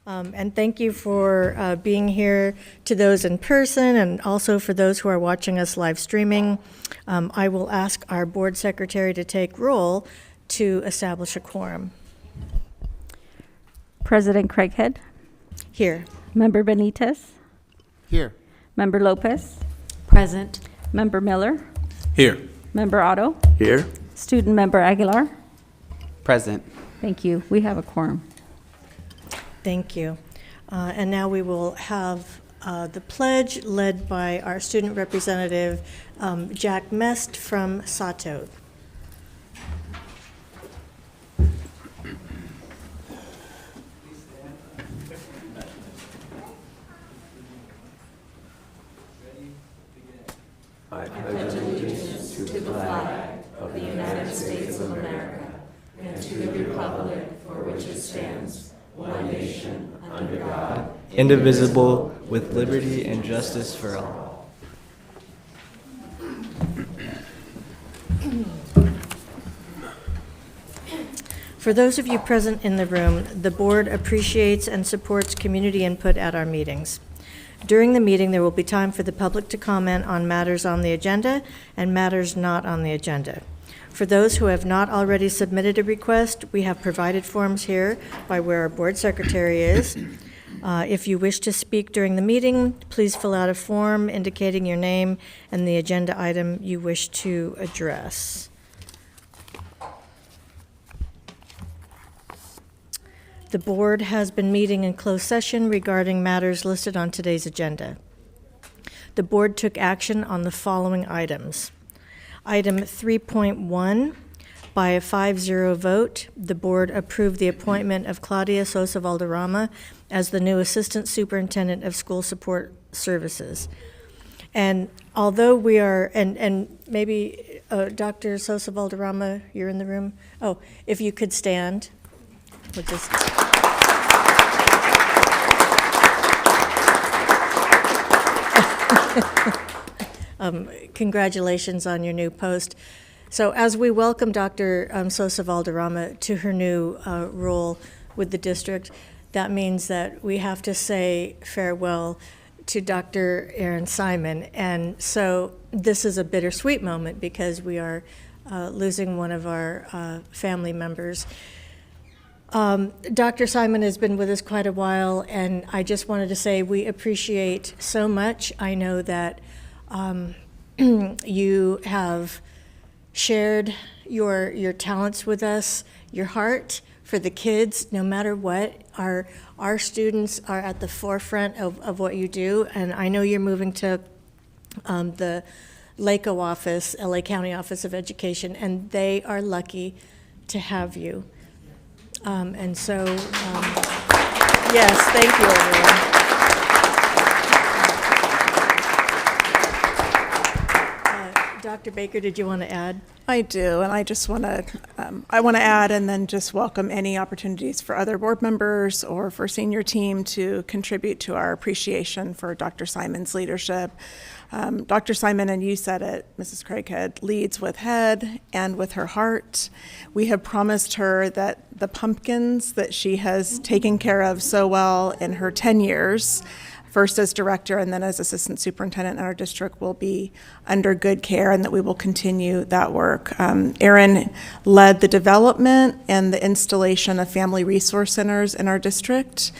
And thank you for being here to those in person and also for those who are watching us live streaming. I will ask our board secretary to take roll to establish a quorum. President Craighead. Here. Member Benitez. Here. Member Lopez. Present. Member Miller. Here. Member Otto. Here. Student Member Aguilar. Present. Thank you. We have a quorum. Thank you. And now we will have the pledge led by our student representative, Jack Mest from Sato. I pledge allegiance to the flag of the United States of America and to the republic for which it stands, one nation, under God, indivisible, with liberty and justice for all. For those of you present in the room, the board appreciates and supports community input at our meetings. During the meeting, there will be time for the public to comment on matters on the agenda and matters not on the agenda. For those who have not already submitted a request, we have provided forms here by where our board secretary is. If you wish to speak during the meeting, please fill out a form indicating your name and the agenda item you wish to address. The board has been meeting in closed session regarding matters listed on today's agenda. The board took action on the following items. Item 3.1, by a 5-0 vote, the board approved the appointment of Claudia Sosa Valderrama as the new Assistant Superintendent of School Support Services. And although we are, and maybe Dr. Sosa Valderrama, you're in the room? Oh, if you could stand. We'll just... Congratulations on your new post. So as we welcome Dr. Sosa Valderrama to her new role with the district, that means that we have to say farewell to Dr. Aaron Simon. And so this is a bittersweet moment because we are losing one of our family members. Dr. Simon has been with us quite a while, and I just wanted to say we appreciate so much. I know that you have shared your talents with us, your heart for the kids, no matter what. Our students are at the forefront of what you do, and I know you're moving to the LACO office, LA County Office of Education, and they are lucky to have you. And so, yes, thank you, everyone. Dr. Baker, did you want to add? I do, and I just want to add and then just welcome any opportunities for other board members or for senior team to contribute to our appreciation for Dr. Simon's leadership. Dr. Simon, and you said it, Mrs. Craighead, leads with head and with her heart. We have promised her that the pumpkins that she has taken care of so well in her 10 years, first as director and then as assistant superintendent in our district, will be under good care and that we will continue that work. Erin led the development and the installation of family resource centers in our district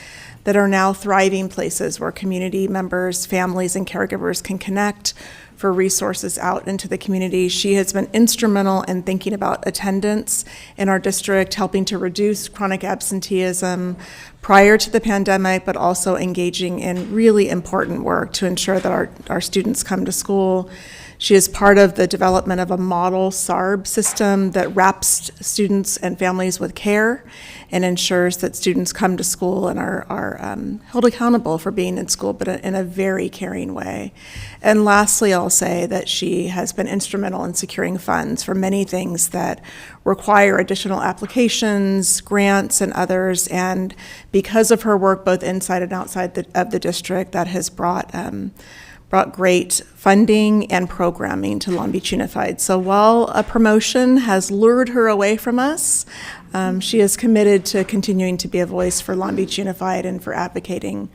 that are now thriving places where community members, families, and caregivers can connect for resources out into the community. She has been instrumental in thinking about attendance in our district, helping to reduce chronic absenteeism prior to the pandemic, but also engaging in really important work to ensure that our students come to school. She is part of the development of a model SARB system that wraps students and families with care and ensures that students come to school and are held accountable for being in school, but in a very caring way. And lastly, I'll say that she has been instrumental in securing funds for many things that require additional applications, grants, and others. And because of her work both inside and outside of the district, that has brought great funding and programming to Long Beach Unified. So while a promotion has lured her away from us, She is committed to continuing to be a voice for Long Beach Unified and for advocating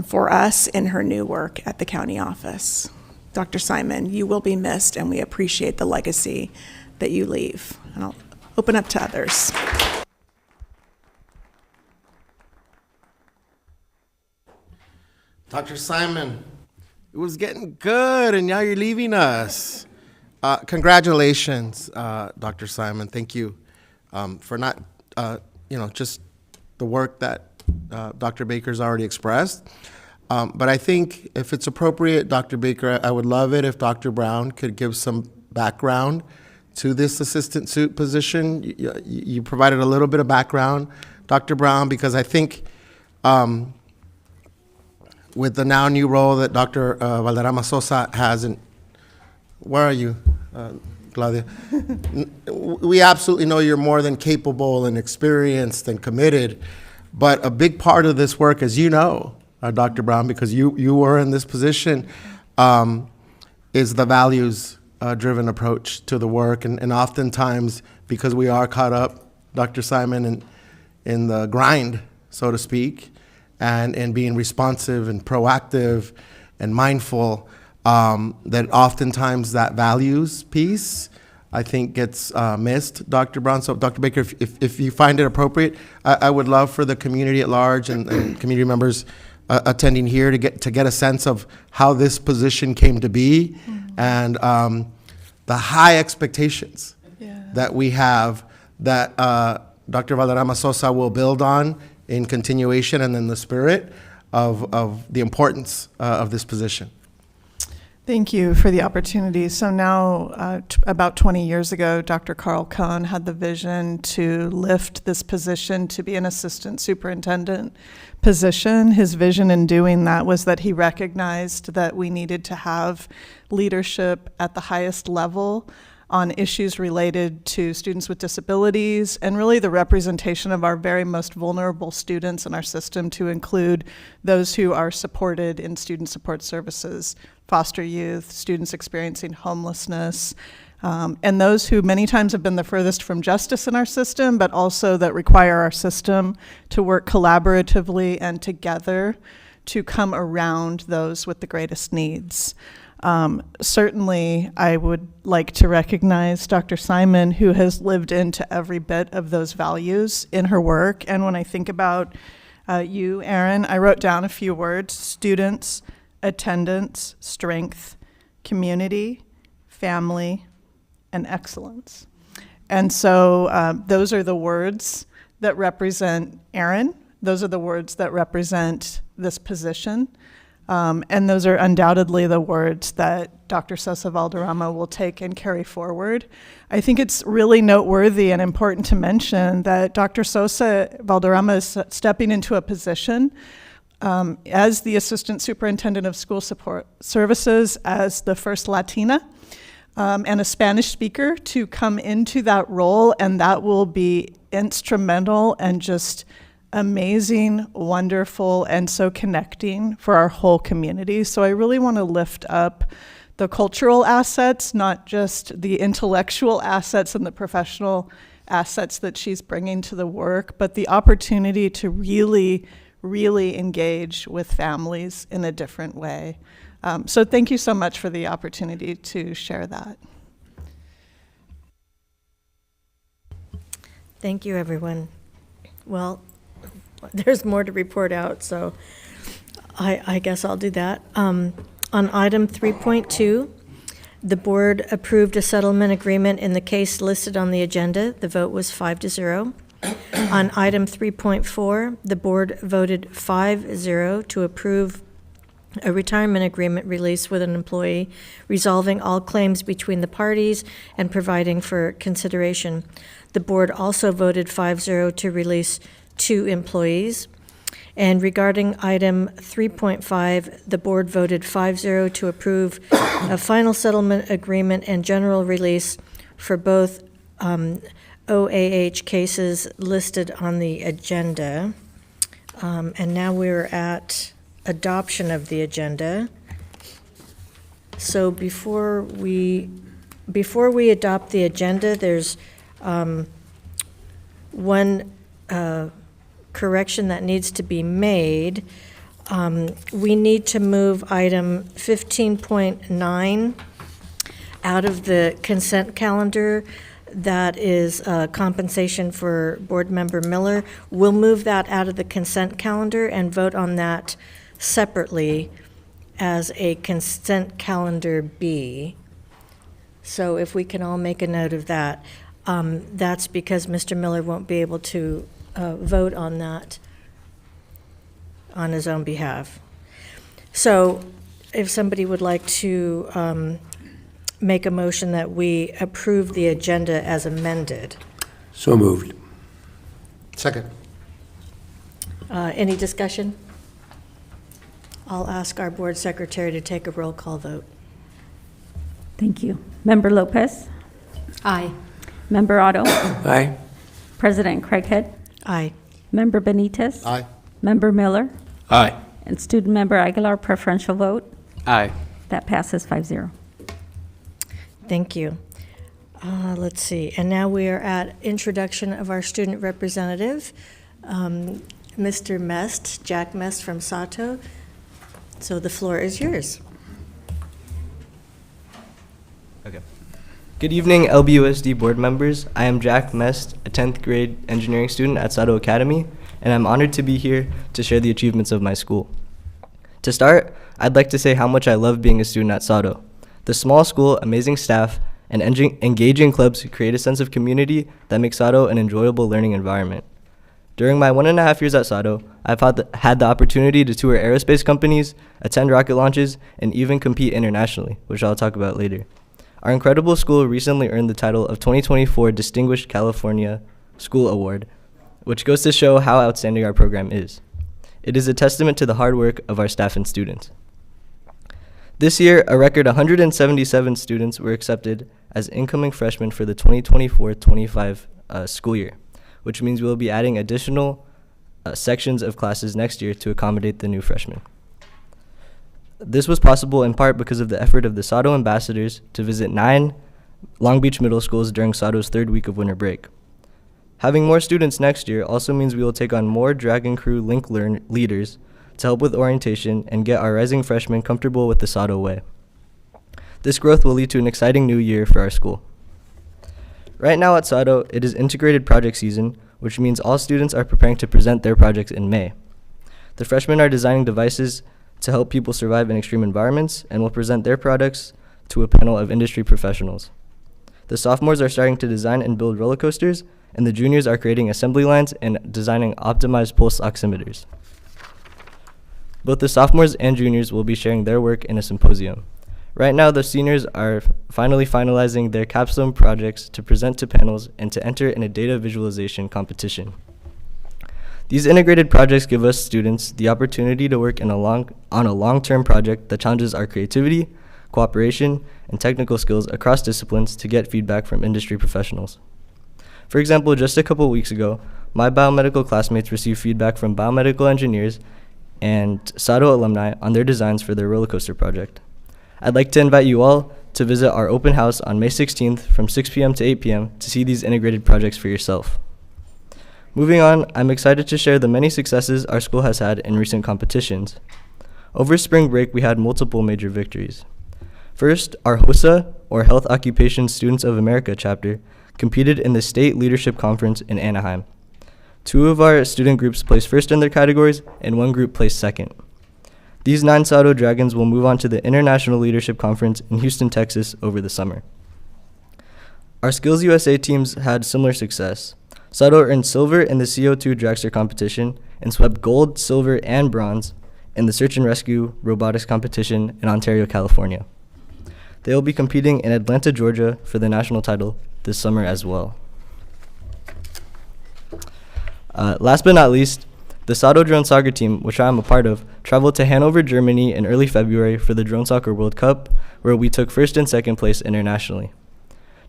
for us in her new work at the county office. Dr. Simon, you will be missed, and we appreciate the legacy that you leave. And I'll open up to others. Dr. Simon, it was getting good, and now you're leaving us. Congratulations, Dr. Simon. Thank you for not, just the work that Dr. Baker's already expressed. But I think if it's appropriate, Dr. Baker, I would love it if Dr. Brown could give some background to this assistant suit position. You provided a little bit of background, Dr. Brown, because I think with the now new role that Dr. Valderrama Sosa has, and where are you, Claudia? We absolutely know you're more than capable and experienced and committed, but a big part of this work, as you know, Dr. Brown, because you were in this position, is the values-driven approach to the work, and oftentimes, because we are caught up, Dr. Simon, in the grind, so to speak, and in being responsive and proactive and mindful, that oftentimes that values piece, I think, gets missed, Dr. Brown. So, Dr. Baker, if you find it appropriate, I would love for the community at large and community members attending here to get a sense of how this position came to be, and the high expectations that we have that Dr. Valderrama Sosa will build on in continuation, and in the spirit of the importance of this position. Thank you for the opportunity. So now, about 20 years ago, Dr. Carl Cohn had the vision to lift this position to be an assistant superintendent position. His vision in doing that was that he recognized that we needed to have leadership at the highest level on issues related to students with disabilities and really the representation of our very most vulnerable students in our system, to include those who are supported in student support services, foster youth, students experiencing homelessness, and those who many times have been the furthest from justice in our system, but also that require our system to work collaboratively and together to come around those with the greatest needs. Certainly, I would like to recognize Dr. Simon, who has lived into every bit of those values in her work. And when I think about you, Erin, I wrote down a few words: students, attendance, strength, community, family, and excellence. And so those are the words that represent Erin. Those are the words that represent this position. And those are undoubtedly the words that Dr. Sosa Valderrama will take and carry forward. I think it's really noteworthy and important to mention that Dr. Sosa Valderrama is stepping into a position as the Assistant Superintendent of School Support Services, as the first Latina and a Spanish speaker to come into that role, and that will be instrumental and just amazing, wonderful, and so connecting for our whole community. So I really want to lift up the cultural assets, not just the intellectual assets and the professional assets that she's bringing to the work, but the opportunity to really, really engage with families in a different way. So thank you so much for the opportunity to share that. Thank you, everyone. Well, there's more to report out, so I guess I'll do that. On item 3.2, the board approved a settlement agreement in the case listed on the agenda. The vote was 5-0. On item 3.4, the board voted 5-0 to approve a retirement agreement release with an employee, resolving all claims between the parties and providing for consideration. The board also voted 5-0 to release 2 employees. And regarding item 3.5, the board voted 5-0 to approve a final settlement agreement and general release for both OAH cases listed on the agenda. And now we're at adoption of the agenda. So before we adopt the agenda, there's one correction that needs to be made. We need to move item 15.9 out of the consent calendar. That is compensation for Board Member Miller. We'll move that out of the consent calendar and vote on that separately as a consent calendar B. So if we can all make a note of that. That's because Mr. Miller won't be able to vote on that on his own behalf. So if somebody would like to make a motion that we approve the agenda as amended. So moved. Second. Any discussion? I'll ask our board secretary to take a roll call vote. Thank you. Member Lopez? Aye. Member Otto? Aye. President Craighead? Aye. Member Benitez? Aye. Member Miller? Aye. And Student Member Aguilar, preferential vote. Aye. That passes 5-0. Thank you. Let's see, and now we are at introduction of our student representative, Mr. Mest, Jack Mest from Sato. So the floor is yours. Okay. Good evening, LBUSD board members. I am Jack Mest, a 10th grade engineering student at Sato Academy, and I'm honored to be here to share the achievements of my school. To start, I'd like to say how much I love being a student at Sato. The small school, amazing staff, and engaging clubs create a sense of community that makes Sato an enjoyable learning environment. During my 1.5 years at Sato, I've had the opportunity to tour aerospace companies, attend rocket launches, and even compete internationally, which I'll talk about later. Our incredible school recently earned the title of 2024 Distinguished California School Award, which goes to show how outstanding our program is. It is a testament to the hard work of our staff and students. This year, a record 177 students were accepted as incoming freshmen for the 2024-25 school year, which means we'll be adding additional sections of classes next year to accommodate the new freshmen. This was possible in part because of the effort of the Sato ambassadors to visit 9 Long Beach middle schools during Sato's third week of winter break. Having more students next year also means we will take on more Dragon Crew Link leaders to help with orientation and get our rising freshmen comfortable with the Sato way. This growth will lead to an exciting new year for our school. Right now at Sato, it is integrated project season, which means all students are preparing to present their projects in May. The freshmen are designing devices to help people survive in extreme environments and will present their products to a panel of industry professionals. The sophomores are starting to design and build roller coasters, and the juniors are creating assembly lines and designing optimized pulse oximeters. Both the sophomores and juniors will be sharing their work in a symposium. Right now, the seniors are finally finalizing their capstone projects to present to panels and to enter in a data visualization competition. These integrated projects give us students the opportunity to work on a long-term project that challenges our creativity, cooperation, and technical skills across disciplines to get feedback from industry professionals. For example, just a couple weeks ago, my biomedical classmates received feedback from biomedical engineers and Sato alumni on their designs for their roller coaster project. I'd like to invite you all to visit our open house on May 16th from 6 p.m. to 8 p.m. to see these integrated projects for yourself. Moving on, I'm excited to share the many successes our school has had in recent competitions. Over spring break, we had multiple major victories. First, our HOSA, or Health Occupation Students of America chapter, competed in the State Leadership Conference in Anaheim. 2 of our student groups placed first in their categories, and 1 group placed second. These 9 Sato Dragons will move on to the International Leadership Conference in Houston, Texas over the summer. Our Skills USA teams had similar success. Sato earned silver in the CO2 dragster competition and swept gold, silver, and bronze in the Search and Rescue Robotics competition in Ontario, California. They will be competing in Atlanta, Georgia for the national title this summer as well. Last but not least, the Sato Drone Soccer team, which I am a part of, traveled to Hanover, Germany in early February for the Drone Soccer World Cup, where we took first and second place internationally.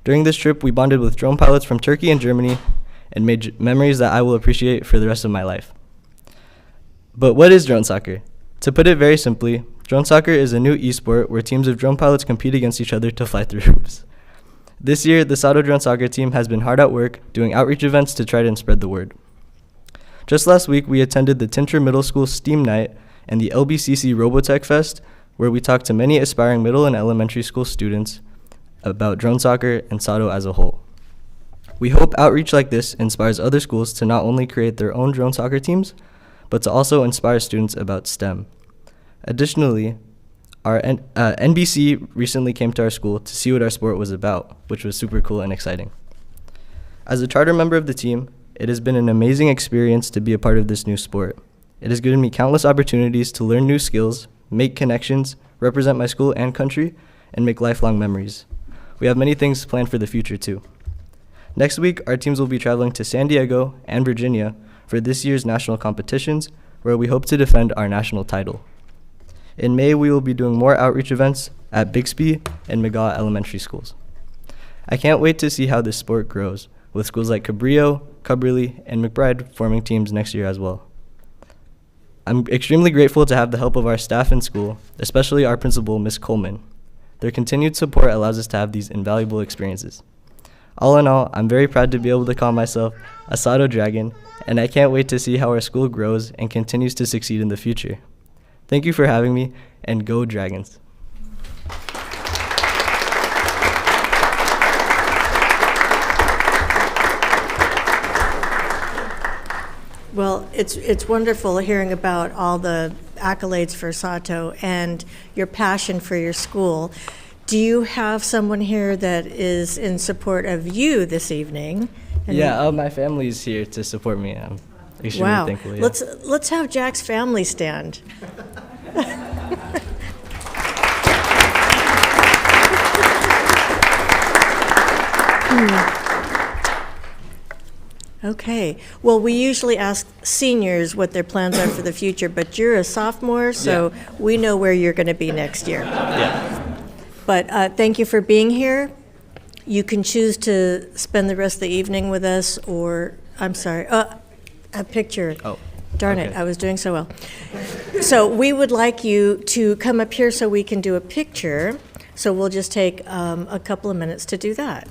During this trip, we bonded with drone pilots from Turkey and Germany and made memories that I will appreciate for the rest of my life. But what is drone soccer? To put it very simply, drone soccer is a new esport where teams of drone pilots compete against each other to fly through hoops. This year, the Sato Drone soccer team has been hard at work doing outreach events to try to spread the word. Just last week, we attended the Tinter Middle School STEAM Night and the LBCC Robotech Fest, where we talked to many aspiring middle and elementary school students about drone soccer and Sato as a whole. We hope outreach like this inspires other schools to not only create their own drone soccer teams, but to also inspire students about STEM. Additionally, our NBC recently came to our school to see what our sport was about, which was super cool and exciting. As a charter member of the team, it has been an amazing experience to be a part of this new sport. It has given me countless opportunities to learn new skills, make connections, represent my school and country, and make lifelong memories. We have many things planned for the future too. Next week, our teams will be traveling to San Diego and Virginia for this year's national competitions, where we hope to defend our national title. In May, we will be doing more outreach events at Bixby and McGaw Elementary Schools. I can't wait to see how this sport grows, with schools like Cabrillo, Cubberley, and McBride forming teams next year as well. I'm extremely grateful to have the help of our staff in school, especially our principal, Ms. Coleman. Their continued support allows us to have these invaluable experiences. All in all, I'm very proud to be able to call myself a Sato Dragon, and I can't wait to see how our school grows and continues to succeed in the future. Thank you for having me, and go Dragons. Well, it's wonderful hearing about all the accolades for Sato and your passion for your school. Do you have someone here that is in support of you this evening? And Yeah, my family is here to support me. I'm extremely wow. thankful. Yeah. Let's have Jack's family stand. Okay. Well, we usually ask seniors what their plans are for the future, but you're a sophomore, so we know where you're going to be next year. Yeah. But thank you for being here. You can choose to spend the rest of the evening with us, or, I'm sorry, a picture. Oh. Darn it, okay. I was doing so well. So we would like you to come up here so we can do a picture. So we'll just take a couple of minutes to do that.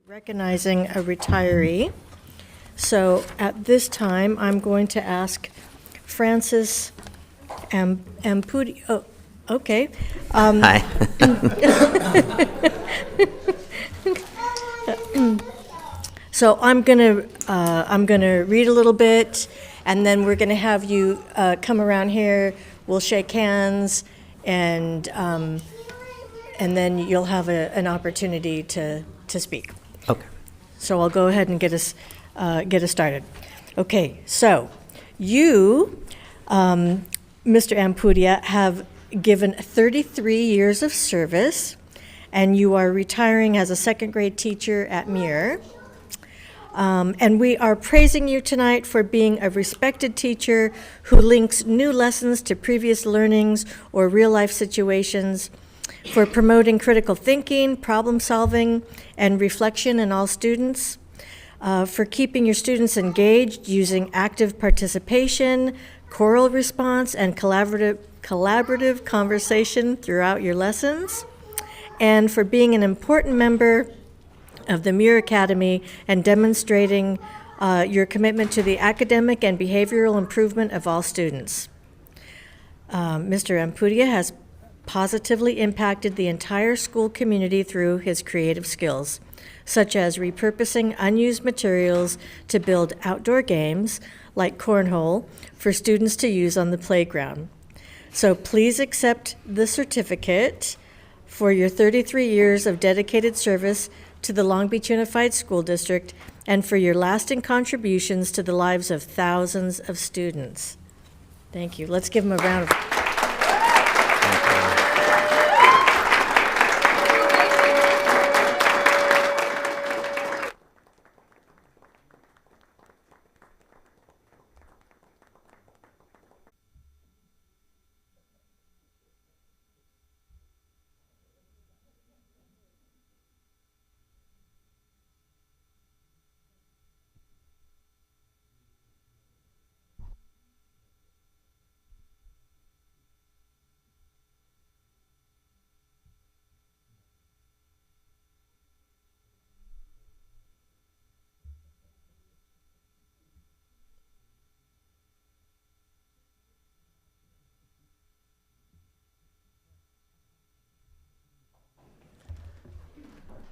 Recognizing a retiree So at this time, I'm going to ask Francis Ampudi, oh, okay. Hi. So I'm gonna read a little bit, and then we're gonna have you come around here. We'll shake hands, and then you'll have an opportunity to speak. Okay. So I'll go ahead and get us started. Okay, so you, Mr. Ampudia, have given 33 years of service, and you are retiring as a second grade teacher at Muir. And we are praising you tonight for being a respected teacher who links new lessons to previous learnings or real-life situations, for promoting critical thinking, problem solving, and reflection in all students, for keeping your students engaged using active participation, choral response, and collaborative conversation throughout your lessons, and for being an important member of the Muir Academy and demonstrating your commitment to the academic and behavioral improvement of all students. Mr. Ampudia has positively impacted the entire school community through his creative skills, such as repurposing unused materials to build outdoor games like cornhole for students to use on the playground. So please accept the certificate for your 33 years of dedicated service to the Long Beach Unified School District and for your lasting contributions to the lives of thousands of students. Thank you. Let's give him a round of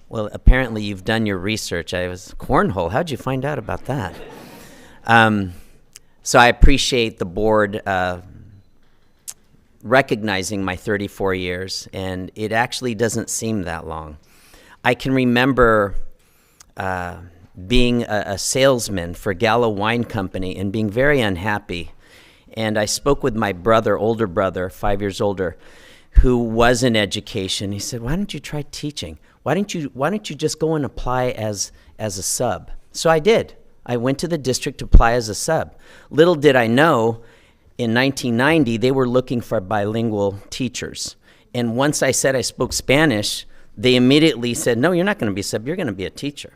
Well, apparently you've done your research. I was cornhole. How'd you find out about that? So I appreciate the board recognizing my 34 years, and it actually doesn't seem that long. I can remember being a salesman for Gallo Wine Company and being very unhappy. And I spoke with my brother, older brother, 5 years older, who was in education. He said, "Why don't you try teaching? Why don't you just go and apply as a sub?" So I did. I went to the district to apply as a sub. Little did I know, in 1990, they were looking for bilingual teachers. And once I said I spoke Spanish, they immediately said, "No, you're not going to be a sub, you're going to be a teacher."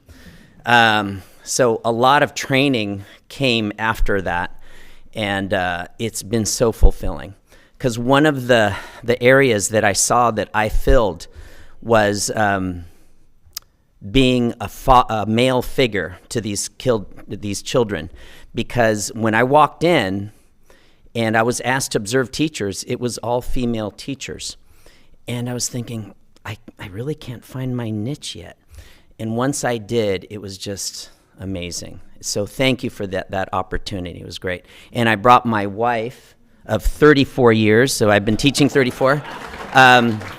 So a lot of training came after that, and it's been so fulfilling. Because one of the areas that I saw that I filled was being a male figure to these children. Because when I walked in and I was asked to observe teachers, it was all female teachers. And I was thinking, I really can't find my niche yet. And once I did, it was just amazing. So thank you for that opportunity. It was great. And I brought my wife of 34 years, so I've been teaching 34.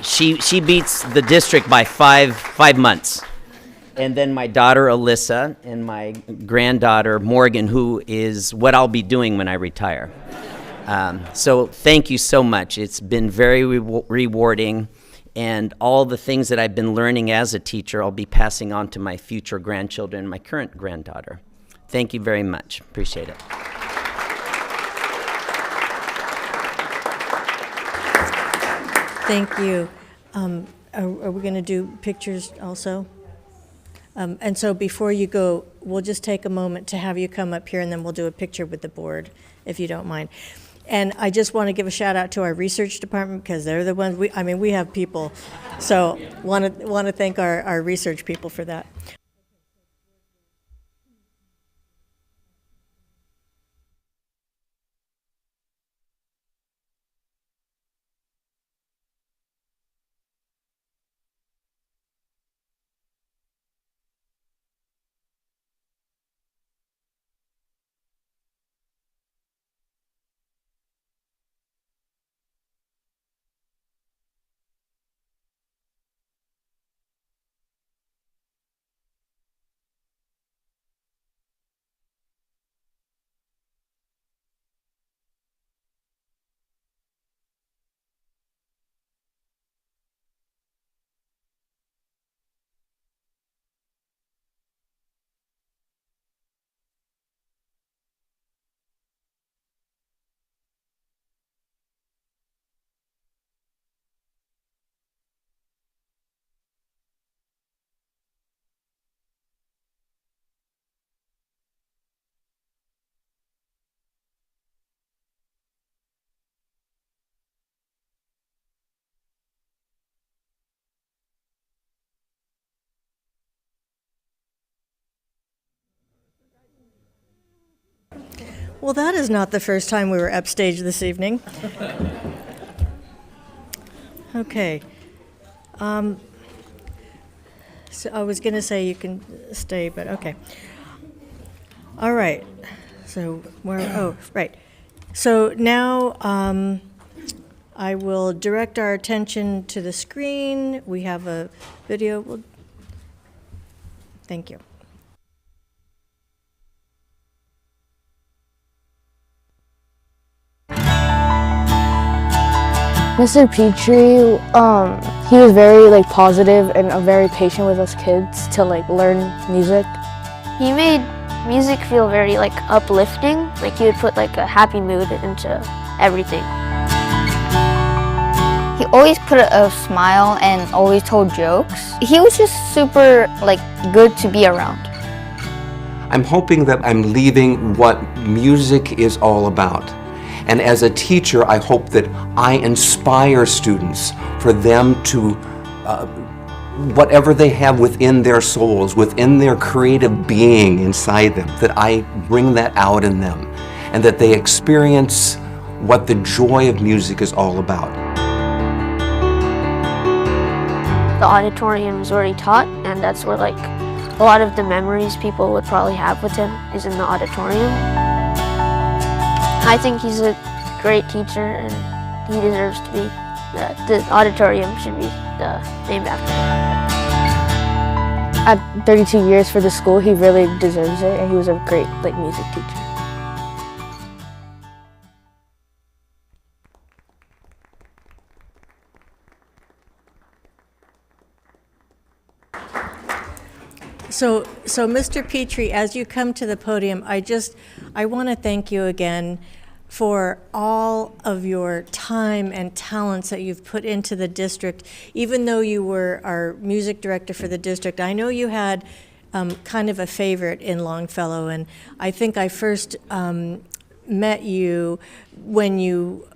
She beats the district by five months. And then my daughter Alyssa and my granddaughter Morgan, who is what I'll be doing when I retire. So thank you so much. It's been very rewarding, and all the things that I've been learning as a teacher, I'll be passing on to my future grandchildren and my current granddaughter. Thank you very much. Appreciate it. Thank you. Are we going to do pictures also? And so before you go, we'll just take a moment to have you come up here, and then we'll do a picture with the board, if you don't mind. And I just want to give a shout out to our research department, because they're the ones, we have people. So want to thank our research people for that. Well, that is not the first time we were upstage this evening. Okay. So I was going to say you can stay, but okay. All right. So right. So now I will direct our attention to the screen. We have a video. Thank you. Mr. Petrie, he was very positive and very patient with us kids to learn music. He made music feel very uplifting. He would put a happy mood into everything. He always put a smile and always told jokes. He was just super good to be around. I'm hoping that I'm leaving what music is all about. And as a teacher, I hope that I inspire students for them to, whatever they have within their souls, within their creative being inside them, that I bring that out in them, and that they experience what the joy of music is all about. The auditorium is where he taught, and that's where a lot of the memories people would probably have with him is in the auditorium. I think he's a great teacher, and he deserves to be, the auditorium should be named after him. At 32 years for the school, he really deserves it, and he was a great music teacher. So Mr. Petrie, as you come to the podium, I want to thank you again for all of your time and talents that you've put into the district. Even though you were our music director for the district, I know you had kind of a favorite in Longfellow, and I think I first met you when you,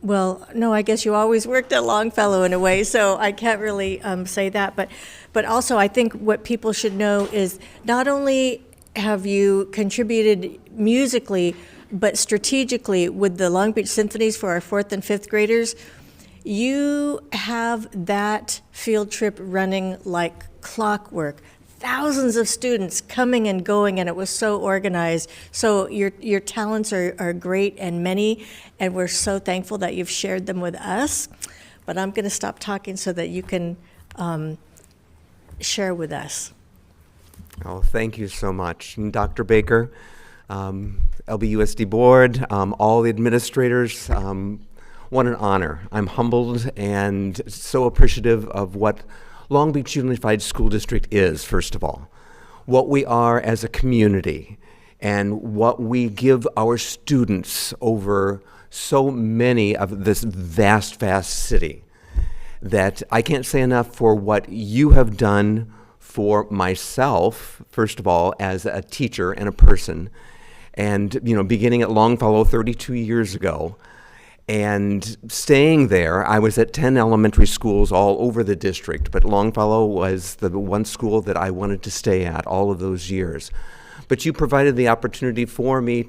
well, no, I guess you always worked at Longfellow in a way, so I can't really say that. But also, I think what people should know is not only have you contributed musically, but strategically with the Long Beach Symphonies for our 4th and 5th graders, you have that field trip running like clockwork. Thousands of students coming and going, and it was so organized. So your talents are great and many, and we're so thankful that you've shared them with us. But I'm going to stop talking so that you can share with us. Oh, thank you so much. And Dr. Baker, LBUSD board, all the administrators, what an honor. I'm humbled and so appreciative of what Long Beach Unified School District is, first of all, what we are as a community, and what we give our students over so many of this vast city, that I can't say enough for what you have done for myself, first of all, as a teacher and a person, and beginning at Longfellow 32 years ago, and staying there. I was at 10 elementary schools all over the district, but Longfellow was the one school that I wanted to stay at all of those years. But you provided the opportunity for me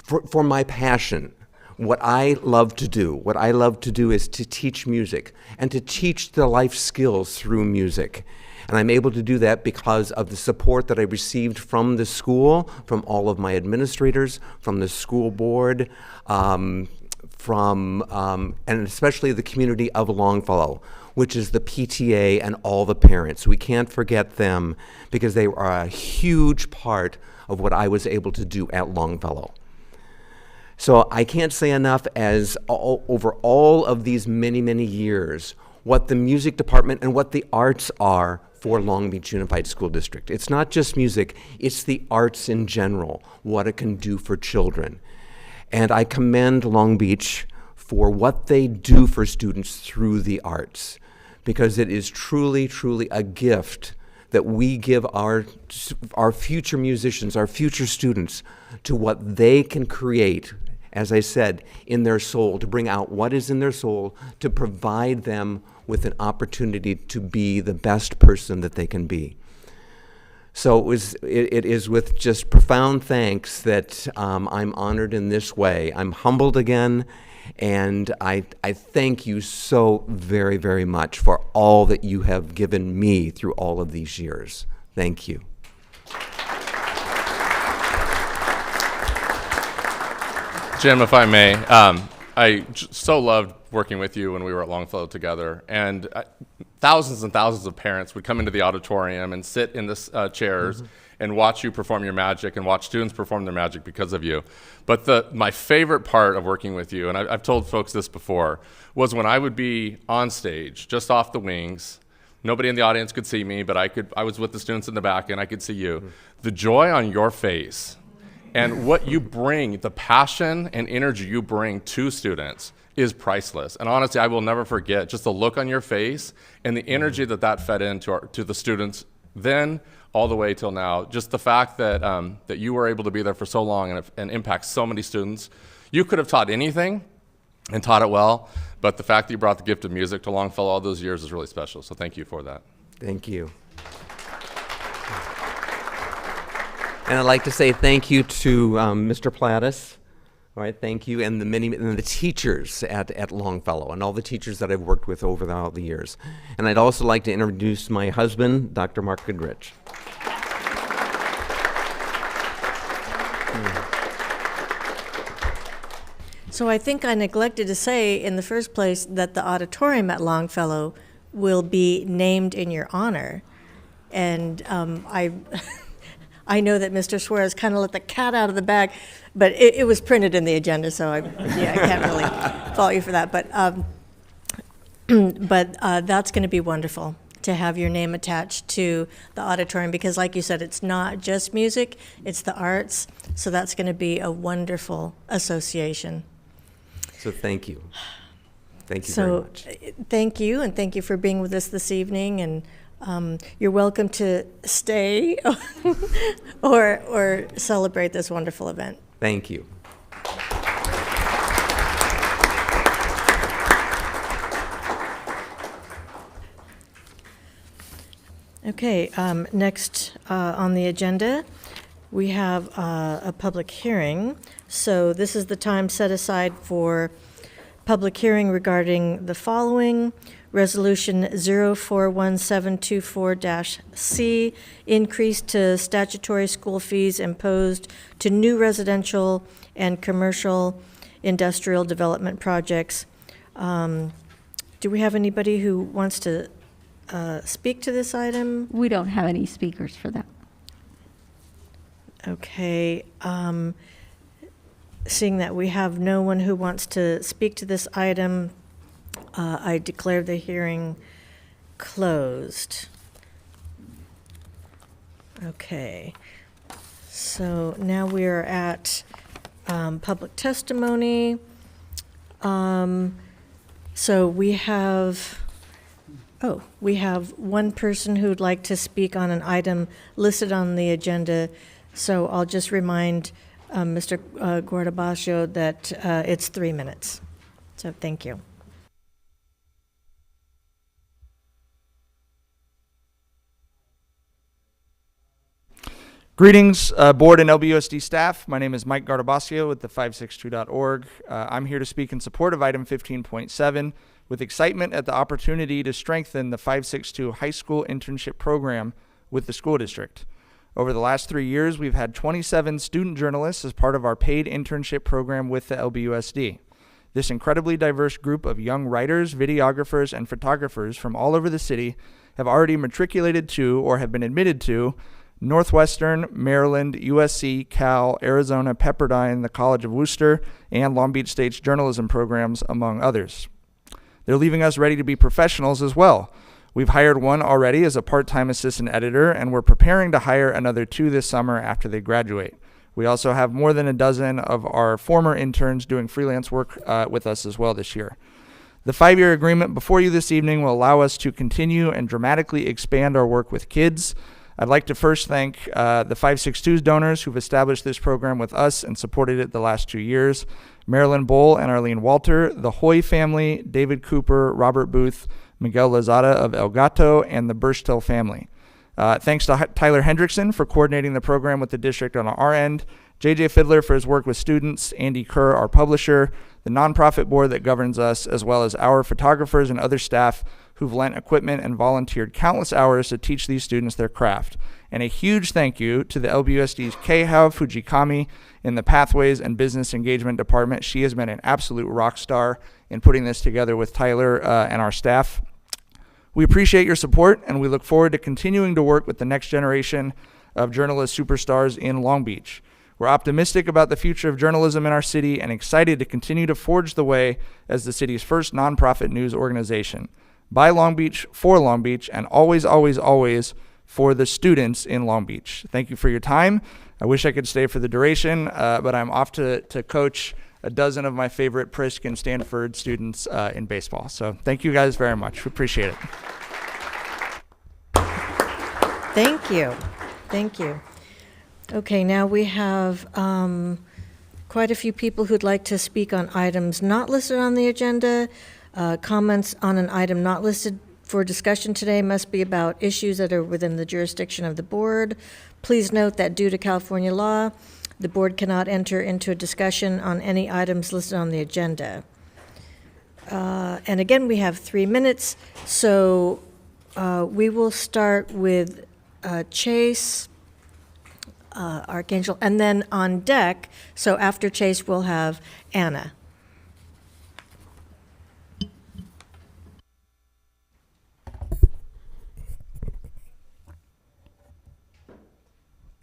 for my passion, what I love to do. What I love to do is to teach music and to teach the life skills through music. And I'm able to do that because of the support that I received from the school, from all of my administrators, from the school board, and especially the community of Longfellow, which is the PTA and all the parents. We can't forget them because they are a huge part of what I was able to do at Longfellow. So I can't say enough as over all of these many years, what the music department and what the arts are for Long Beach Unified School District. It's not just music, it's the arts in general, what it can do for children. And I commend Long Beach for what they do for students through the arts, because it is truly a gift that we give our future musicians, our future students, to what they can create, as I said, in their soul, to bring out what is in their soul, to provide them with an opportunity to be the best person that they can be. So it is with just profound thanks that I'm honored in this way. I'm humbled again, and I thank you so very, very much for all that you have given me through all of these years. Thank you. Jim, if I may, so loved working with you when we were at Longfellow together, and thousands and thousands of parents would come into the auditorium and sit in the chairs and watch you perform your magic and watch students perform their magic because of you. But my favorite part of working with you, and I've told folks this before, was when I would be on stage, just off the wings. Nobody in the audience could see me, but I was with the students in the back and I could see you. The joy on your face and what you bring, the passion and energy you bring to students is priceless. And honestly, I will never forget just the look on your face and the energy that fed into to the students then all the way till now. Just the fact that that you were able to be there for so long and impact so many students. You could have taught anything and taught it well, but the fact that you brought the gift of music to Longfellow all those years is really special. So thank you for that. Thank you. And I'd like to say thank you to Mr. Plattis. All right, thank you, and the teachers at Longfellow, and all the teachers that I've worked with over all the years. And I'd also like to introduce my husband, Dr. Mark Goodrich. So I think I neglected to say in the first place that the auditorium at Longfellow will be named in your honor. And I know that Mr. Suarez kind of let the cat out of the bag, but it was printed in the agenda, so I can't really fault you for that. But that's going to be wonderful to have your name attached to the auditorium, because like you said, it's not just music, it's the arts. So that's going to be a wonderful association. So thank you. Thank you very much. Thank you, and thank you for being with us this evening. And you're welcome to stay or celebrate this wonderful event. Thank you. Okay, next on the agenda, we have a public hearing. So this is the time set aside for public hearing regarding the following: Resolution 041724-C, increase to statutory school fees imposed to new residential and commercial industrial development projects. Do we have anybody who wants to speak to this item? We don't have any speakers for that. Okay. Seeing that we have no one who wants to speak to this item, I declare the hearing closed. Okay. So now we are at public testimony. So we have one person who'd like to speak on an item listed on the agenda. So I'll just remind Mr. Guardabascio that it's 3 minutes. So thank you. Greetings, board and LBUSD staff. My name is Mike Guardabascio with the 562.org. I'm here to speak in support of item 15.7 with excitement at the opportunity to strengthen the 562 high school internship program with the school district. Over the last 3 years, we've had 27 student journalists as part of our paid internship program with the LBUSD. This incredibly diverse group of young writers, videographers, and photographers from all over the city have already matriculated to or have been admitted to Northwestern, Maryland, USC, Cal, Arizona, Pepperdine, the College of Worcester, and Long Beach State's journalism programs, among others. They're leaving us ready to be professionals as well. We've hired one already as a part-time assistant editor, and we're preparing to hire another 2 this summer after they graduate. We also have more than a dozen of our former interns doing freelance work with us as well this year. The 5-year agreement before you this evening will allow us to continue and dramatically expand our work with kids. I'd like to first thank the 562's donors who've established this program with us and supported it the last 2 years: Marilyn Bowl and Arlene Walter, the Hoy family, David Cooper, Robert Booth, Miguel Lozada of El Gato, and the Burstill family. Thanks to Tyler Hendrickson for coordinating the program with the district on our end, JJ Fiddler for his work with students, Andy Kerr, our publisher, the nonprofit board that governs us, as well as our photographers and other staff who've lent equipment and volunteered countless hours to teach these students their craft. And a huge thank you to the LBUSD's Keihao Fujikami in the Pathways and Business Engagement Department. She has been an absolute rock star in putting this together with Tyler and our staff. We appreciate your support, and we look forward to continuing to work with the next generation of journalist superstars in Long Beach. We're optimistic about the future of journalism in our city and excited to continue to forge the way as the city's first nonprofit news organization. By Long Beach, for Long Beach, and always, always, always for the students in Long Beach. Thank you for your time. I wish I could stay for the duration, but I'm off to coach a dozen of my favorite Prisk and Stanford students in baseball. So thank you guys very much. We appreciate it. Thank you. Thank you. Okay, now we have quite a few people who'd like to speak on items not listed on the agenda. Comments on an item not listed for discussion today must be about issues that are within the jurisdiction of the board. Please note that due to California law, the board cannot enter into a discussion on any items listed on the agenda. And again, we have 3 minutes, so we will start with Chase, Archangel, and then on deck, so after Chase, we'll have Anna.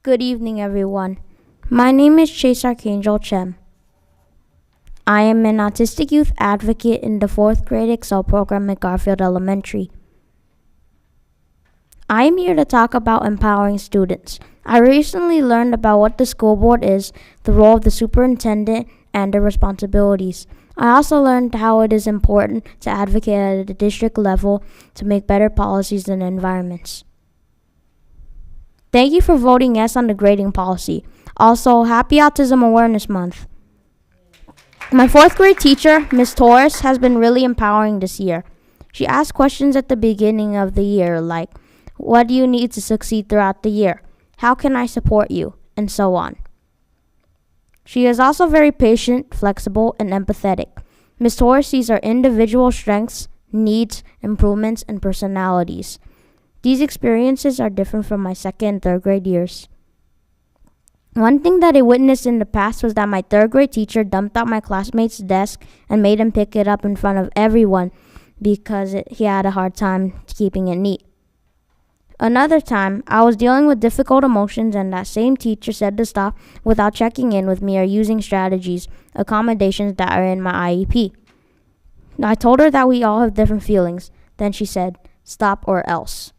Good evening, everyone. My name is Chase Archangel Chem. I am an autistic youth advocate in the 4th grade Excel program at Garfield Elementary. I am here to talk about empowering students. I recently learned about what the school board is, the role of the superintendent, and their responsibilities. I also learned how it is important to advocate at the district level to make better policies and environments. Thank you for voting yes on the grading policy. Also, happy Autism Awareness Month. My 4th grade teacher, Ms. Torres, has been really empowering this year. She asked questions at the beginning of the year like, what do you need to succeed throughout the year? How can I support you? And so on. She is also very patient, flexible, and empathetic. Ms. Torres sees our individual strengths, needs, improvements, and personalities. These experiences are different from my 2nd and 3rd grade years. One thing that I witnessed in the past was that my 3rd grade teacher dumped out my classmate's desk and made him pick it up in front of everyone because he had a hard time keeping it neat. Another time, I was dealing with difficult emotions and that same teacher said to stop without checking in with me or using strategies, accommodations that are in my IEP. I told her that we all have different feelings. Then she said, stop or else.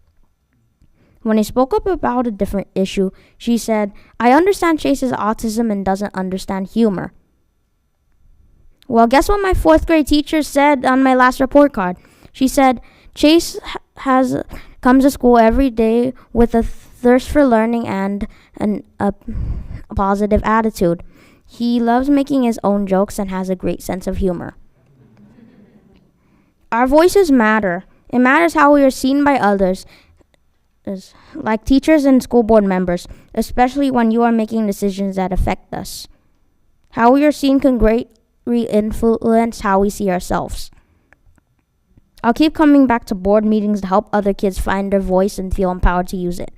When I spoke up about a different issue, she said, I understand Chase's autism and doesn't understand humor. Well, guess what my 4th grade teacher said on my last report card? She said, Chase comes to school every day with a thirst for learning and a positive attitude. He loves making his own jokes and has a great sense of humor. Our voices matter. It matters how we are seen by others, like teachers and school board members, especially when you are making decisions that affect us. How we are seen can greatly influence how we see ourselves. I'll keep coming back to board meetings to help other kids find their voice and feel empowered to use it.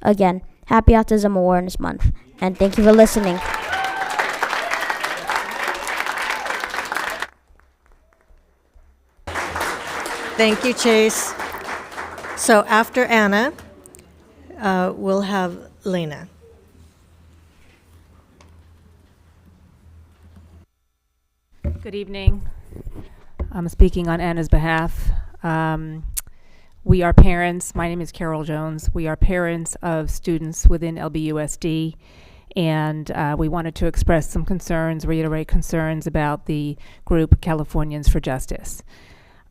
Again, happy Autism Awareness Month, and thank you for listening. Thank you, Chase. So after Anna, we'll have Lena. Good evening. I'm speaking on Anna's behalf. We are parents. My name is Carol Jones. We are parents of students within LBUSD, and we wanted to express some concerns, reiterate concerns about the group Californians for Justice.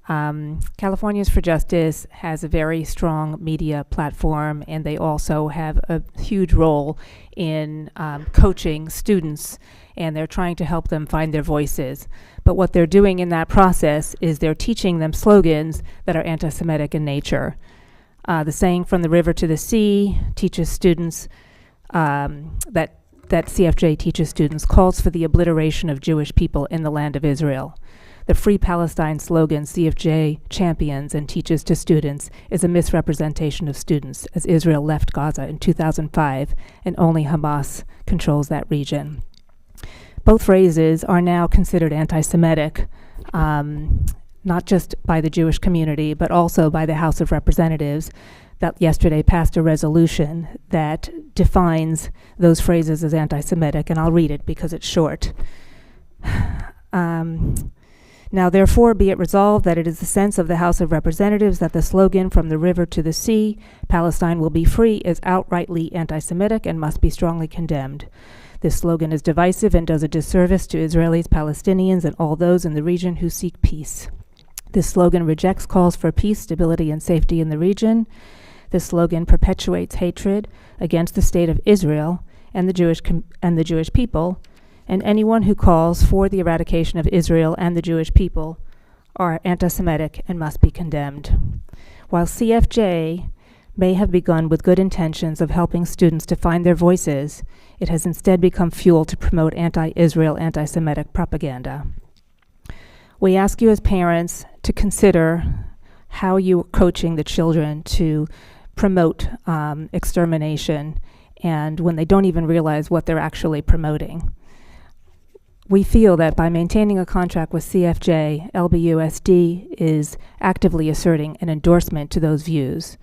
Californians for Justice has a very strong media platform, and they also have a huge role in coaching students, and they're trying to help them find their voices. But what they're doing in that process is they're teaching them slogans that are anti-Semitic in nature. The saying "from the river to the sea" teaches students that CFJ teaches students calls for the obliteration of Jewish people in the land of Israel. The Free Palestine slogan CFJ champions and teaches to students is a misrepresentation of students, as Israel left Gaza in 2005 and only Hamas controls that region. Both phrases are now considered anti-Semitic, not just by the Jewish community, but also by the House of Representatives, that yesterday passed a resolution that defines those phrases as anti-Semitic, and I'll read it because it's short. Now, therefore, be it resolved that it is the sense of the House of Representatives that the slogan "from the river to the sea, Palestine will be free" is outrightly anti-Semitic and must be strongly condemned. This slogan is divisive and does a disservice to Israelis, Palestinians, and all those in the region who seek peace. This slogan rejects calls for peace, stability, and safety in the region. This slogan perpetuates hatred against the state of Israel and the Jewish people, and anyone who calls for the eradication of Israel and the Jewish people are anti-Semitic and must be condemned. While CFJ may have begun with good intentions of helping students to find their voices, it has instead become fuel to promote anti-Israel, anti-Semitic propaganda. We ask you as parents to consider how you are coaching the children to promote extermination, and when they don't even realize what they're actually promoting. We feel that by maintaining a contract with CFJ, LBUSD is actively asserting an endorsement to those views.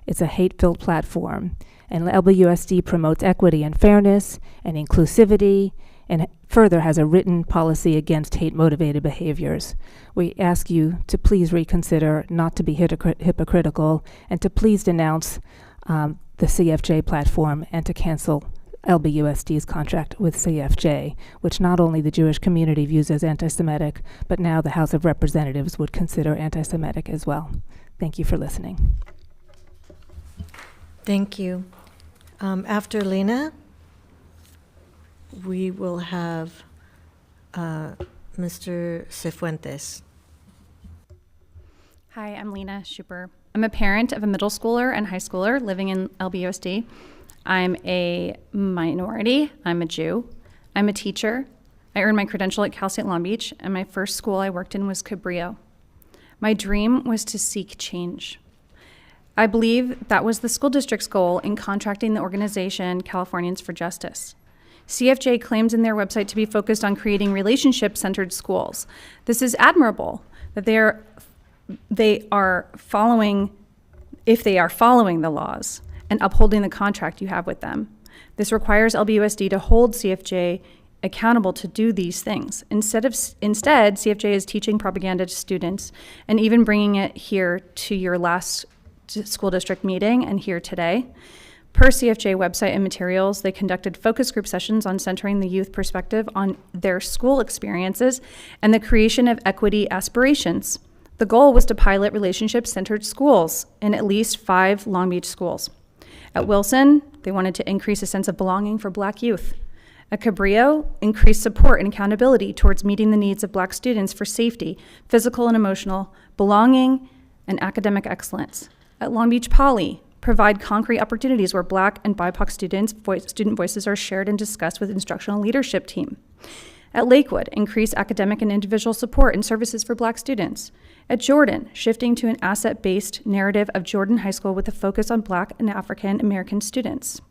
It's a hate-filled platform, and LBUSD promotes equity and fairness and inclusivity, and further has a written policy against hate-motivated behaviors. We ask you to please reconsider, not to be hypocritical, and to please denounce the CFJ platform and to cancel LBUSD's contract with CFJ, which not only the Jewish community views as anti-Semitic, but now the House of Representatives would consider anti-Semitic as well. Thank you for listening. Thank you. After Lena, we will have Mr. Cifuentes. Hi, I'm Lena Schuper. I'm a parent of a middle schooler and high schooler living in LBUSD. I'm a minority. I'm a Jew. I'm a teacher. I earned my credential at Cal State Long Beach, and my first school I worked in was Cabrillo. My dream was to seek change. I believe that was the school district's goal in contracting the organization Californians for Justice. CFJ claims in their website to be focused on creating relationship-centered schools. This is admirable that they are following, if they are following the laws and upholding the contract you have with them. This requires LBUSD to hold CFJ accountable to do these things. Instead, CFJ is teaching propaganda to students and even bringing it here to your last school district meeting and here today. Per CFJ website and materials, they conducted focus group sessions on centering the youth perspective on their school experiences and the creation of equity aspirations. The goal was to pilot relationship-centered schools in at least 5 Long Beach schools. At Wilson, they wanted to increase a sense of belonging for Black youth. At Cabrillo, increase support and accountability towards meeting the needs of Black students for safety, physical and emotional, belonging, and academic excellence. At Long Beach Poly, provide concrete opportunities where Black and BIPOC student voices are shared and discussed with instructional leadership team. At Lakewood, increase academic and individual support and services for Black students. At Jordan, shifting to an asset-based narrative of Jordan High School with a focus on Black and African American students.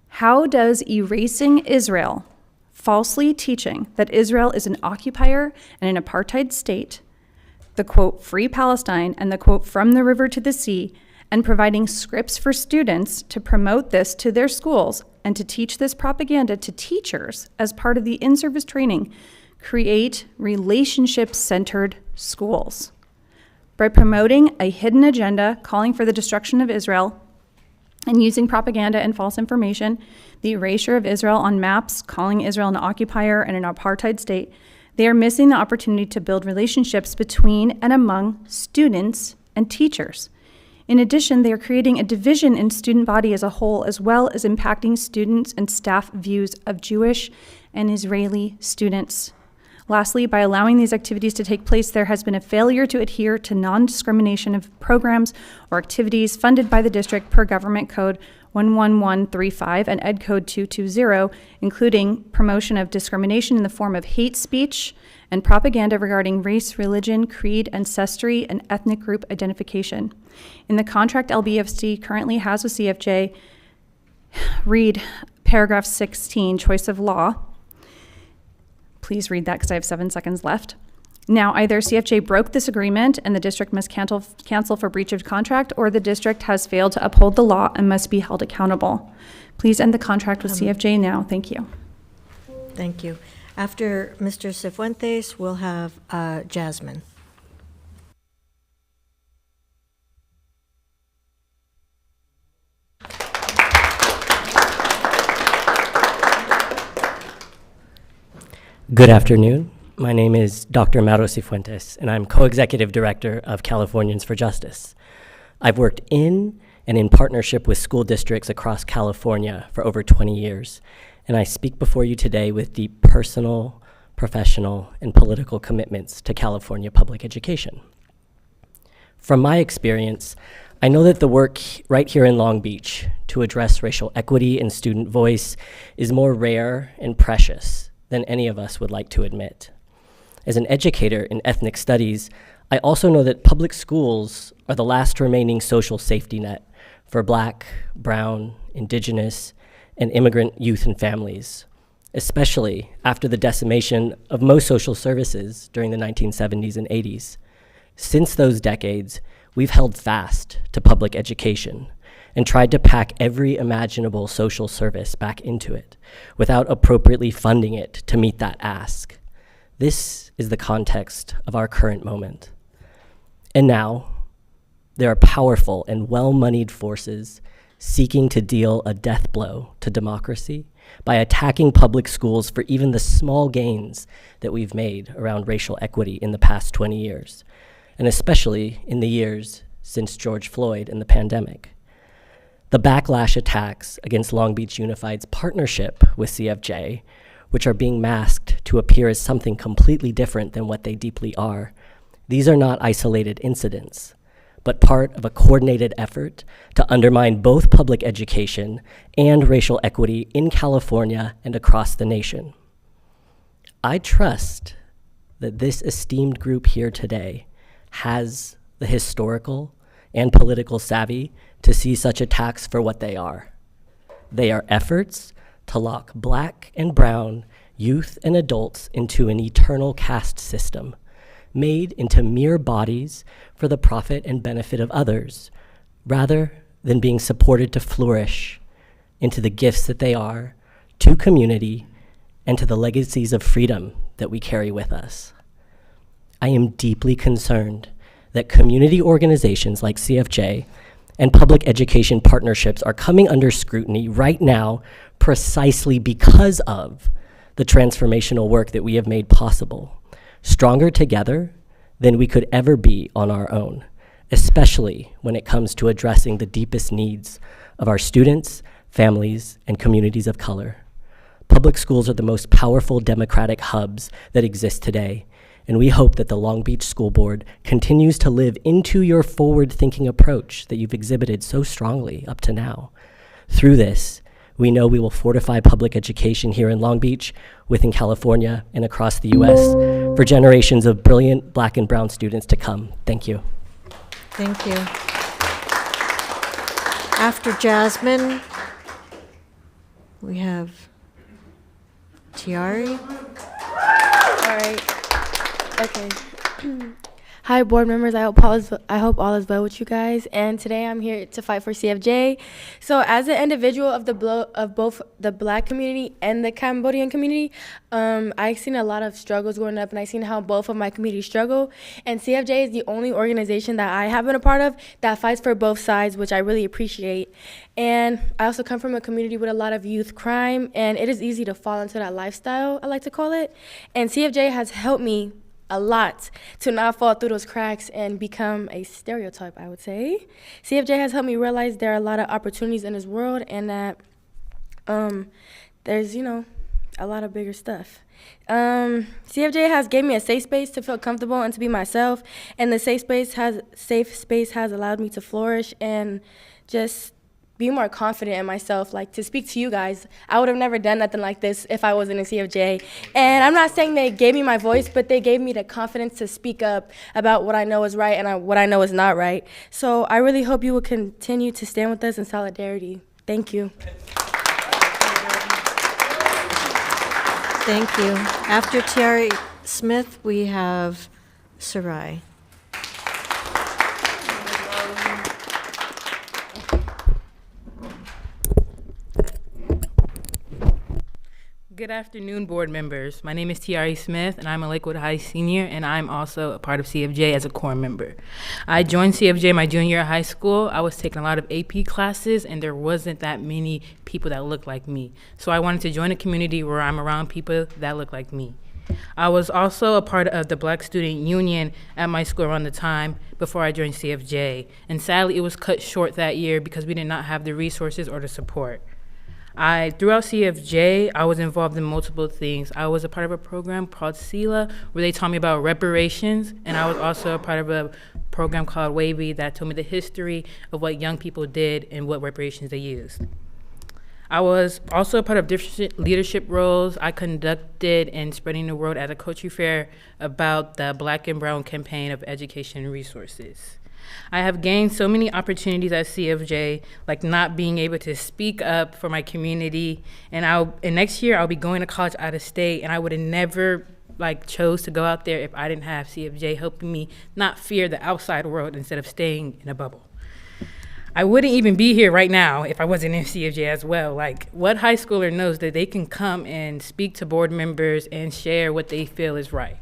How does erasing Israel, falsely teaching that Israel is an occupier and an apartheid state, the quote, "Free Palestine," and the quote, "From the river to the sea," and providing scripts for students to promote this to their schools and to teach this propaganda to teachers as part of the in-service training, create relationship-centered schools. By promoting a hidden agenda calling for the destruction of Israel and using propaganda and false information, the erasure of Israel on maps, calling Israel an occupier and an apartheid state, they are missing the opportunity to build relationships between and among students and teachers. In addition, they are creating a division in student body as a whole, as well as impacting students and staff views of Jewish and Israeli students. Lastly, by allowing these activities to take place, there has been a failure to adhere to non-discrimination of programs or activities funded by the district per Government Code 11135 and Ed Code 220, including promotion of discrimination in the form of hate speech and propaganda regarding race, religion, creed, ancestry, and ethnic group identification. In the contract LBUSD currently has with CFJ, read paragraph 16, choice of law. Please read that because I have 7 seconds left. Now, either CFJ broke this agreement and the district must cancel for breach of contract, or the district has failed to uphold the law and must be held accountable. Please end the contract with CFJ now. Thank you. Thank you. After Mr. Cifuentes, we'll have Jasmine. Good afternoon. My name is Dr. Mauro Cifuentes, and I'm Co-Executive Director of Californians for Justice. I've worked in and in partnership with school districts across California for over 20 years, and I speak before you today with deep personal, professional, and political commitments to California public education. From my experience, I know that the work right here in Long Beach to address racial equity and student voice is more rare and precious than any of us would like to admit. As an educator in ethnic studies, I also know that public schools are the last remaining social safety net for Black, Brown, Indigenous, and immigrant youth and families, especially after the decimation of most social services during the 1970s and 80s. Since those decades, we've held fast to public education and tried to pack every imaginable social service back into it without appropriately funding it to meet that ask. This is the context of our current moment. And now, there are powerful and well-moneyed forces seeking to deal a death blow to democracy by attacking public schools for even the small gains that we've made around racial equity in the past 20 years, and especially in the years since George Floyd and the pandemic. The backlash attacks against Long Beach Unified's partnership with CFJ, which are being masked to appear as something completely different than what they deeply are, these are not isolated incidents, but part of a coordinated effort to undermine both public education and racial equity in California and across the nation. I trust that this esteemed group here today has the historical and political savvy to see such attacks for what they are. They are efforts to lock Black and brown youth and adults into an eternal caste system, made into mere bodies for the profit and benefit of others, rather than being supported to flourish into the gifts that they are to community and to the legacies of freedom that we carry with us. I am deeply concerned that community organizations like CFJ and public education partnerships are coming under scrutiny right now precisely because of the transformational work that we have made possible, stronger together than we could ever be on our own, especially when it comes to addressing the deepest needs of our students, families, and communities of color. Public schools are the most powerful democratic hubs that exist today, and we hope that the Long Beach School Board continues to live into your forward-thinking approach that you've exhibited so strongly up to now. Through this, we know we will fortify public education here in Long Beach, within California, and across the U.S. for generations of brilliant Black and brown students to come. Thank you. Thank you. After Jasmine, we have Tiari. All right. Okay. Hi, board members. I hope all is well with you guys. And today I'm here to fight for CFJ. So, as an individual of both the Black community and the Cambodian community, I've seen a lot of struggles growing up, and I've seen how both of my communities struggle. And CFJ is the only organization that I have been a part of that fights for both sides, which I really appreciate. And I also come from a community with a lot of youth crime, and it is easy to fall into that lifestyle, I like to call it. And CFJ has helped me a lot to not fall through those cracks and become a stereotype, I would say. CFJ has helped me realize there are a lot of opportunities in this world, and that there's a lot of bigger stuff. CFJ has gave me a safe space to feel comfortable and to be myself, and the safe space has allowed me to flourish and just be more confident in myself, like to speak to you guys. I would have never done nothing like this if I wasn't in CFJ. And I'm not saying they gave me my voice, but they gave me the confidence to speak up about what I know is right and what I know is not right. So I really hope you will continue to stand with us in solidarity. Thank you. Thank you. After Tiari Smith, we have Sarai. Good afternoon, board members. My name is Tiari Smith, and I'm a Lakewood High senior, and I'm also a part of CFJ as a core member. I joined CFJ my junior year of high school. I was taking a lot of AP classes, and there wasn't that many people that looked like me. So I wanted to join a community where I'm around people that look like me. I was also a part of the Black Student Union at my school around the time before I joined CFJ, and sadly it was cut short that year because we did not have the resources or the support. Throughout CFJ, I was involved in multiple things. I was a part of a program called SELA, where they taught me about reparations, and I was also a part of a program called WAVY that told me the history of what young people did and what reparations they used. I was also a part of different leadership roles. I conducted and spreading the word at a culture fair about the Black and Brown campaign of education and resources. I have gained so many opportunities at CFJ, like not being able to speak up for my community. And next year I'll be going to college out of state, and I would have never chose to go out there if I didn't have CFJ helping me not fear the outside world instead of staying in a bubble. I wouldn't even be here right now if I wasn't in CFJ as well. What high schooler knows that they can come and speak to board members and share what they feel is right?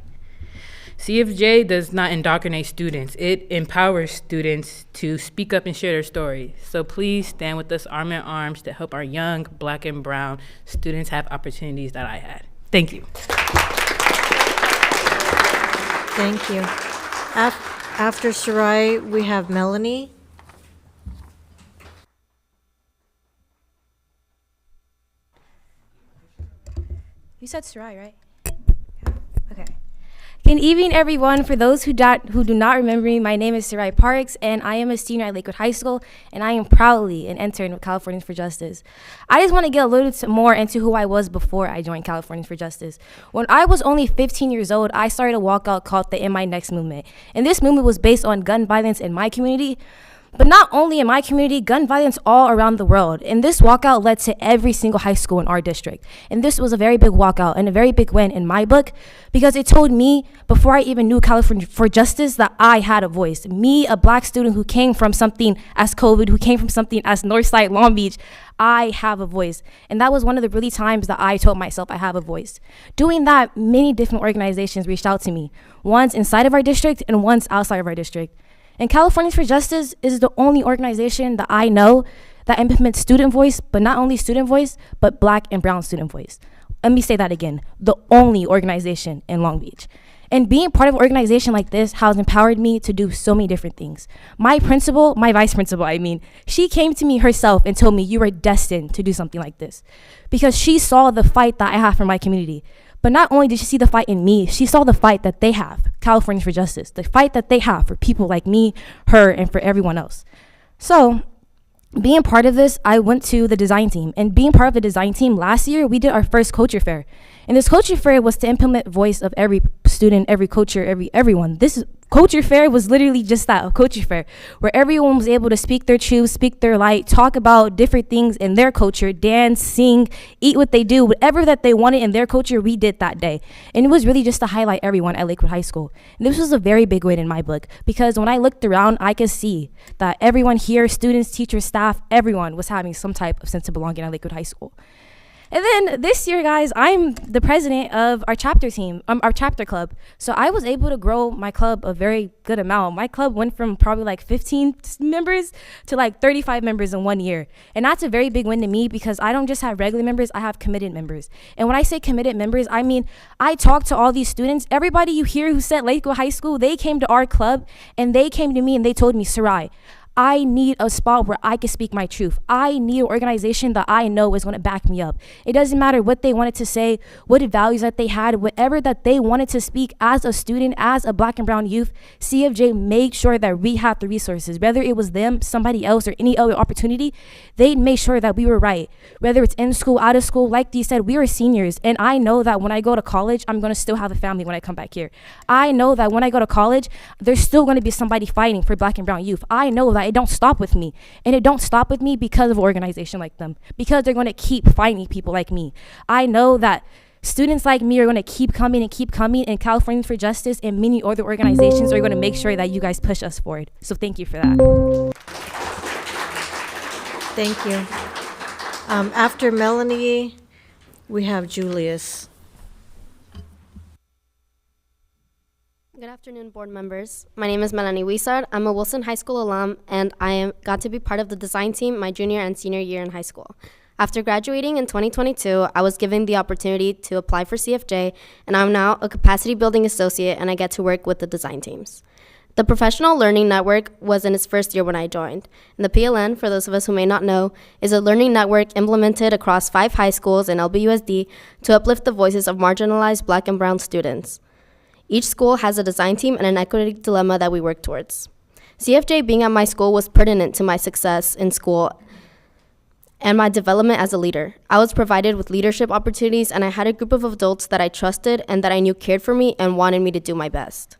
CFJ does not indoctrinate students. It empowers students to speak up and share their stories. So please stand with us arm in arms to help our young Black and Brown students have opportunities that I had. Thank you. Thank you. After Sarai, we have Melanie. You said Sarai, right? Yeah. Okay. Good evening, everyone. For those who do not remember me, my name is Sarai Parks, and I am a senior at Lakewood High School, and I am proudly an intern with Californians for Justice. I just want to get a little bit more into who I was before I joined Californians for Justice. When I was only 15 years old, I started a walkout called the In My Next movement, and this movement was based on gun violence in my community. But not only in my community, gun violence all around the world. And this walkout led to every single high school in our district. And this was a very big walkout and a very big win in my book, because it told me, before I even knew California for Justice, that I had a voice. Me, a Black student who came from something as COVID, who came from something as Northside, Long Beach, I have a voice. And that was one of the really times that I told myself I have a voice. Doing that, many different organizations reached out to me. One's inside of our district and one's outside of our district. And Californians for Justice is the only organization that I know that implements student voice, but not only student voice, but Black and Brown student voice. Let me say that again, the only organization in Long Beach. And being part of an organization like this has empowered me to do so many different things. My principal, my vice principal, she came to me herself and told me, you are destined to do something like this, because she saw the fight that I have for my community. But not only did she see the fight in me, she saw the fight that they have, Californians for Justice, the fight that they have for people like me, her, and for everyone else. So, being part of this, I went to the design team. And being part of the design team last year, we did our first culture fair. And this culture fair was to implement voice of every student, every culture, everyone. This culture fair was literally just that, a culture fair, where everyone was able to speak their truth, speak their light, talk about different things in their culture, dance, sing, eat what they do, whatever that they wanted in their culture, we did that day. And it was really just to highlight everyone at Lakewood High School. And this was a very big win in my book, because when I looked around, I could see that everyone here, students, teachers, staff, everyone was having some type of sense of belonging at Lakewood High School. And then this year, guys, I'm the president of our chapter team, our chapter club. So I was able to grow my club a very good amount. My club went from probably 15 members to 35 members in 1 year. And that's a very big win to me, because I don't just have regular members, I have committed members. And when I say committed members, I mean, I talked to all these students. Everybody you hear who said Lakewood High School, they came to our club and they came to me and they told me, Sarai, I need a spot where I can speak my truth. I need an organization that I know is going to back me up. It doesn't matter what they wanted to say, what values that they had, whatever that they wanted to speak as a student, as a Black and brown youth. CFJ made sure that we had the resources. Whether it was them, somebody else, or any other opportunity, they made sure that we were right. Whether it's in school, out of school, like Dee said, we are seniors. And I know that when I go to college, I'm going to still have a family when I come back here. I know that when I go to college, there's still going to be somebody fighting for Black and brown youth. I know that it don't stop with me. And it don't stop with me because of an organization like them, because they're going to keep finding people like me. I know that students like me are going to keep coming, and Californians for Justice and many other organizations are going to make sure that you guys push us forward. So thank you for that. Thank you. After Melanie, we have Julius. Good afternoon, board members. My name is Melanie Wiesard. I'm a Wilson High School alum, and I got to be part of the design team my junior and senior year in high school. After graduating in 2022, I was given the opportunity to apply for CFJ, and I'm now a capacity building associate, and I get to work with the design teams. The Professional Learning Network was in its first year when I joined. And the PLN, for those of us who may not know, is a learning network implemented across 5 high schools in LBUSD to uplift the voices of marginalized Black and brown students. Each school has a design team and an equity dilemma that we work towards. CFJ being at my school was pertinent to my success in school and my development as a leader. I was provided with leadership opportunities, and I had a group of adults that I trusted and that I knew cared for me and wanted me to do my best.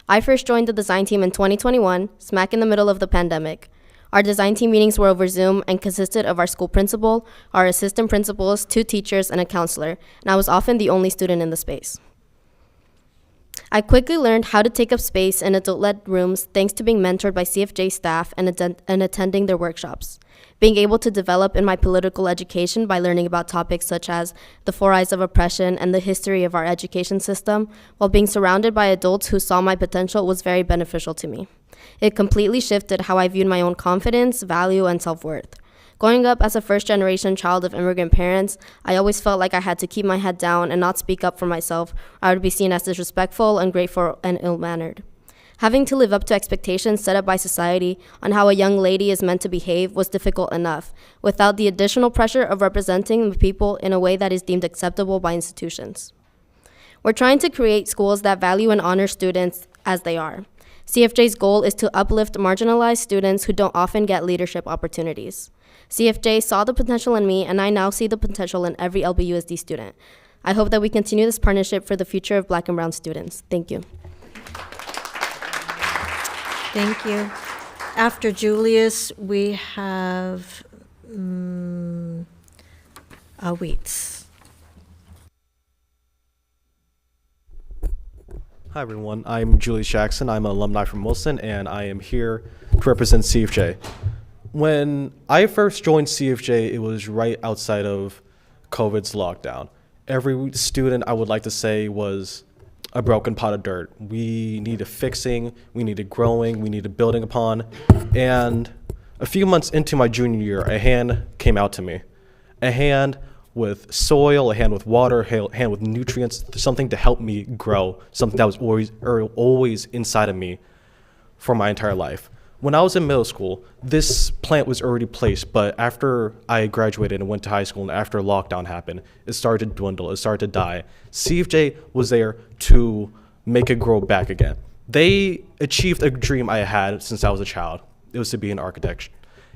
I first joined the design team in 2021, smack in the middle of the pandemic. Our design team meetings were over Zoom and consisted of our school principal, our assistant principals, 2 teachers, and a counselor, and I was often the only student in the space. I quickly learned how to take up space in adult-led rooms thanks to being mentored by CFJ staff and attending their workshops. Being able to develop in my political education by learning about topics such as the 4 eyes of oppression and the history of our education system, while being surrounded by adults who saw my potential, was very beneficial to me. It completely shifted how I viewed my own confidence, value, and self-worth. Growing up as a first-generation child of immigrant parents, I always felt like I had to keep my head down and not speak up for myself, or I would be seen as disrespectful, ungrateful, and ill-mannered. Having to live up to expectations set up by society on how a young lady is meant to behave was difficult enough, without the additional pressure of representing the people in a way that is deemed acceptable by institutions. We're trying to create schools that value and honor students as they are. CFJ's goal is to uplift marginalized students who don't often get leadership opportunities. CFJ saw the potential in me, and I now see the potential in every LBUSD student. I hope that we continue this partnership for the future of Black and brown students. Thank you. Thank you. After Julius, we have Weetz. Hi everyone, I'm Julius Jackson. I'm an alumni from Wilson, and I am here to represent CFJ. When I first joined CFJ, it was right outside of COVID's lockdown. Every student, I would like to say, was a broken pot of dirt. We needed fixing, we needed growing, we needed building upon. And a few months into my junior year, a hand came out to me. A hand with soil, a hand with water, a hand with nutrients, something to help me grow, something that was always inside of me for my entire life. When I was in middle school, this plant was already placed, but after I graduated and went to high school and after lockdown happened, it started to dwindle, it started to die. CFJ was there to make it grow back again. They achieved a dream I had since I was a child. It was to be an architect.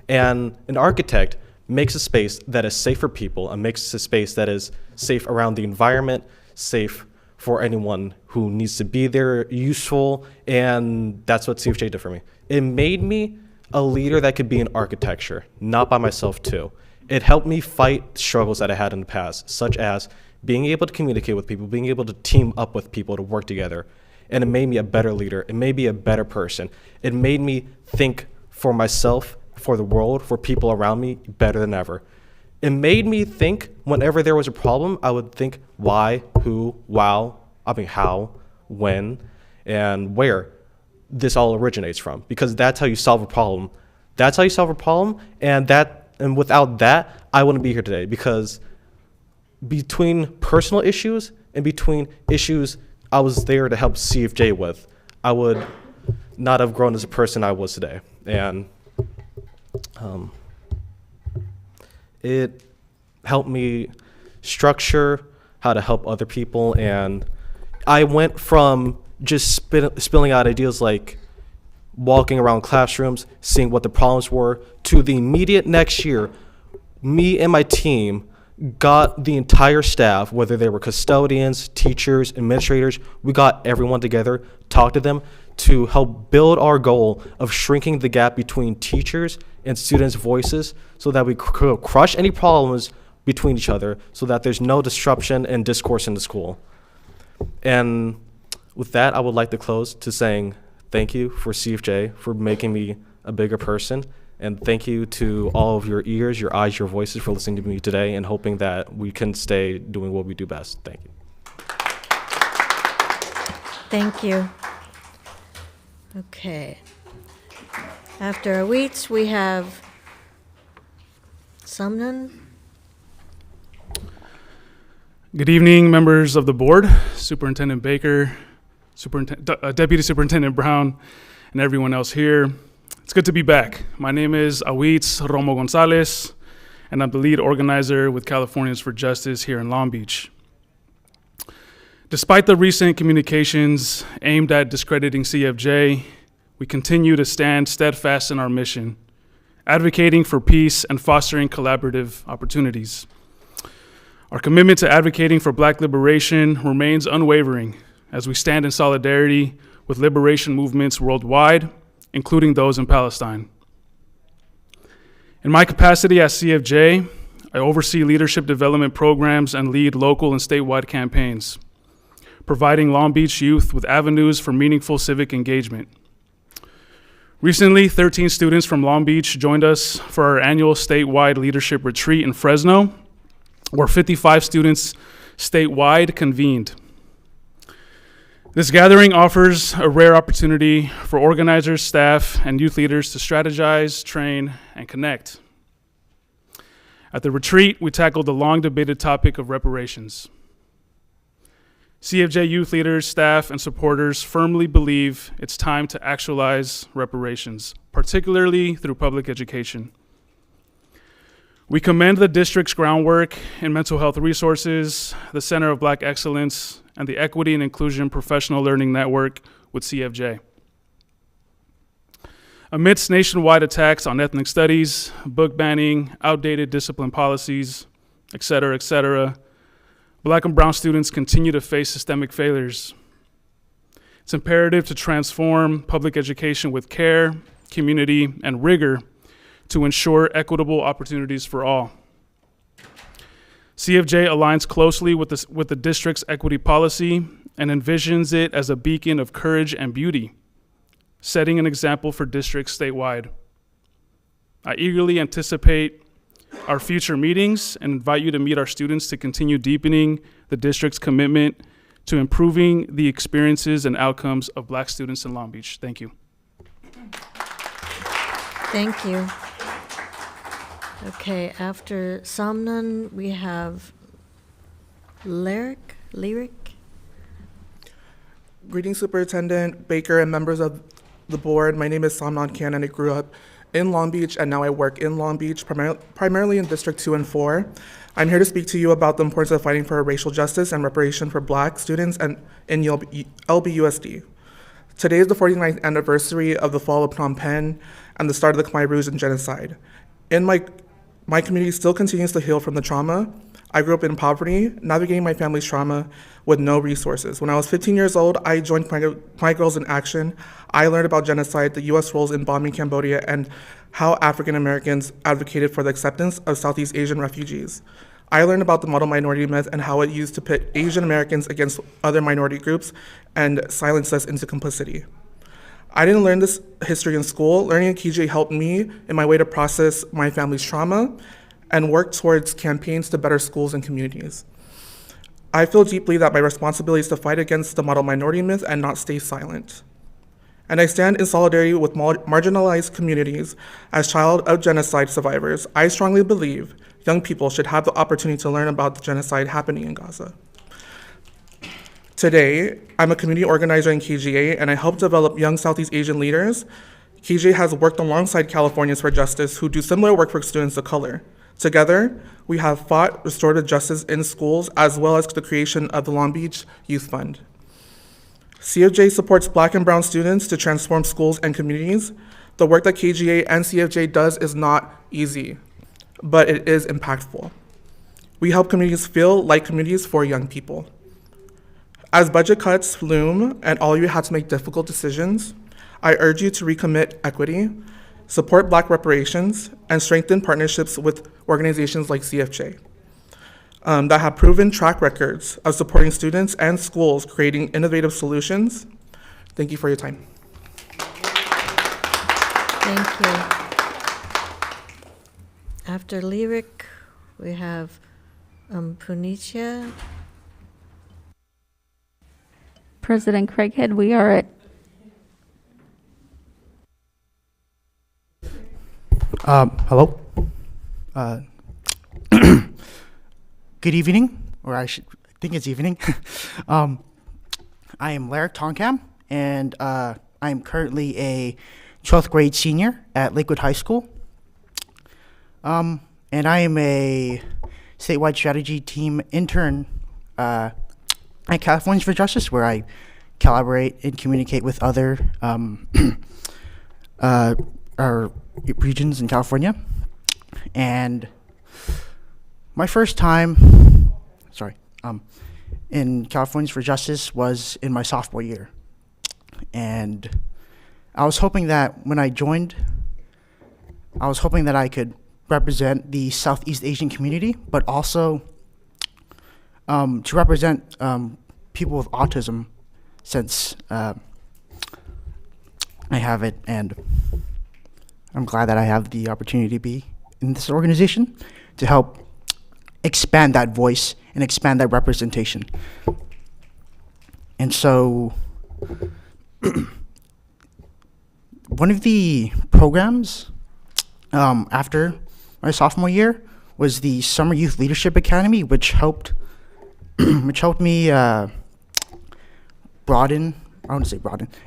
And an architect makes a space that is safe for people and makes a space that is safe around the environment, safe for anyone who needs to be there, useful, and that's what CFJ did for me. It made me a leader that could be in architecture, not by myself too. It helped me fight struggles that I had in the past, such as being able to communicate with people, being able to team up with people to work together. And it made me a better leader. It made me a better person. It made me think for myself, for the world, for people around me better than ever. It made me think whenever there was a problem, I would think why, who, how, when, and where this all originates from, because that's how you solve a problem. That's how you solve a problem, and without that, I wouldn't be here today, because between personal issues and between issues I was there to help CFJ with, I would not have grown as a person I was today. And It helped me structure how to help other people, and I went from just spilling out ideas like walking around classrooms, seeing what the problems were, to the immediate next year, me and my team got the entire staff, whether they were custodians, teachers, administrators, we got everyone together, talked to them to help build our goal of shrinking the gap between teachers and students' voices so that we could crush any problems between each other so that there's no disruption and discourse in the school. And with that, I would like to close to saying thank you for CFJ for making me a bigger person. And thank you to all of your ears, your eyes, your voices for listening to me today and hoping that we can stay doing what we do best. Thank you. Thank you. Okay. After Aweets, we have Sumnan. Good evening, members of the board, Superintendent Baker, Deputy Superintendent Brown, and everyone else here. It's good to be back. My name is Aweets Romo Gonzalez, and I'm the lead organizer with Californians for Justice here in Long Beach. Despite the recent communications aimed at discrediting CFJ, we continue to stand steadfast in our mission, advocating for peace and fostering collaborative opportunities. Our commitment to advocating for Black liberation remains unwavering as we stand in solidarity with liberation movements worldwide, including those in Palestine. In my capacity as CFJ, I oversee leadership development programs and lead local and statewide campaigns, providing Long Beach youth with avenues for meaningful civic engagement. Recently, 13 students from Long Beach joined us for our annual statewide leadership retreat in Fresno, where 55 students statewide convened. This gathering offers a rare opportunity for organizers, staff, and youth leaders to strategize, train, and connect. At the retreat, we tackled the long-debated topic of reparations. CFJ youth leaders, staff, and supporters firmly believe it's time to actualize reparations, particularly through public education. We commend the district's groundwork in mental health resources, the Center of Black Excellence, and the Equity and Inclusion Professional Learning Network with CFJ. Amidst nationwide attacks on ethnic studies, book banning, outdated discipline policies, et cetera, Black and brown students continue to face systemic failures. It's imperative to transform public education with care, community, and rigor to ensure equitable opportunities for all. CFJ aligns closely with the district's equity policy and envisions it as a beacon of courage and beauty, setting an example for districts statewide. I eagerly anticipate our future meetings and invite you to meet our students to continue deepening the district's commitment to improving the experiences and outcomes of Black students in Long Beach. Thank you. Thank you. Okay, after Somnan, we have Lyric. Greetings, Superintendent Baker and members of the board. My name is Somnan Khan, and I grew up in Long Beach, and now I work in Long Beach, primarily in District 2 and 4. I'm here to speak to you about the importance of fighting for racial justice and reparation for Black students and in LBUSD. Today is the 49th anniversary of the fall of Phnom Penh and the start of the Khmer Rouge and genocide. My community still continues to heal from the trauma. I grew up in poverty, navigating my family's trauma with no resources. When I was 15 years old, I joined Khmer Girls in Action. I learned about genocide, the U.S. roles in bombing Cambodia, and how African Americans advocated for the acceptance of Southeast Asian refugees. I learned about the model minority myth and how it used to pit Asian Americans against other minority groups and silence us into complicity. I didn't learn this history in school. Learning at KJ helped me in my way to process my family's trauma and work towards campaigns to better schools and communities. I feel deeply that my responsibility is to fight against the model minority myth and not stay silent. And I stand in solidarity with marginalized communities. As child of genocide survivors, I strongly believe young people should have the opportunity to learn about the genocide happening in Gaza. Today, I'm a community organizer in KGA, and I help develop young Southeast Asian leaders. KGA has worked alongside Californians for Justice, who do similar work for students of color. Together, we have fought restorative justice in schools, as well as the creation of the Long Beach Youth Fund. CFJ supports Black and brown students to transform schools and communities. The work that KGA and CFJ does is not easy, but it is impactful. We help communities feel like communities for young people. As budget cuts loom and all of you have to make difficult decisions, I urge you to recommit equity, support Black reparations, and strengthen partnerships with organizations like CFJ that have proven track records of supporting students and schools creating innovative solutions. Thank you for your time. Thank you. After Lyric, we have Punitia. President Craighead, we are at hello. Good evening, or I think it's evening. I am Larry Tonkam, and I am currently a 12th grade senior at Lakewood High School. And I am a statewide strategy team intern at Californians for Justice, where I collaborate and communicate with other our regions in California. And my first time, in Californians for Justice was in my sophomore year. And I was hoping that when I joined, I was hoping that I could represent the Southeast Asian community, but also to represent people with autism, since I have it, and I'm glad that I have the opportunity to be in this organization to help expand that voice and expand that representation. And so one of the programs after my sophomore year was the Summer Youth Leadership Academy, which helped me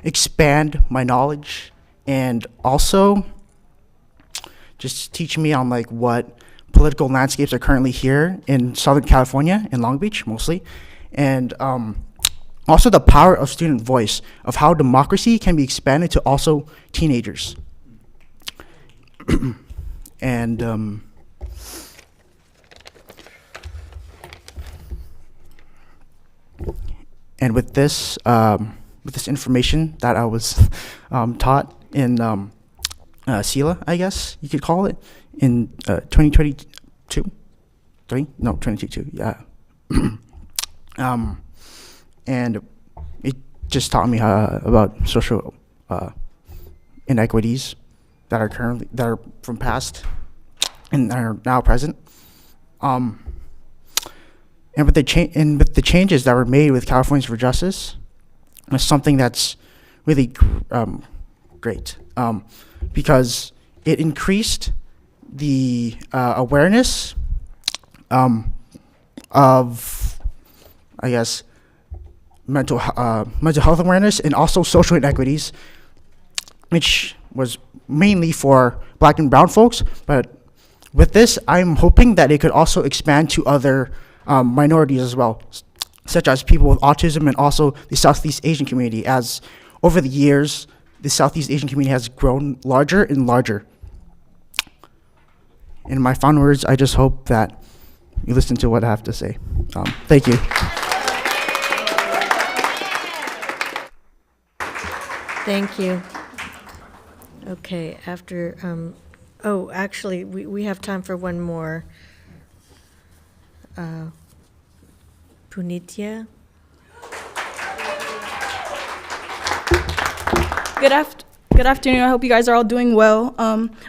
expand my knowledge, and also just teach me on like what political landscapes are currently here in Southern California, in Long Beach mostly, and also the power of student voice, of how democracy can be expanded to also teenagers. And with this information that I was taught in SELA, I guess you could call it, in 2022, yeah. And it just taught me about social inequities that are from past and are now present. And with the changes that were made with Californians for Justice, was something that's really great, because it increased the awareness of, I guess, mental health awareness, and also social inequities, which was mainly for Black and brown folks. But with this, I'm hoping that it could also expand to other minorities as well, such as people with autism, and also the Southeast Asian community, as over the years, the Southeast Asian community has grown larger and larger. In my final words, I just hope that you listen to what I have to say. Thank you. Thank you. Okay, after, actually, we have time for one more. Punitia? Good afternoon. I hope you guys are all doing well.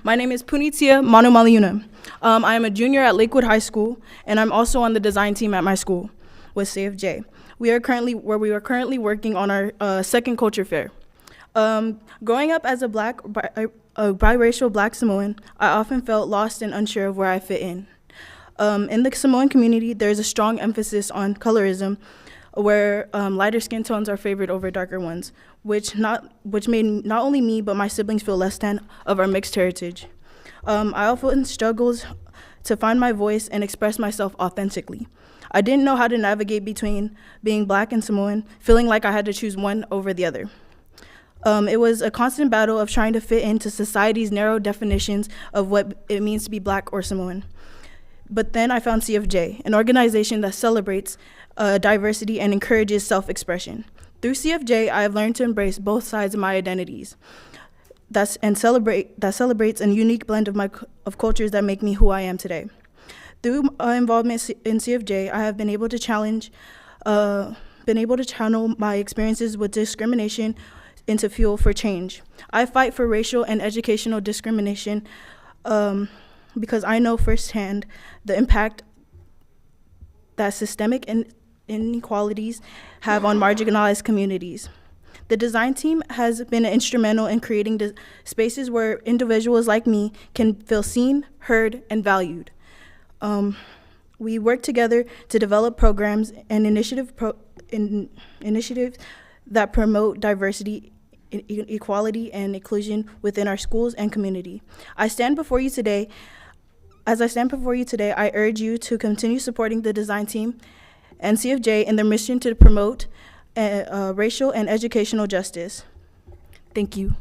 My name is Punitia Manu Maliuna. I am a junior at Lakewood High School, and I'm also on the design team at my school with CFJ. We are currently working on our second culture fair. Growing up as a biracial Black Samoan, I often felt lost and unsure of where I fit in. In the Samoan community, there is a strong emphasis on colorism, where lighter skin tones are favored over darker ones, which made not only me but my siblings feel less than of our mixed heritage. I often struggled to find my voice and express myself authentically. I didn't know how to navigate between being Black and Samoan, feeling like I had to choose one over the other. It was a constant battle of trying to fit into society's narrow definitions of what it means to be Black or Samoan. But then I found CFJ, an organization that celebrates diversity and encourages self-expression. Through CFJ, I have learned to embrace both sides of my identities that celebrates a unique blend of cultures that make me who I am today. Through my involvement in CFJ, I have been able to channel my experiences with discrimination into fuel for change. I fight for racial and educational discrimination because I know firsthand the impact that systemic inequalities have on marginalized communities. The design team has been instrumental in creating spaces where individuals like me can feel seen, heard, and valued. We work together to develop programs and initiatives that promote diversity, equality, and inclusion within our schools and community. As I stand before you today, I urge you to continue supporting the design team and CFJ in their mission to promote racial and educational justice. Thank you.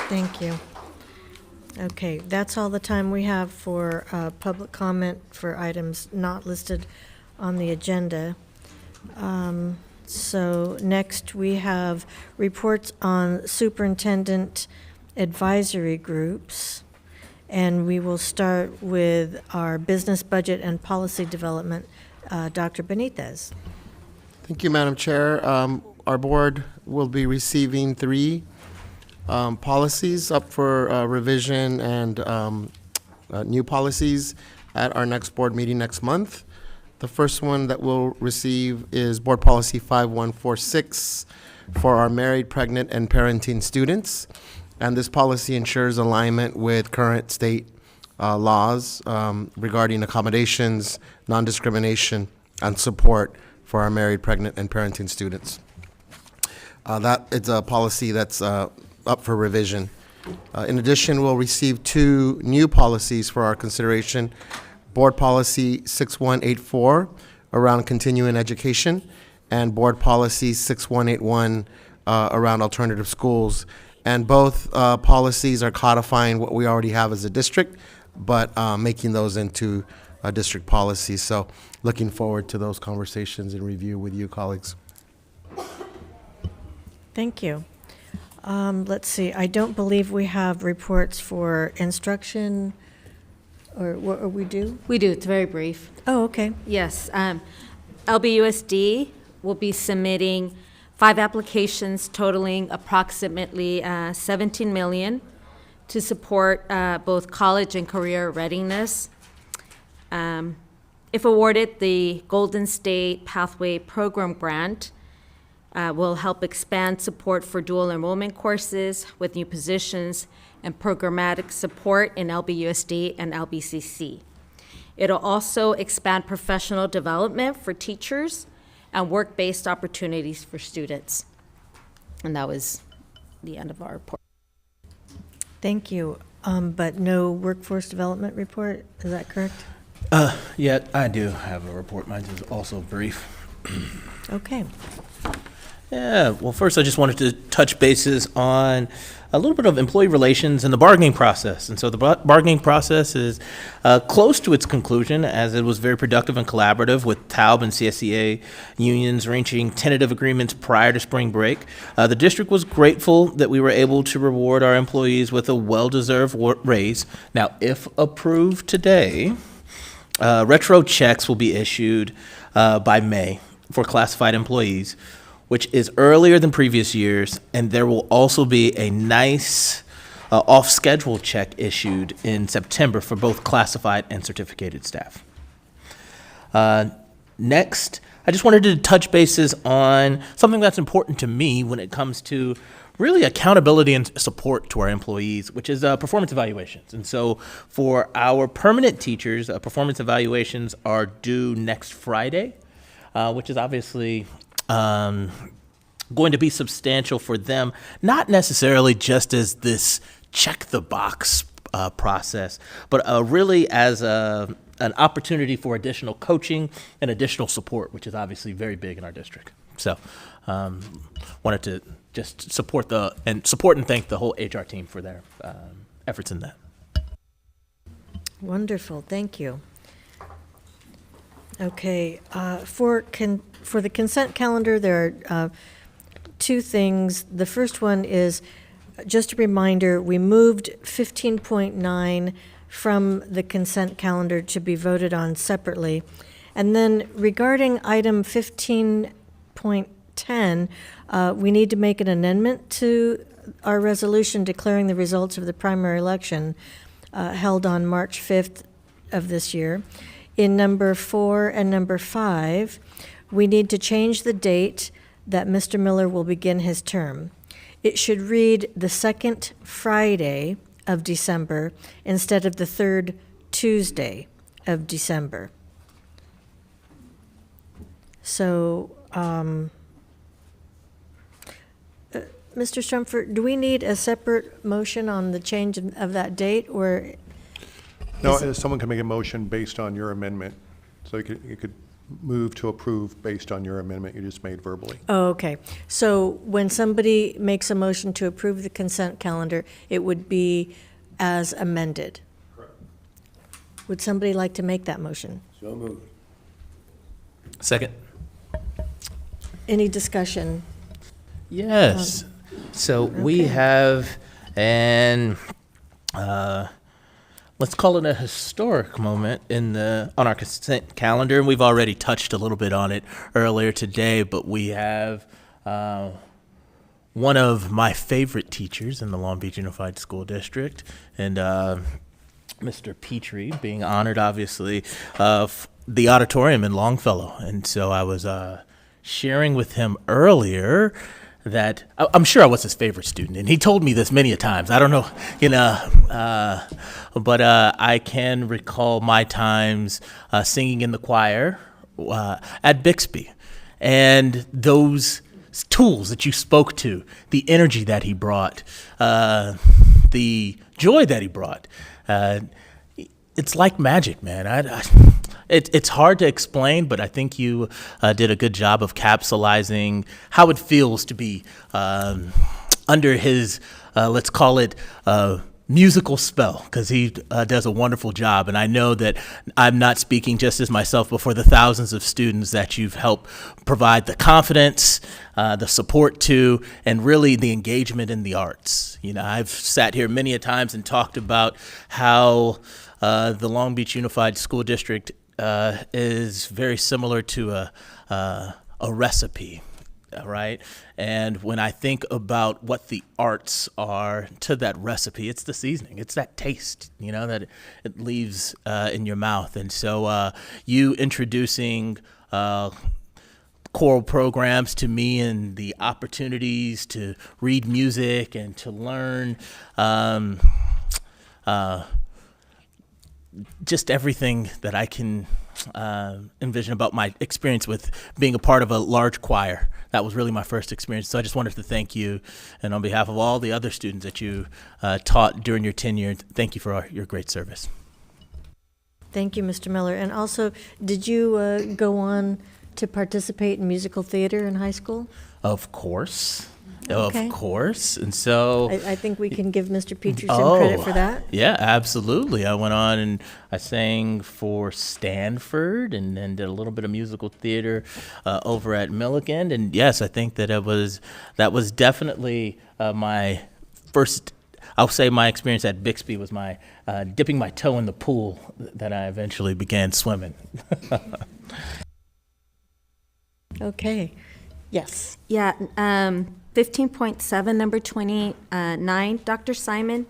Thank you. Okay, that's all the time we have for public comment for items not listed on the agenda. So next we have reports on superintendent advisory groups, and we will start with our business budget and policy development. Dr. Benitez. Thank you, Madam Chair. Our board will be receiving 3 policies up for revision and new policies at our next board meeting next month. The first one that we'll receive is Board Policy 5146 for our married, pregnant, and parenting students. And this policy ensures alignment with current state laws regarding accommodations, non-discrimination, and support for our married, pregnant, and parenting students. It's a policy that's up for revision. In addition, we'll receive 2 new policies for our consideration. Board Policy 6184 around continuing education, and Board Policy 6181 around alternative schools. And both policies are codifying what we already have as a district, but making those into a district policy. So looking forward to those conversations and review with you, colleagues. Thank you. Let's see, I don't believe we have reports for instruction, or what we do? We do, it's very brief. Oh, okay. Yes, LBUSD will be submitting 5 applications totaling approximately $17 million to support both college and career readiness. If awarded, the Golden State Pathway Program Grant will help expand support for dual enrollment courses with new positions and programmatic support in LBUSD and LBCC. It'll also expand professional development for teachers and work-based opportunities for students. And that was the end of our report. Thank you. But no workforce development report, is that correct? Yeah, I do have a report. Mine is also brief. Okay. Yeah, well, first I just wanted to touch bases on a little bit of employee relations and the bargaining process. And so the bargaining process is close to its conclusion, as it was very productive and collaborative with TALB and CSEA unions reaching tentative agreements prior to spring break. The district was grateful that we were able to reward our employees with a well-deserved raise. Now, if approved today, retro checks will be issued by May for classified employees, which is earlier than previous years, and there will also be a nice off-schedule check issued in September for both classified and certificated staff. Next, I just wanted to touch bases on something that's important to me when it comes to really accountability and support to our employees, which is performance evaluations. And so for our permanent teachers, performance evaluations are due next Friday, which is obviously going to be substantial for them, not necessarily just as this check the box process, but really as an opportunity for additional coaching and additional support, which is obviously very big in our district. So wanted to just support and thank the whole HR team for their efforts in that. Wonderful, thank you. Okay, for the consent calendar, there are two things. The first one is just a reminder, we moved 15.9 from the consent calendar to be voted on separately. And then regarding item 15.10, we need to make an amendment to our resolution declaring the results of the primary election held on March 5th of this year. In number 4 and number 5, we need to change the date that Mr. Miller will begin his term. It should read the second Friday of December instead of the third Tuesday of December. So, Mr. Strumford, do we need a separate motion on the change of that date, or? No, someone can make a motion based on your amendment. So you could move to approve based on your amendment you just made verbally. Oh, okay. So when somebody makes a motion to approve the consent calendar, it would be as amended. Correct. Would somebody like to make that motion? So moved. Second. Any discussion? Yes. So we have let's call it a historic moment on our consent calendar. And we've already touched a little bit on it earlier today, but we have one of my favorite teachers in the Long Beach Unified School District, and Mr. Petrie being honored, obviously, of the auditorium in Longfellow. And so I was sharing with him earlier that I'm sure I was his favorite student, and he told me this many a times. I don't know, but I can recall my times singing in the choir at Bixby, and those tools that you spoke to, the energy that he brought, the joy that he brought. It's like magic, man. It's hard to explain, but I think you did a good job of capsulizing how it feels to be under his, let's call it, musical spell, because he does a wonderful job. And I know that I'm not speaking just as myself, but for the thousands of students that you've helped provide the confidence, the support to, and really the engagement in the arts. I've sat here many a times and talked about how the Long Beach Unified School District is very similar to a recipe, right? And when I think about what the arts are to that recipe, it's the seasoning, it's that taste, that it leaves in your mouth. And so you introducing choral programs to me and the opportunities to read music and to learn just everything that I can envision about my experience with being a part of a large choir. That was really my first experience. So I just wanted to thank you, and on behalf of all the other students that you taught during your tenure, thank you for your great service. Thank you, Mr. Miller. And also, did you go on to participate in musical theater in high school? Of course. Okay. Of course. And so I think we can give Mr. Petrie some credit for that. Yeah, absolutely. I went on and I sang for Stanford and then did a little bit of musical theater over at Milligan. And yes, I think that that was definitely my first, I'll say my experience at Bixby was my dipping my toe in the pool that I eventually began swimming. Okay. Yes. Yeah, 15.7, number 29, Dr. Simon,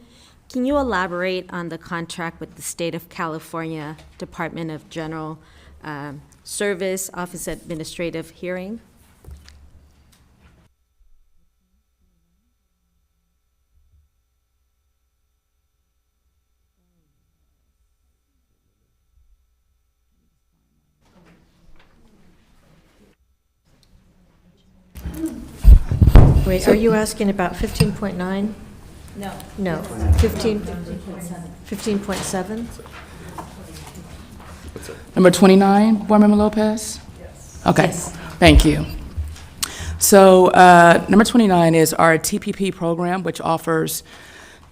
can you elaborate on the contract with the State of California Department of General Service, Office Administrative Hearing? Wait, are you asking about 15.9? No. No, 15.7? Number 29, Board Member Lopez? Yes. Okay, thank you. So number 29 is our TPP program, which offers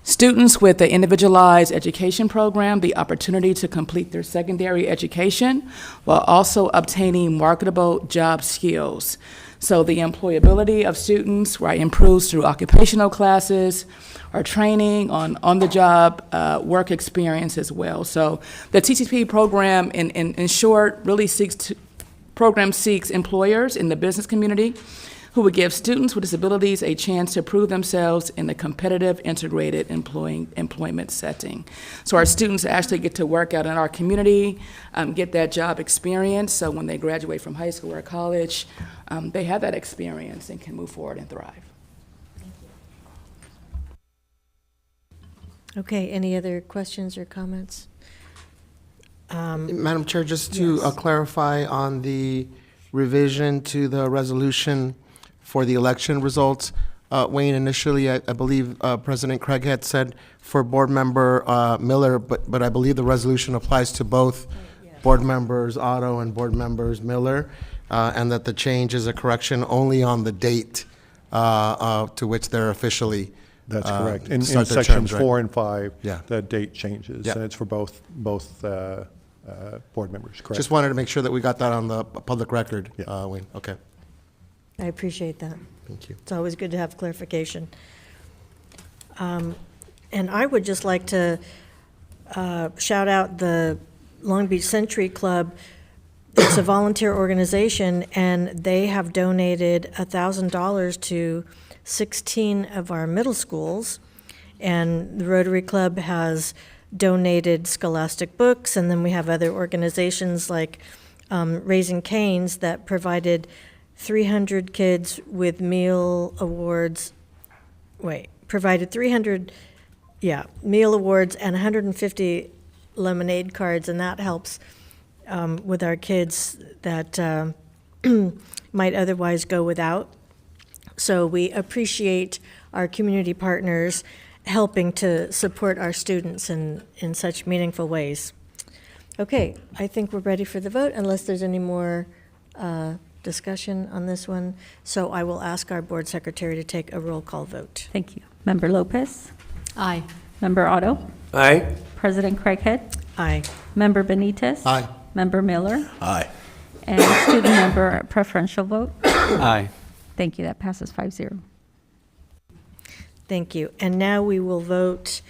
students with the individualized education program the opportunity to complete their secondary education while also obtaining marketable job skills. So the employability of students, right, improves through occupational classes, or training on the job work experience as well. So the TTP program, in short, really seeks employers in the business community who would give students with disabilities a chance to prove themselves in a competitive, integrated employment setting. So our students actually get to work out in our community, get that job experience, so when they graduate from high school or college, they have that experience and can move forward and thrive. Okay, any other questions or comments? Madam Chair, just to clarify on the revision to the resolution for the election results, Wayne, initially, I believe President Craig had said for Board Member Miller, but I believe the resolution applies to both Board Members Otto and Board Members Miller, and that the change is a correction only on the date to which they're officially That's correct. In start their sections terms, right? 4 and 5, Yeah. the date changes. Yeah. And it's for both board members, correct? Just wanted to make sure that we got that on the public record, Yeah. Wayne. Okay. I appreciate that. Thank you. It's always good to have clarification. And I would just like to shout out the Long Beach Century Club. It's a volunteer organization, and they have donated $1,000 to 16 of our middle schools. And the Rotary Club has donated scholastic books, and then we have other organizations like Raising Cane's that provided 300 kids with meal awards. Provided 300, meal awards and 150 lemonade cards, and that helps with our kids that might otherwise go without. So we appreciate our community partners helping to support our students in such meaningful ways. Okay, I think we're ready for the vote unless there's any more discussion on this one. So I will ask our board secretary to take a roll call vote. Thank you. Member Lopez? Aye. Member Otto? Aye. President Craighead? Aye. Member Benitez? Aye. Member Miller? Aye. And student member preferential vote? Aye. Thank you. That passes 5-0. Thank you. And now we will vote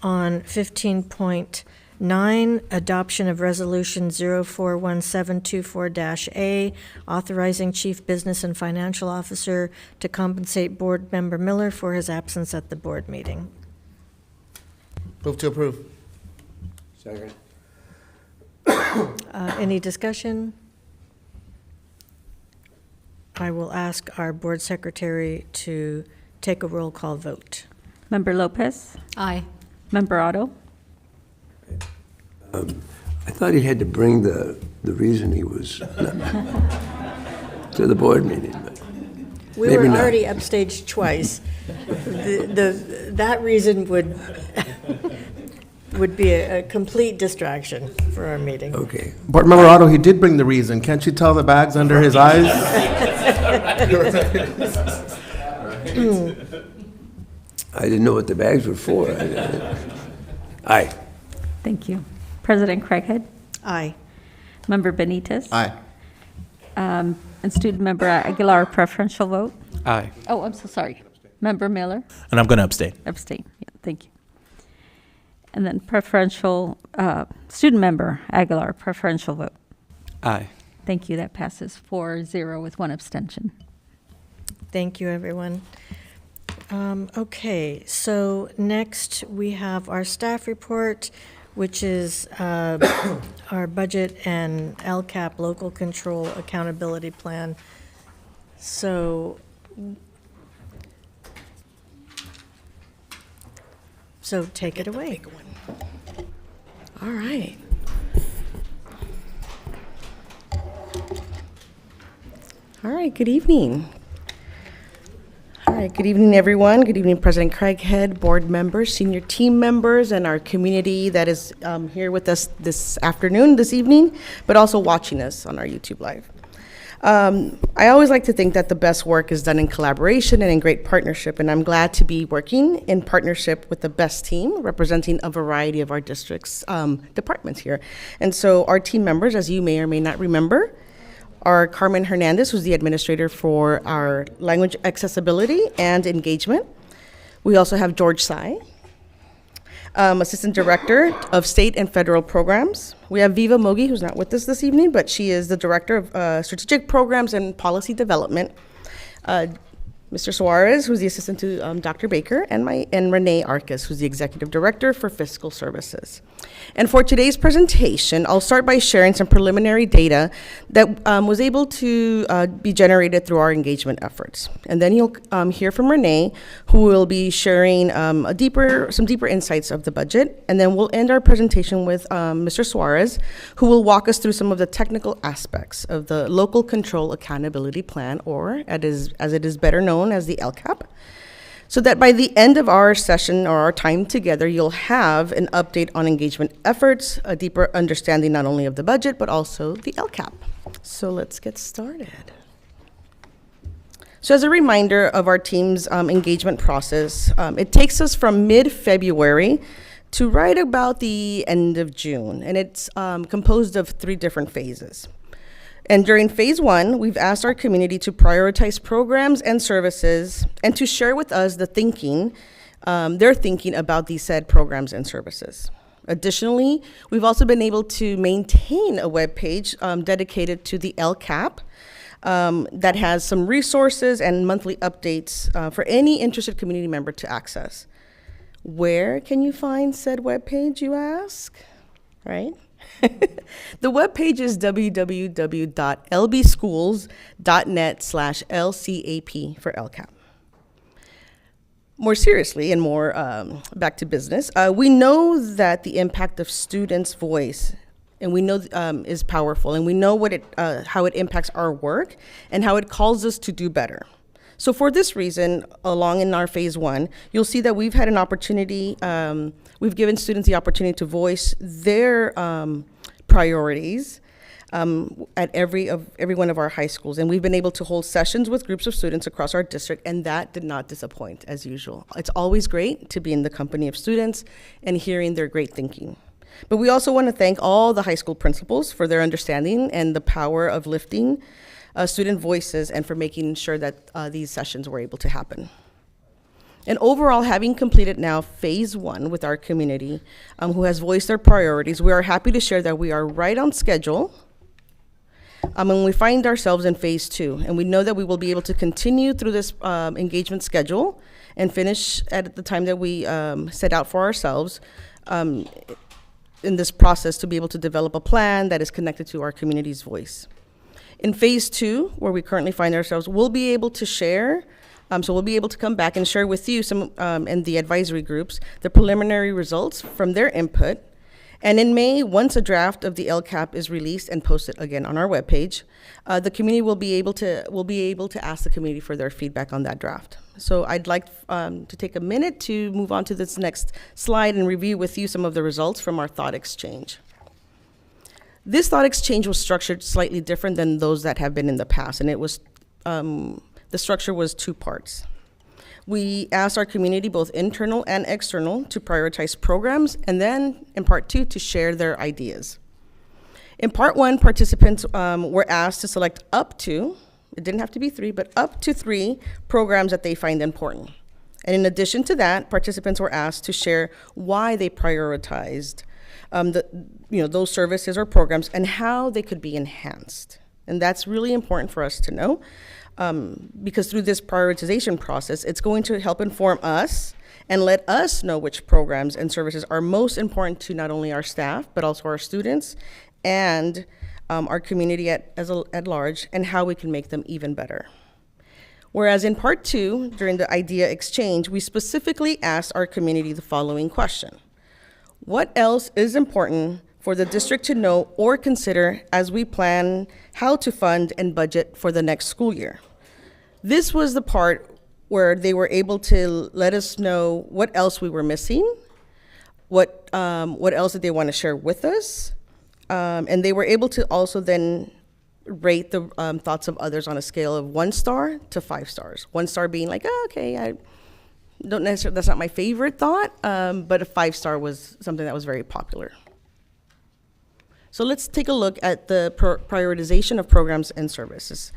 on 15.9, adoption of Resolution 041724-A, authorizing Chief Business and Financial Officer to compensate Board Member Miller for his absence at the board meeting. Move to approve. Second. Any discussion? I will ask our board secretary to take a roll call vote. Member Lopez? Aye. Member Otto? I thought he had to bring the reason he was to the board meeting, but We maybe were not. already upstaged twice. That reason would be a complete distraction for our meeting. Okay. Board Member Otto, he did bring the reason. Can't you tell the bags under his eyes? I didn't know what the bags were for. Aye. Thank you. President Craighead? Aye. Member Benitez? Aye. And student member Aguilar, preferential vote? Aye. Oh, I'm so sorry. Member Miller? And I'm going to abstain. Abstain. Yeah, thank you. And then preferential, student member Aguilar, preferential vote? Aye. Thank you. That passes 4-0 with 1 abstention. Thank you, everyone. Okay, so next we have our staff report, which is our budget and LCAP, local control accountability plan. So take it away. All right. All right, good evening. All right, right, good evening, everyone. Good evening, President Craighead, board members, senior team members, and our community that is here with us this afternoon, this evening, but also watching us on our YouTube Live. I always like to think that the best work is done in collaboration and in great partnership, and I'm glad to be working in partnership with the best team representing a variety of our district's departments here. And so our team members, as you may or may not remember, are Carmen Hernandez, who's the administrator for our language accessibility and engagement. We also have George Tsai, Assistant Director of State and Federal Programs. We have Viva Mogi, who's not with us this evening, but she is the Director of Strategic Programs and Policy Development. Mr. Suarez, who's the assistant to Dr. Baker, and Renee Arcas, who's the Executive Director for Fiscal Services. And for today's presentation, I'll start by sharing some preliminary data that was able to be generated through our engagement efforts. And then you'll hear from Renee, who will be sharing some deeper insights of the budget. And then we'll end our presentation with Mr. Suarez, who will walk us through some of the technical aspects of the Local Control Accountability Plan, or as it is better known as the LCAP, so that by the end of our session or our time together, you'll have an update on engagement efforts, a deeper understanding not only of the budget, but also the LCAP. So let's get started. So as a reminder of our team's engagement process, it takes us from mid-February to right about the end of June, and it's composed of 3 different phases. And during phase 1, we've asked our community to prioritize programs and services and to share with us the thinking, their thinking about these said programs and services. Additionally, we've also been able to maintain a web page dedicated to the LCAP that has some resources and monthly updates for any interested community member to access. Where can you find said web page, you ask? Right? The webpage is www.lbschools.net/LCAP for LCAP. More seriously and more back to business, we know that the impact of students' voice, and we know is powerful, and we know how it impacts our work and how it calls us to do better. So for this reason, along in our phase 1, you'll see that we've had an opportunity, we've given students the opportunity to voice their priorities at every one of our high schools. And we've been able to hold sessions with groups of students across our district, and that did not disappoint, as usual. It's always great to be in the company of students and hearing their great thinking. But we also want to thank all the high school principals for their understanding and the power of lifting student voices and for making sure that these sessions were able to happen. And overall, having completed now phase 1 with our community who has voiced their priorities, we are happy to share that we are right on schedule and we find ourselves in phase 2. And we know that we will be able to continue through this engagement schedule and finish at the time that we set out for ourselves in this process to be able to develop a plan that is connected to our community's voice. In phase 2, where we currently find ourselves, we'll be able to share, so we'll be able to come back and share with you some, and the advisory groups, the preliminary results from their input. And in May, once a draft of the LCAP is released and posted again on our webpage, the community will be able to ask the community for their feedback on that draft. So I'd like to take a minute to move on to this next slide and review with you some of the results from our thought exchange. This thought exchange was structured slightly different than those that have been in the past, and it was the structure was 2 parts. We asked our community, both internal and external, to prioritize programs, and then in part 2, to share their ideas. In part 1, participants were asked to select up to, it didn't have to be 3, but up to 3 programs that they find important. And in addition to that, participants were asked to share why they prioritized those services or programs and how they could be enhanced. And that's really important for us to know because through this prioritization process, it's going to help inform us and let us know which programs and services are most important to not only our staff, but also our students and our community at large, and how we can make them even better. Whereas in part 2, during the idea exchange, we specifically asked our community the following question: what else is important for the district to know or consider as we plan how to fund and budget for the next school year? This was the part where they were able to let us know what else we were missing, what else did they want to share with us, and they were able to also then rate the thoughts of others on a scale of 1 star to 5 stars. 1 star being like, oh, okay, I don't necessarily, that's not my favorite thought, but a 5-star was something that was very popular. So let's take a look at the prioritization of programs and services.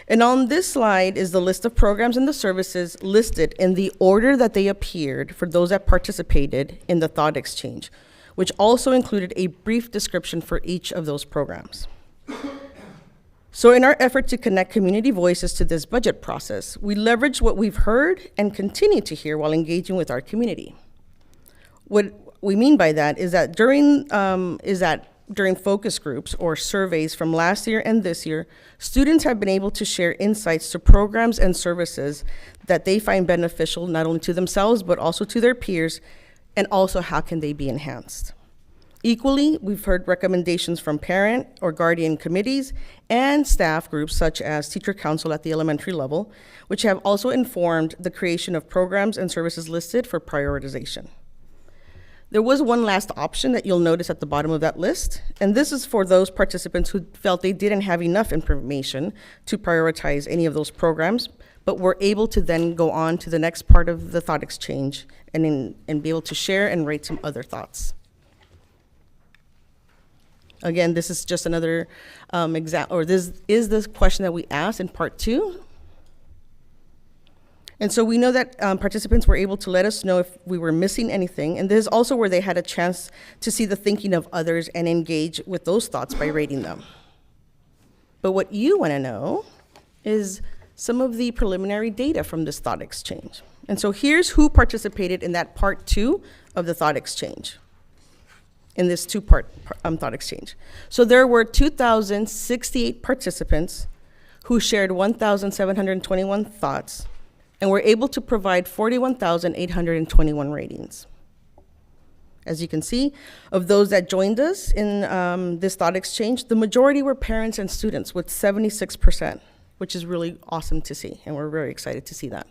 And on this slide is the list of programs and the services listed in the order that they appeared for those that participated in the thought exchange, which also included a brief description for each of those programs. So in our effort to connect community voices to this budget process, we leveraged what we've heard and continue to hear while engaging with our community. What we mean by that is that during focus groups or surveys from last year and this year, students have been able to share insights to programs and services that they find beneficial not only to themselves, but also to their peers, and also how can they be enhanced. Equally, we've heard recommendations from parent or guardian committees and staff groups such as Teacher Council at the elementary level, which have also informed the creation of programs and services listed for prioritization. There was one last option that you'll notice at the bottom of that list, and this is for those participants who felt they didn't have enough information to prioritize any of those programs, but were able to then go on to the next part of the thought exchange and be able to share and rate some other thoughts. Again, this is just another example, or this is the question that we asked in part 2. And so we know that participants were able to let us know if we were missing anything, and this is also where they had a chance to see the thinking of others and engage with those thoughts by rating them. But what you want to know is some of the preliminary data from this thought exchange. And so here's who participated in that part 2 of the thought exchange, in this 2-part thought exchange. So there were 2,068 participants who shared 1,721 thoughts, and were able to provide 41,821 ratings. As you can see, of those that joined us in this thought exchange, the majority were parents and students with 76%, which is really awesome to see, and we're very excited to see that.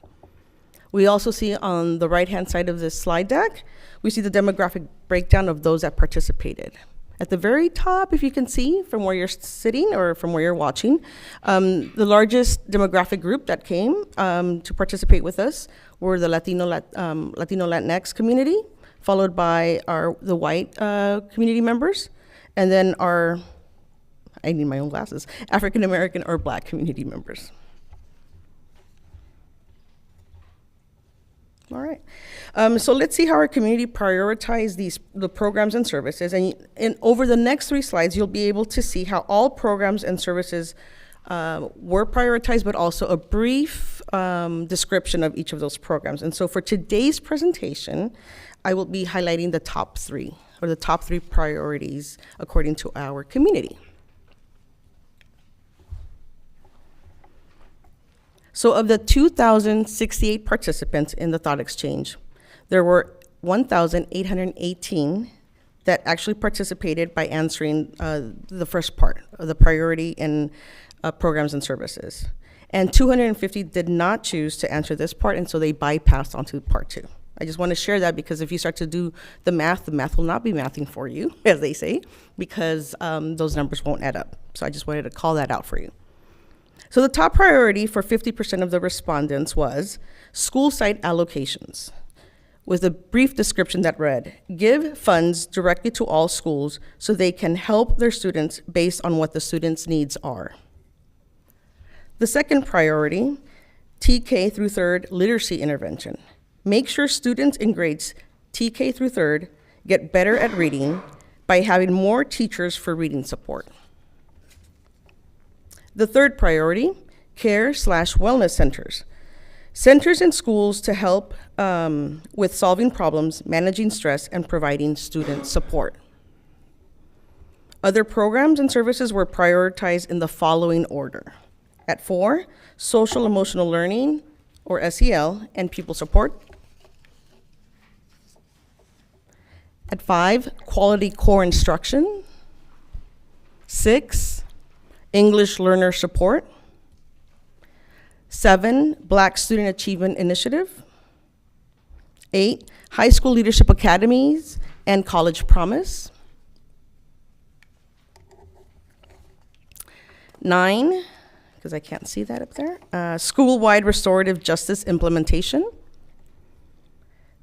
We also see on the right-hand side of this slide deck, we see the demographic breakdown of those that participated. At the very top, if you can see from where you're sitting or from where you're watching, the largest demographic group that came to participate with us were the Latino Latinx community, followed by the white community members, and then I need my own glasses, African American or Black community members. All right. So let's see how our community prioritized the programs and services. And over the next 3 slides, you'll be able to see how all programs and services were prioritized, but also a brief description of each of those programs. And so for today's presentation, I will be highlighting the top 3, or the top 3 priorities according to our community. So of the 2,068 participants in the thought exchange, there were 1,818 that actually participated by answering the first part of the priority in programs and services. And 250 did not choose to answer this part, and so they bypassed onto part 2. I just want to share that because if you start to do the math will not be mathing for you, as they say, because those numbers won't add up. So I just wanted to call that out for you. So the top priority for 50% of the respondents was school site allocations, with a brief description that read, give funds directly to all schools so they can help their students based on what the students' needs are. The second priority, TK through 3rd literacy intervention. Make sure students in grades TK through 3rd get better at reading by having more teachers for reading support. The third priority, care/wellness centers. Centers in schools to help with solving problems, managing stress, and providing student support. Other programs and services were prioritized in the following order. At 4, social emotional learning, or SEL, and pupil support. At 5, quality core instruction. 6, English learner support. 7, Black Student Achievement Initiative. 8, High School Leadership Academies and College Promise. 9, because I can't see that up there, School-Wide Restorative Justice Implementation.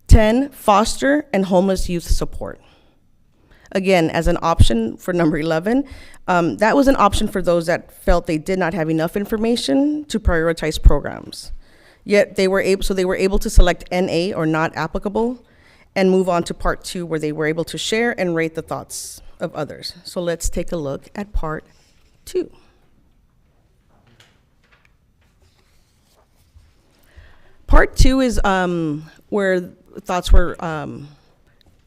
10, Foster and Homeless Youth Support. Again, as an option for number 11, that was an option for those that felt they did not have enough information to prioritize programs. Yet they were able to select NA or not applicable and move on to part 2 where they were able to share and rate the thoughts of others. So let's take a look at part 2. Part 2 is where thoughts were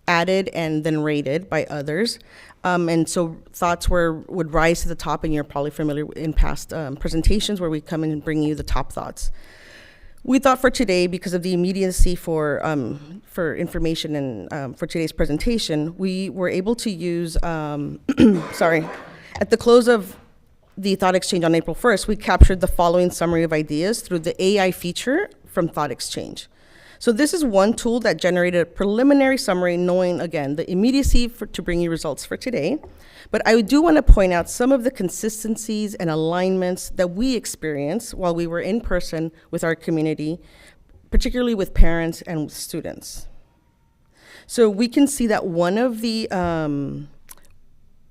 added and then rated by others. And so thoughts would rise to the top, and you're probably familiar in past presentations where we come in and bring you the top thoughts. We thought for today, because of the immediacy for information and for today's presentation, we were able to use, sorry, at the close of the Thought Exchange on April 1st, we captured the following summary of ideas through the AI feature from Thought Exchange. So this is one tool that generated a preliminary summary, knowing, again, the immediacy to bring you results for today. But I do want to point out some of the consistencies and alignments that we experienced while we were in person with our community, particularly with parents and with students. So we can see that one of the,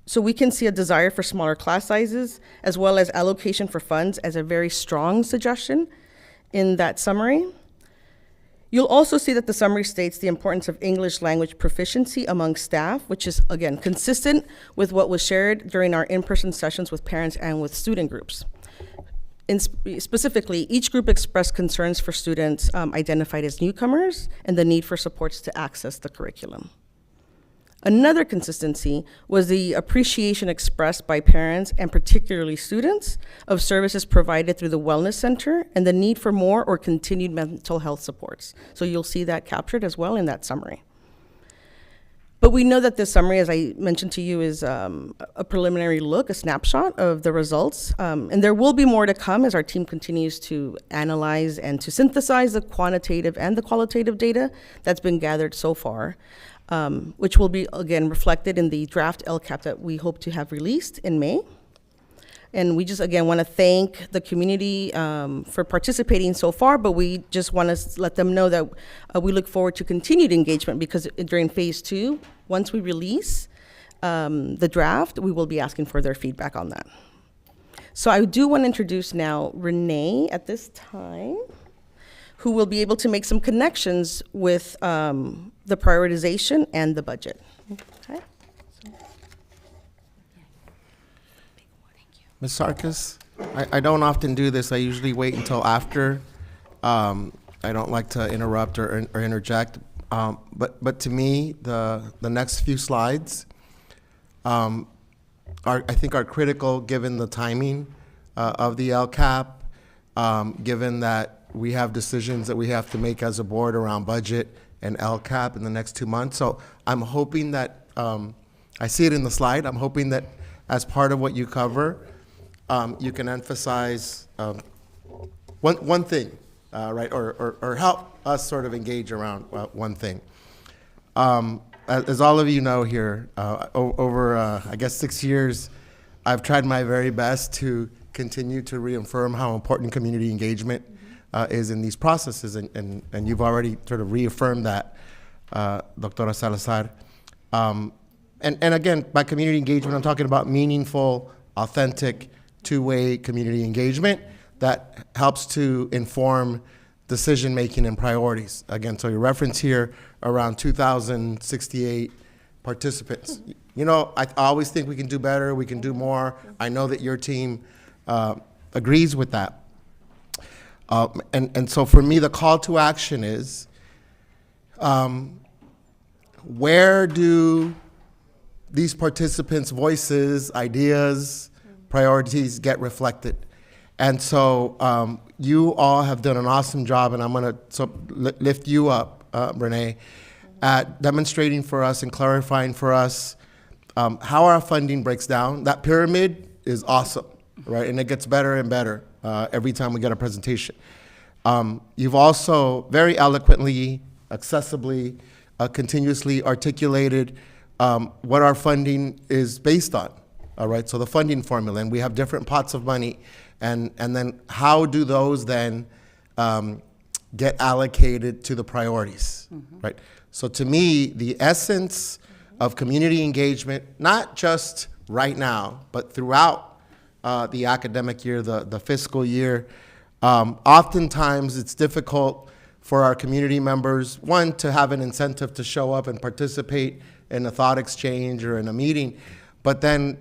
so we can see a desire for smaller class sizes, as well as allocation for funds as a very strong suggestion in that summary. You'll also see that the summary states the importance of English language proficiency among staff, which is, again, consistent with what was shared during our in-person sessions with parents and with student groups. Specifically, each group expressed concerns for students identified as newcomers and the need for supports to access the curriculum. Another consistency was the appreciation expressed by parents and particularly students of services provided through the Wellness Center and the need for more or continued mental health supports. So you'll see that captured as well in that summary. But we know that this summary, as I mentioned to you, is a preliminary look, a snapshot of the results. And there will be more to come as our team continues to analyze and to synthesize the quantitative and the qualitative data that's been gathered so far. Which will be, again, reflected in the draft LCAP that we hope to have released in May. And we just, again, want to thank the community for participating so far, but we just want to let them know that we look forward to continued engagement, because during phase 2, once we release the draft, we will be asking for their feedback on that. So I do want to introduce now Renee at this time, who will be able to make some connections with the prioritization and the budget. Okay. Ms. Sarkis, I don't often do this. I usually wait until after. I don't like to interrupt or interject. But to me, the next few slides I think are critical given the timing of the LCAP, given that we have decisions that we have to make as a board around budget and LCAP in the next 2 months. So I'm hoping that, I see it in the slide, I'm hoping that as part of what you cover, you can emphasize one thing, right, or help us sort of engage around one thing. As all of you know here, over, I guess, 6 years, I've tried my very best to continue to reaffirm how important community engagement is in these processes, and you've already sort of reaffirmed that, Doctora Salazar. And again, by community engagement, I'm talking about meaningful, authentic, two-way community engagement that helps to inform decision-making and priorities. Again, so your reference here around 2,068 participants. You know, I always think we can do better, we can do more. I know that your team agrees with that. And so for me, the call to action is, where do these participants' voices, ideas, priorities get reflected? And so you all have done an awesome job, and I'm gonna lift you up, Renee, at demonstrating for us and clarifying for us how our funding breaks down. That pyramid is awesome, right? And it gets better and better. every time we get a presentation. You've also very eloquently, accessibly, continuously articulated what our funding is based on. All right, so the funding formula, and we have different pots of money, and then how do those then get allocated to the priorities, right? So to me, the essence of community engagement, not just right now, but throughout the academic year, the fiscal year, oftentimes it's difficult for our community members, one, to have an incentive to show up and participate in a thought exchange or in a meeting, but then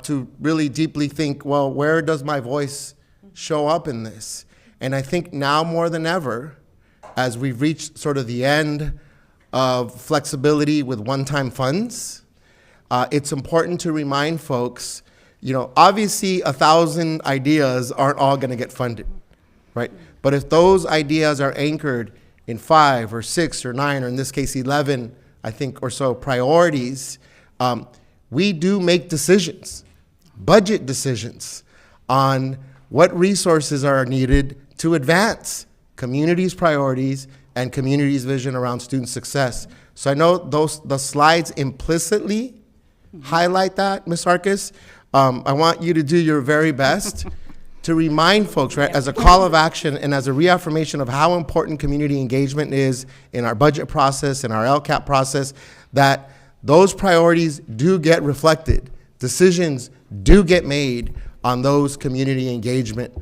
to really deeply think, well, where does my voice show up in this? And I think now more than ever, as we've reached sort of the end of flexibility with one-time funds, it's important to remind folks, obviously 1,000 ideas aren't all gonna get funded, right? But if those ideas are anchored in 5 or 6 or 9, or in this case 11, I think, or so priorities, we do make decisions, budget decisions, on what resources are needed to advance communities' priorities and communities' vision around student success. So I know the slides implicitly highlight that, Ms. Arcus. I want you to do your very best to remind folks, right, as a call of action and as a reaffirmation of how important community engagement is in our budget process, in our LCAP process, that those priorities do get reflected. Decisions do get made on those community engagement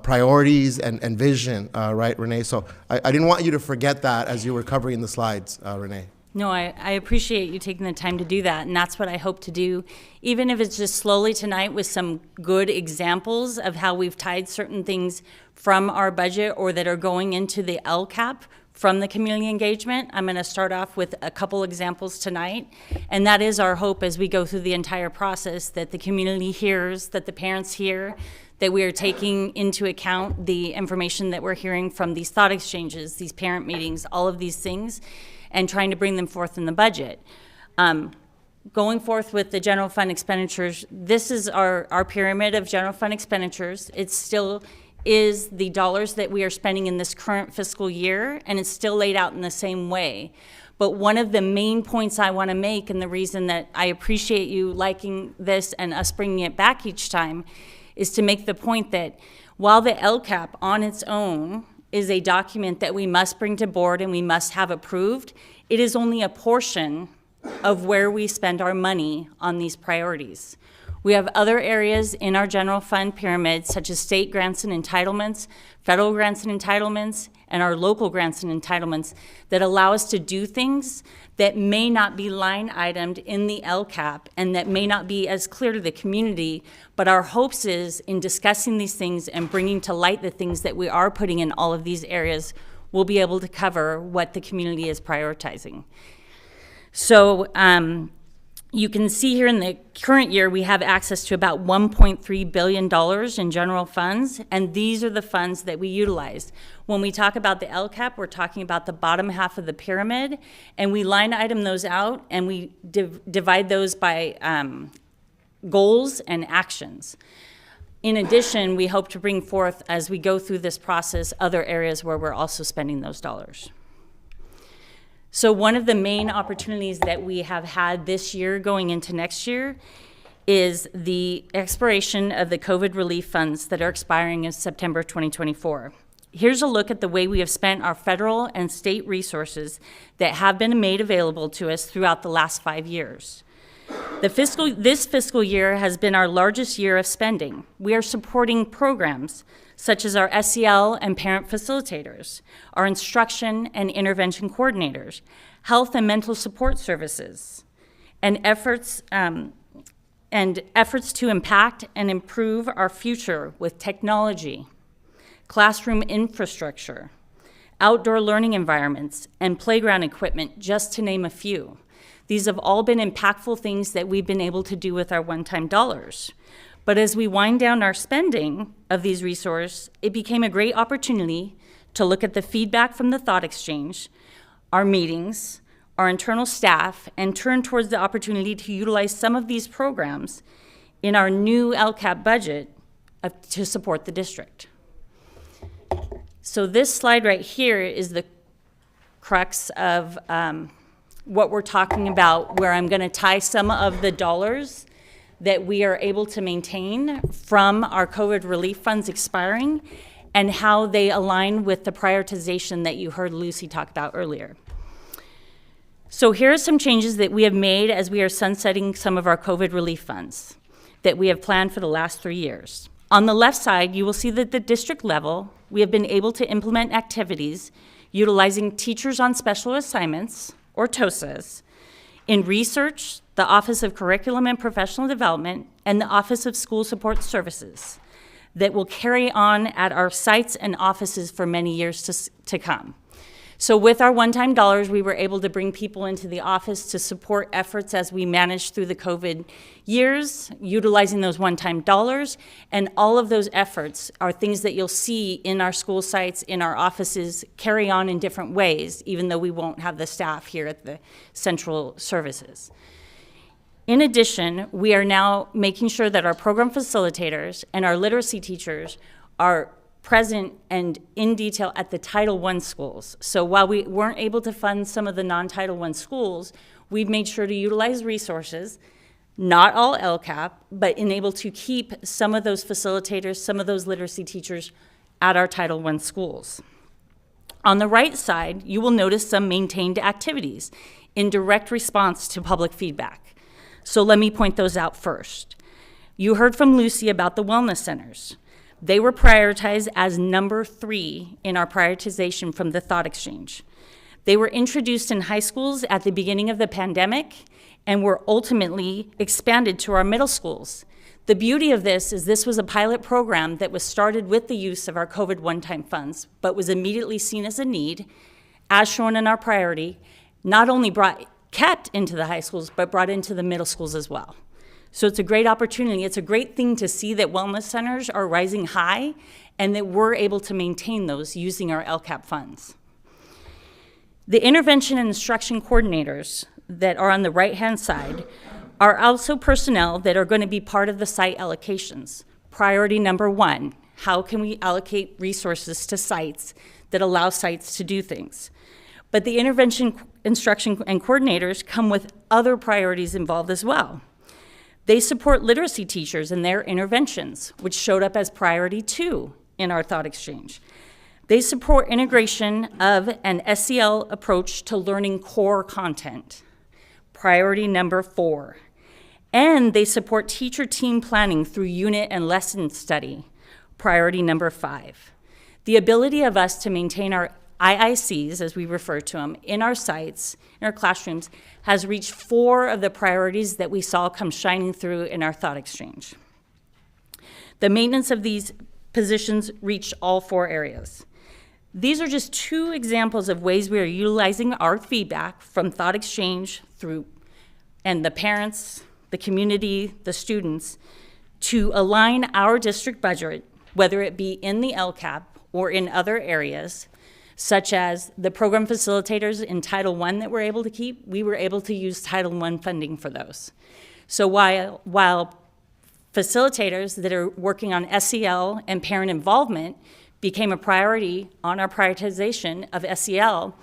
priorities and vision, right, Renee? So I didn't want you to forget that as you were covering the slides, Renee. No, I appreciate you taking the time to do that, and that's what I hope to do, even if it's just slowly tonight with some good examples of how we've tied certain things from our budget or that are going into the LCAP from the community engagement. I'm going to start off with a couple examples tonight, and that is our hope as we go through the entire process, that the community hears, that the parents hear, that we are taking into account the information that we're hearing from these thought exchanges, these parent meetings, all of these things, and trying to bring them forth in the budget. Going forth with the general fund expenditures, this is our pyramid of general fund expenditures. It still is the dollars that we are spending in this current fiscal year, and it's still laid out in the same way. But one of the main points I want to make, and the reason that I appreciate you liking this and us bringing it back each time, is to make the point that while the LCAP on its own is a document that we must bring to board and we must have approved, it is only a portion of where we spend our money on these priorities. We have other areas in our general fund pyramid, such as state grants and entitlements, federal grants and entitlements, and our local grants and entitlements that allow us to do things that may not be line itemed in the LCAP and that may not be as clear to the community, but our hopes is in discussing these things and bringing to light the things that we are putting in all of these areas, we'll be able to cover what the community is prioritizing. So you can see here in the current year, we have access to about $1.3 billion in general funds, and these are the funds that we utilize. When we talk about the LCAP, we're talking about the bottom half of the pyramid, and we line item those out, and we divide those by goals and actions. In addition, we hope to bring forth, as we go through this process, other areas where we're also spending those dollars. So one of the main opportunities that we have had this year going into next year is the expiration of the COVID relief funds that are expiring in September 2024. Here's a look at the way we have spent our federal and state resources that have been made available to us throughout the last 5 years. This fiscal year has been our largest year of spending. We are supporting programs such as our SEL and parent facilitators, our instruction and intervention coordinators, health and mental support services, and efforts to impact and improve our future with technology, classroom infrastructure, outdoor learning environments, and playground equipment, just to name a few. These have all been impactful things that we've been able to do with our one-time dollars. But as we wind down our spending of these resources, it became a great opportunity to look at the feedback from the thought exchange, our meetings, our internal staff, and turn towards the opportunity to utilize some of these programs in our new LCAP budget to support the district. So this slide right here is the crux of what we're talking about, where I'm going to tie some of the dollars that we are able to maintain from our COVID relief funds expiring and how they align with the prioritization that you heard Lucy talk about earlier. So here are some changes that we have made as we are sunsetting some of our COVID relief funds that we have planned for the last 3 years. On the left side, you will see that at the district level, we have been able to implement activities utilizing teachers on special assignments, or TOSAs, in research, the Office of Curriculum and Professional Development, and the Office of School Support Services that will carry on at our sites and offices for many years to come. So with our one-time dollars, we were able to bring people into the office to support efforts as we managed through the COVID years, utilizing those one-time dollars. And all of those efforts are things that you'll see in our school sites, in our offices, carry on in different ways, even though we won't have the staff here at the central services. In addition, we are now making sure that our program facilitators and our literacy teachers are present and in detail at the Title I schools. So while we weren't able to fund some of the non-Title I schools, we've made sure to utilize resources, not all LCAP, but enable to keep some of those facilitators, some of those literacy teachers at our Title I schools. On the right side, you will notice some maintained activities in direct response to public feedback. So let me point those out first. You heard from Lucy about the wellness centers. They were prioritized as number 3 in our prioritization from the Thought Exchange. They were introduced in high schools at the beginning of the pandemic and were ultimately expanded to our middle schools. The beauty of this is this was a pilot program that was started with the use of our COVID one-time funds, but was immediately seen as a need, as shown in our priority, not only kept into the high schools, but brought into the middle schools as well. So it's a great opportunity. It's a great thing to see that wellness centers are rising high and that we're able to maintain those using our LCAP funds. The intervention and instruction coordinators that are on the right-hand side are also personnel that are going to be part of the site allocations. Priority number 1, how can we allocate resources to sites that allow sites to do things? But the intervention, instruction, and coordinators come with other priorities involved as well. They support literacy teachers in their interventions, which showed up as priority 2 in our Thought Exchange. They support integration of an SEL approach to learning core content, priority number 4. And they support teacher team planning through unit and lesson study, priority number 5. The ability of us to maintain our IICs, as we refer to them, in our sites, in our classrooms, has reached 4 of the priorities that we saw come shining through in our Thought Exchange. The maintenance of these positions reached all 4 areas. These are just 2 examples of ways we are utilizing our feedback from Thought Exchange and the parents, the community, the students, to align our district budget, whether it be in the LCAP or in other areas, such as the program facilitators in Title I that we're able to keep. We were able to use Title I funding for those. So while facilitators that are working on SEL and parent involvement became a priority on our prioritization of SEL,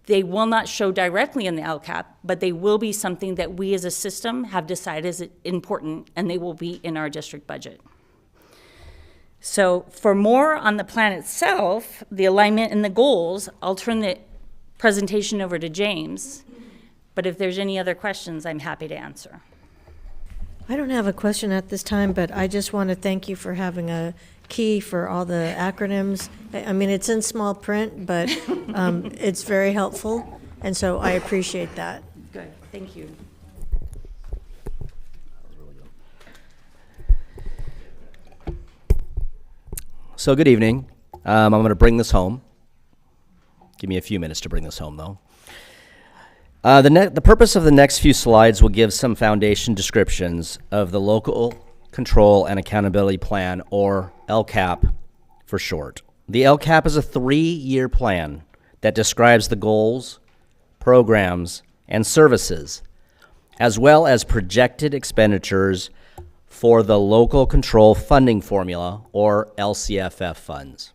they will not show directly in the LCAP, but they will be something that we as a system have decided is important, and they will be in our district budget. So for more on the plan itself, the alignment and the goals, I'll turn the presentation over to James. But if there's any other questions, I'm happy to answer. I don't have a question at this time, but I just want to thank you for having a key for all the acronyms. I mean, it's in small print, but it's very helpful, and so I appreciate that. Good, thank you. So good evening. I'm going to bring this home. Give me a few minutes to bring this home, though. The purpose of the next few slides will give some foundation descriptions of the Local Control and Accountability Plan, or LCAP for short. The LCAP is a 3-year plan that describes the goals, programs, and services, as well as projected expenditures for the Local Control Funding Formula, or LCFF funds.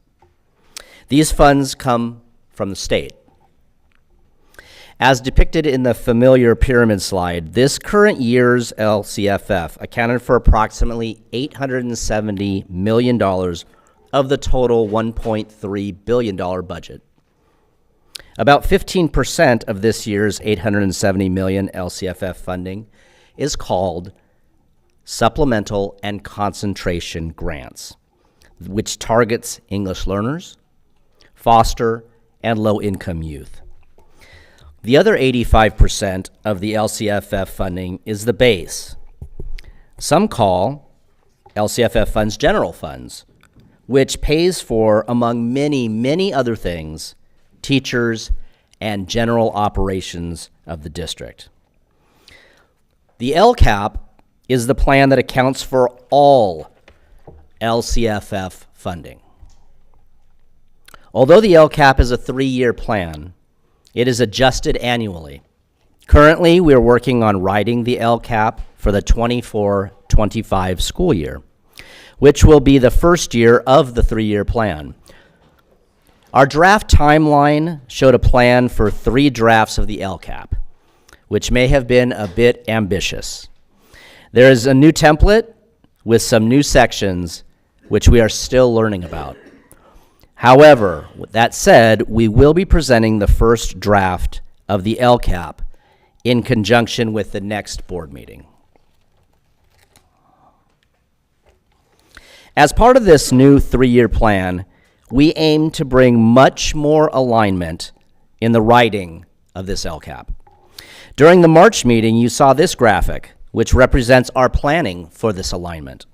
These funds come from the state. As depicted in the familiar pyramid slide, this current year's LCFF accounted for approximately $870 million of the total $1.3 billion budget. About 15% of this year's $870 million LCFF funding is called supplemental and concentration grants, which targets English learners, foster, and low-income youth. The other 85% of the LCFF funding is the base. Some call LCFF funds general funds, which pays for, among many, many other things, teachers and general operations of the district. The LCAP is the plan that accounts for all LCFF funding. Although the LCAP is a 3-year plan, it is adjusted annually. Currently, we are working on writing the LCAP for the 24-25 school year, which will be the first year of the 3-year plan. Our draft timeline showed a plan for 3 drafts of the LCAP, which may have been a bit ambitious. There is a new template with some new sections, which we are still learning about. However, with that said, we will be presenting the first draft of the LCAP in conjunction with the next board meeting. As part of this new 3-year plan, we aim to bring much more alignment in the writing of this LCAP. During the March meeting, you saw this graphic, which represents our planning for this alignment.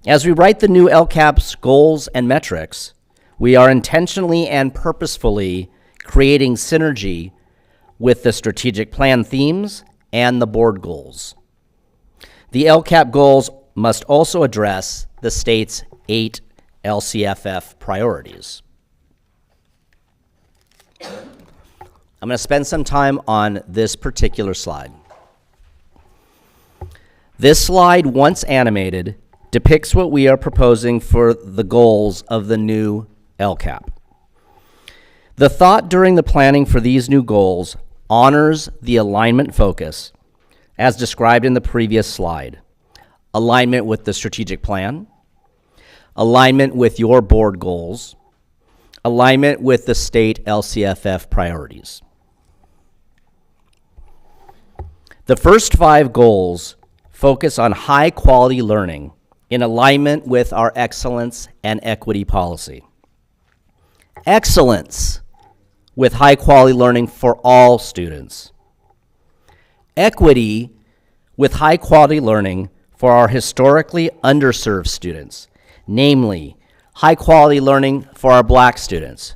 As we write the new LCAP's goals and metrics, we are intentionally and purposefully creating synergy with the strategic plan themes and the board goals. The LCAP goals must also address the state's 8 LCFF priorities. I'm going to spend some time on this particular slide. This slide, once animated, depicts what we are proposing for the goals of the new LCAP. The thought during the planning for these new goals honors the alignment focus as described in the previous slide. Alignment with the strategic plan, alignment with your board goals, alignment with the state LCFF priorities. The first 5 goals focus on high quality learning in alignment with our excellence and equity policy. Excellence with high quality learning for all students. Equity with high quality learning for our historically underserved students, namely high quality learning for our Black students,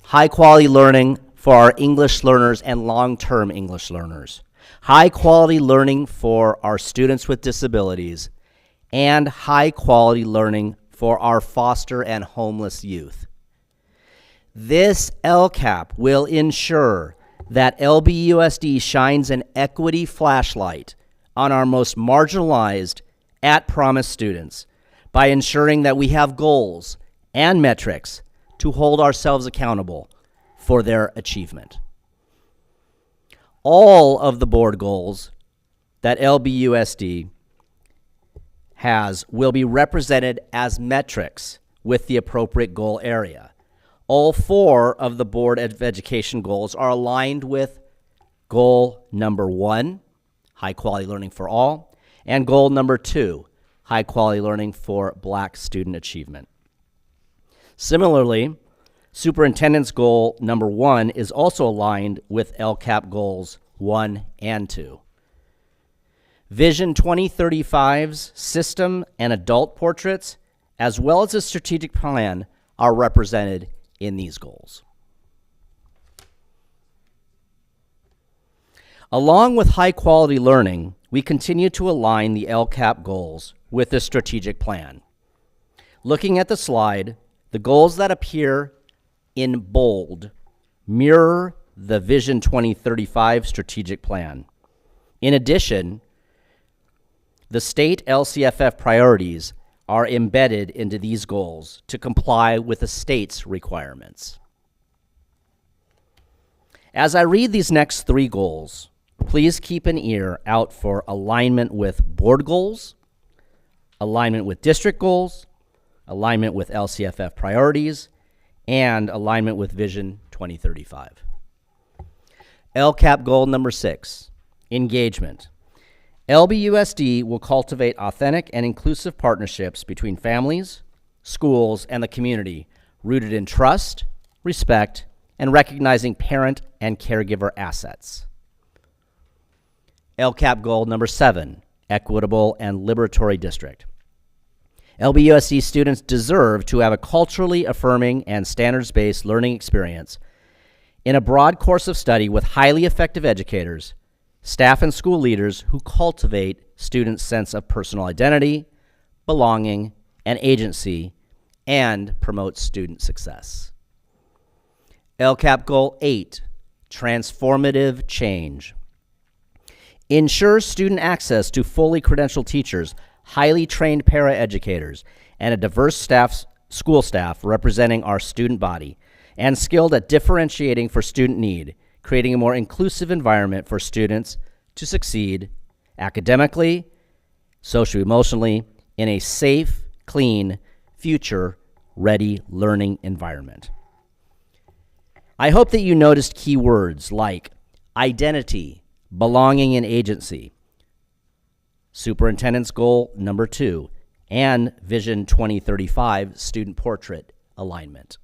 high quality learning for our English learners and long-term English learners, high quality learning for our students with disabilities, and high quality learning for our foster and homeless youth. This LCAP will ensure that LBUSD shines an equity flashlight on our most marginalized, at-promise students by ensuring that we have goals and metrics to hold ourselves accountable for their achievement. All of the board goals that LBUSD has will be represented as metrics with the appropriate goal area. All 4 of the Board of Education goals are aligned with goal number 1, high quality learning for all, and goal number 2, high quality learning for Black student achievement. Similarly, Superintendent's goal number 1 is also aligned with LCAP goals 1 and 2. Vision 2035's system and adult portraits, as well as the strategic plan, are represented in these goals. Along with high quality learning, we continue to align the LCAP goals with the strategic plan. Looking at the slide, the goals that appear in bold mirror the Vision 2035 strategic plan. In addition, The state LCFF priorities are embedded into these goals to comply with the state's requirements. As I read these next 3 goals, please keep an ear out for alignment with board goals, alignment with district goals, alignment with LCFF priorities, and alignment with Vision 2035. LCAP goal number 6, engagement. LBUSD will cultivate authentic and inclusive partnerships between families, schools, and the community, rooted in trust, respect, and recognizing parent and caregiver assets. LCAP goal number 7, equitable and liberatory district. LBUSD students deserve to have a culturally affirming and standards-based learning experience in a broad course of study with highly effective educators, staff, and school leaders who cultivate students' sense of personal identity, belonging, and agency, and promote student success. LCAP Goal 8, transformative change. Ensure student access to fully credentialed teachers, highly trained paraeducators, and a diverse school staff representing our student body, and skilled at differentiating for student need, creating a more inclusive environment for students to succeed academically, socio-emotionally, in a safe, clean, future-ready learning environment. I hope that you noticed key words like identity, belonging, and agency, Superintendent's Goal number 2, and Vision 2035 student portrait alignment.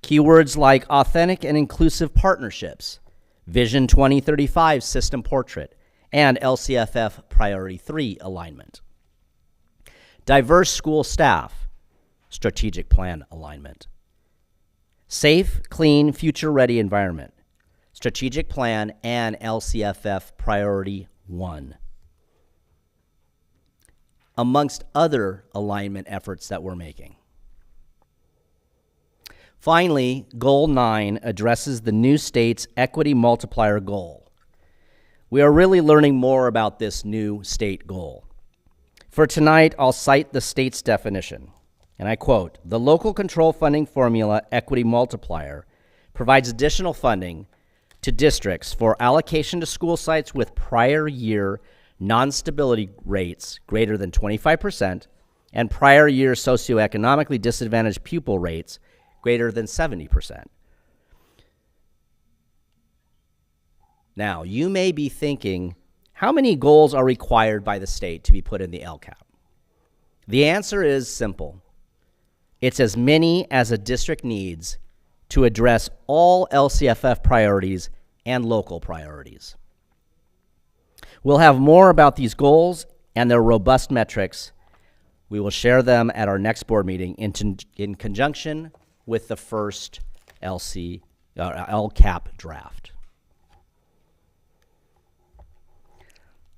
Keywords like authentic and inclusive partnerships, Vision 2035 system portrait, and LCFF Priority 3 alignment. Diverse school staff, strategic plan alignment. Safe, clean, future-ready environment, strategic plan, and LCFF Priority 1. Amongst other alignment efforts that we're making. Finally, Goal 9 addresses the new state's equity multiplier goal. We are really learning more about this new state goal. For tonight, I'll cite the state's definition, and I quote, "The local control funding formula equity multiplier provides additional funding to districts for allocation to school sites with prior year non-stability rates greater than 25% and prior year socioeconomically disadvantaged pupil rates greater than 70%. Now, you may be thinking, how many goals are required by the state to be put in the LCAP? The answer is simple. It's as many as a district needs to address all LCFF priorities and local priorities. We'll have more about these goals and their robust metrics. We will share them at our next board meeting in conjunction with the first LCAP draft.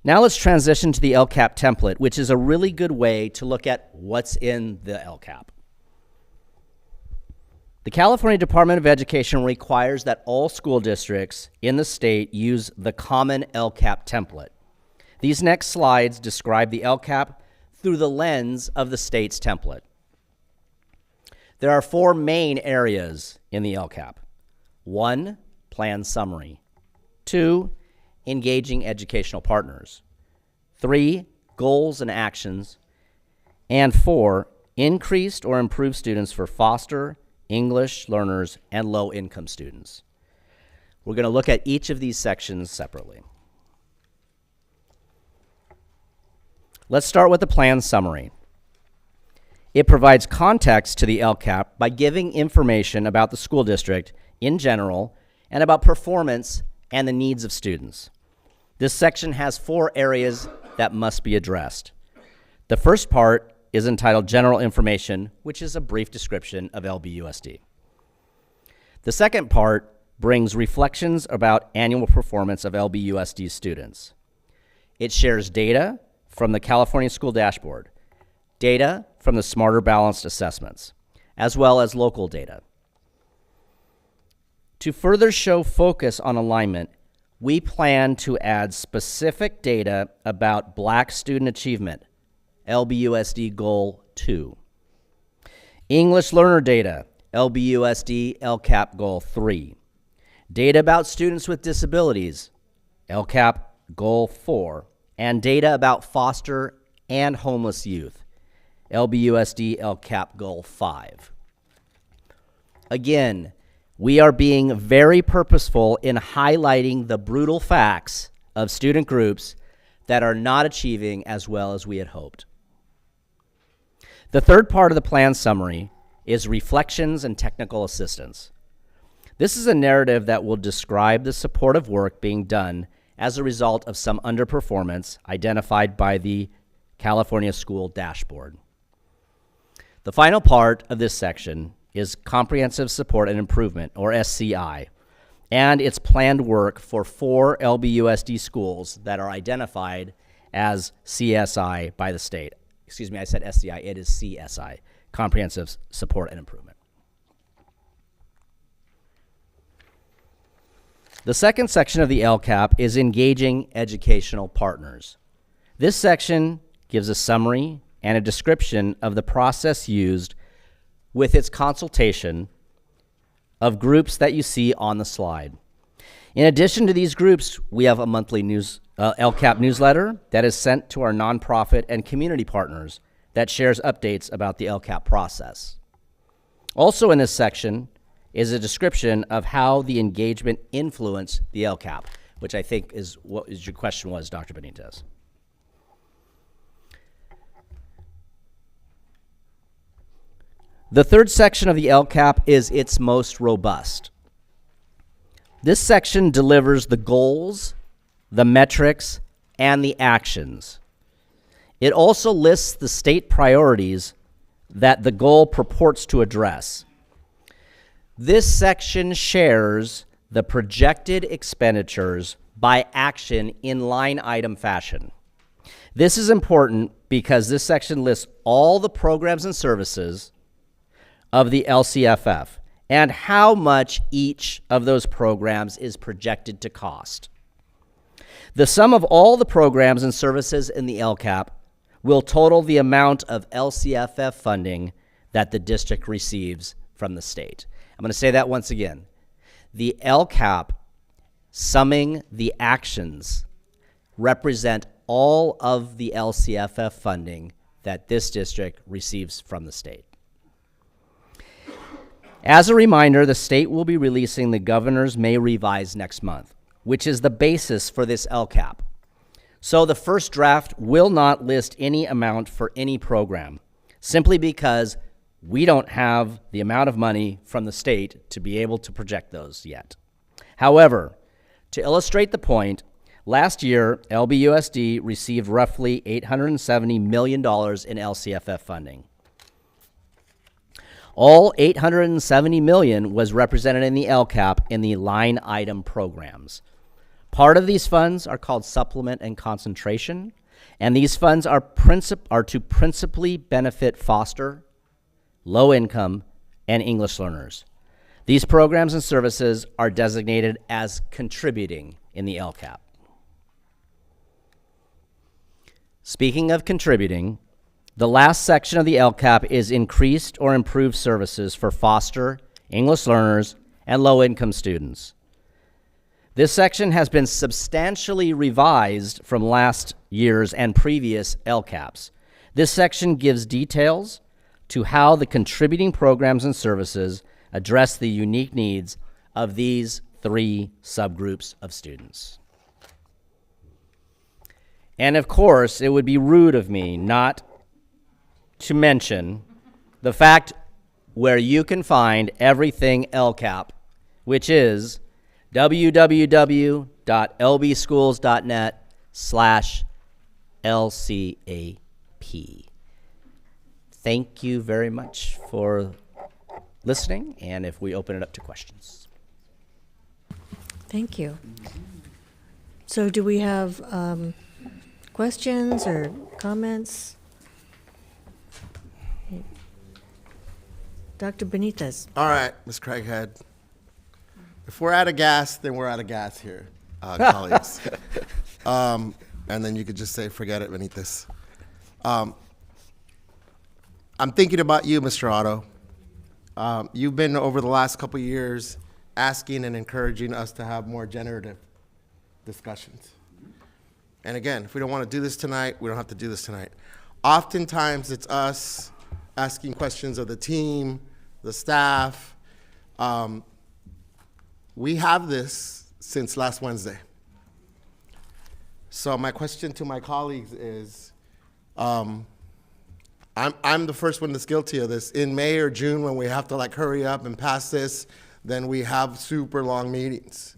Now let's transition to the LCAP template, which is a really good way to look at what's in the LCAP. The California Department of Education requires that all school districts in the state use the common LCAP template. These next slides describe the LCAP through the lens of the state's template. There are 4 main areas in the LCAP. 1, plan summary. 2, engaging educational partners. 3, goals and actions. And 4, increased or improved students for foster, English learners, and low-income students. We're going to look at each of these sections separately. Let's start with the plan summary. It provides context to the LCAP by giving information about the school district in general and about performance and the needs of students. This section has 4 areas that must be addressed. The first part is entitled General Information, which is a brief description of LBUSD. The second part brings reflections about annual performance of LBUSD students. It shares data from the California School Dashboard, data from the Smarter Balanced Assessments, as well as local data. To further show focus on alignment, we plan to add specific data about Black student achievement, LBUSD Goal 2. English learner data, LBUSD LCAP Goal 3. Data about students with disabilities, LCAP Goal 4. And data about foster and homeless youth, LBUSD LCAP Goal 5. Again, we are being very purposeful in highlighting the brutal facts of student groups that are not achieving as well as we had hoped. The third part of the plan summary is reflections and technical assistance. This is a narrative that will describe the supportive work being done as a result of some underperformance identified by the California School Dashboard. The final part of this section is Comprehensive Support and Improvement, or SCI, and its planned work for 4 LBUSD schools that are identified as CSI by the state. Excuse me, I said SCI, it is CSI, Comprehensive Support and Improvement. The second section of the LCAP is engaging educational partners. This section gives a summary and a description of the process used with its consultation of groups that you see on the slide. In addition to these groups, we have a monthly LCAP newsletter that is sent to our nonprofit and community partners that shares updates about the LCAP process. Also in this section is a description of how the engagement influenced the LCAP, which I think is what your question was, Dr. Benitez. The third section of the LCAP is its most robust. This section delivers the goals, the metrics, and the actions. It also lists the state priorities that the goal purports to address. This section shares the projected expenditures by action in line item fashion. This is important because this section lists all the programs and services of the LCFF and how much each of those programs is projected to cost. The sum of all the programs and services in the LCAP will total the amount of LCFF funding that the district receives from the state. I'm going to say that once again. The LCAP, summing the actions, represent all of the LCFF funding that this district receives from the state. As a reminder, the state will be releasing the governor's May revise next month, which is the basis for this LCAP. So the first draft will not list any amount for any program, simply because we don't have the amount of money from the state to be able to project those yet. However, to illustrate the point, last year, LBUSD received roughly $870 million in LCFF funding. All $870 million was represented in the LCAP in the line item programs. Part of these funds are called supplement and concentration, and these funds are to principally benefit foster, low income, and English learners. These programs and services are designated as contributing in the LCAP. Speaking of contributing, the last section of the LCAP is increased or improved services for foster, English learners, and low-income students. This section has been substantially revised from last year's and previous LCAPs. This section gives details to how the contributing programs and services address the unique needs of these 3 subgroups of students. And of course, it would be rude of me not to mention the fact where you can find everything LCAP, which is www.lbschools.net/LCAP. Thank you very much for listening, and if we open it up to questions. Thank you. So do we have questions or comments? Dr. Benitez. All right, Ms. Craighead. If we're out of gas, then we're out of gas here. colleagues. And then you could just say, forget it, Benitez. I'm thinking about you, Mr. Otto. You've been, over the last couple of years, asking and encouraging us to have more generative discussions. And again, if we don't want to do this tonight, we don't have to do this tonight. Oftentimes, it's us asking questions of the team, the staff. We have this since last Wednesday. So my question to my colleagues is, I'm the first one that's guilty of this. In May or June, when we have to like hurry up and pass this, then we have super long meetings.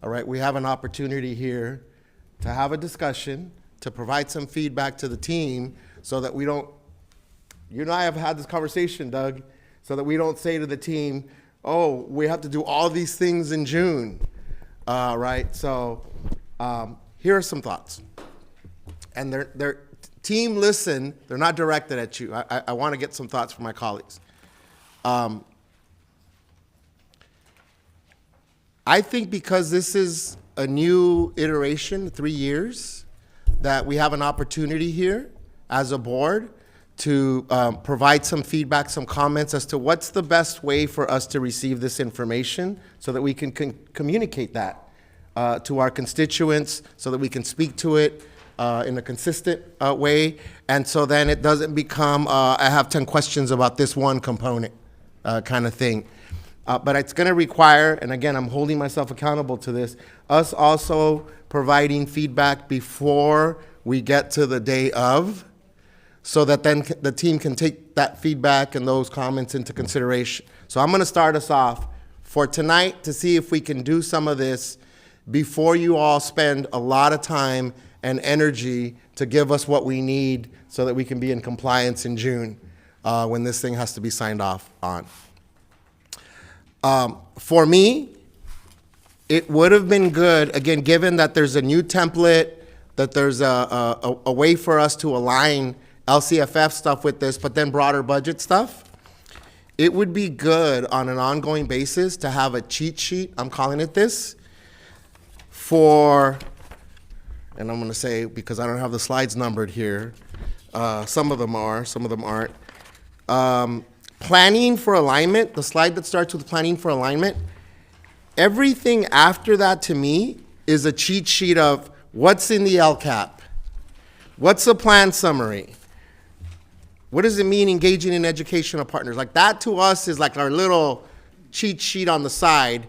All right, we have an opportunity here to have a discussion, to provide some feedback to the team so that we don't, you and I have had this conversation, Doug, so that we don't say to the team, oh, we have to do all these things in June, right? So here are some thoughts. And they're team listen, they're not directed at you. I want to get some thoughts from my colleagues. I think because this is a new iteration, 3 years, that we have an opportunity here as a board to provide some feedback, some comments as to what's the best way for us to receive this information so that we can communicate that to our constituents, so that we can speak to it in a consistent way, and so then it doesn't become, I have 10 questions about this one component kind of thing. But it's going to require, and again, I'm holding myself accountable to this, us also providing feedback before we get to the day of, so that then the team can take that feedback and those comments into consideration. So I'm going to start us off for tonight to see if we can do some of this before you all spend a lot of time and energy to give us what we need so that we can be in compliance in June when this thing has to be signed off on. For me, it would have been good, again, given that there's a new template, that there's a way for us to align LCFF stuff with this, but then broader budget stuff, it would be good on an ongoing basis to have a cheat sheet, I'm calling it this, for, and I'm going to say, because I don't have the slides numbered here, some of them are, some of them aren't. Planning for alignment, the slide that starts with planning for alignment, everything after that to me is a cheat sheet of what's in the LCAP, what's the plan summary, what does it mean engaging in educational partners? Like that to us is like our little cheat sheet on the side.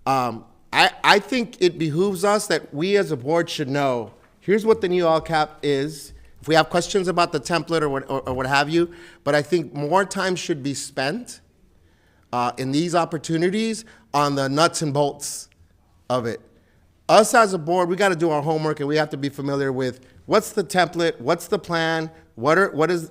I think it behooves us that we as a board should know, here's what the new LCAP is. If we have questions about the template or what have you, but I think more time should be spent in these opportunities on the nuts and bolts of it. Us as a board, we got to do our homework and we have to be familiar with what's the template, what's the plan, what is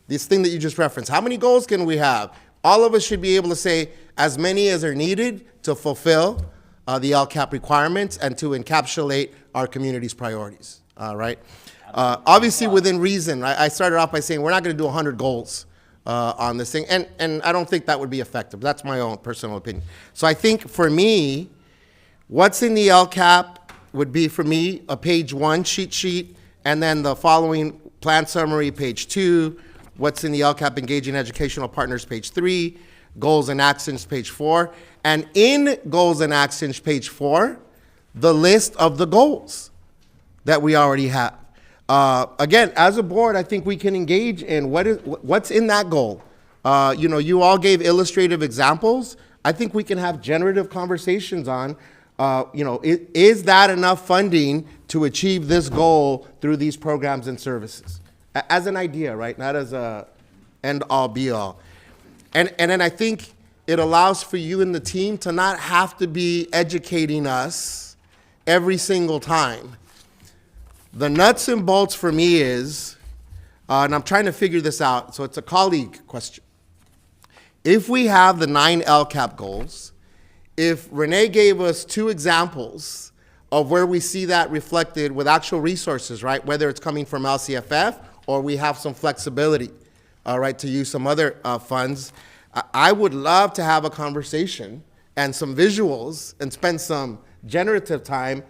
this thing that you just referenced? How many goals can we have? All of us should be able to say as many as are needed to fulfill the LCAP requirements and to encapsulate our community's priorities, right? Obviously within reason. I started off by saying we're not going to do 100 goals on this thing, and I don't think that would be effective. That's my own personal opinion. So I think for me, what's in the LCAP would be for me a page 1 cheat sheet, and then the following plan summary, page 2, what's in the LCAP engaging educational partners, page 3, goals and actions, page 4, and in goals and actions, page 4, the list of the goals that we already have. Again, as a board, I think we can engage in what's in that goal. You all gave illustrative examples. I think we can have generative conversations on, is that enough funding to achieve this goal through these programs and services? As an idea, right? Not as a end-all, be-all. And then I think it allows for you and the team to not have to be educating us every single time. The nuts and bolts for me is, and I'm trying to figure this out, so it's a colleague question. If we have the 9 LCAP goals, if Renee gave us 2 examples of where we see that reflected with actual resources, right? Whether it's coming from LCFF or we have some flexibility, right, to use some other funds, I would love to have a conversation and some visuals and spend some generative time,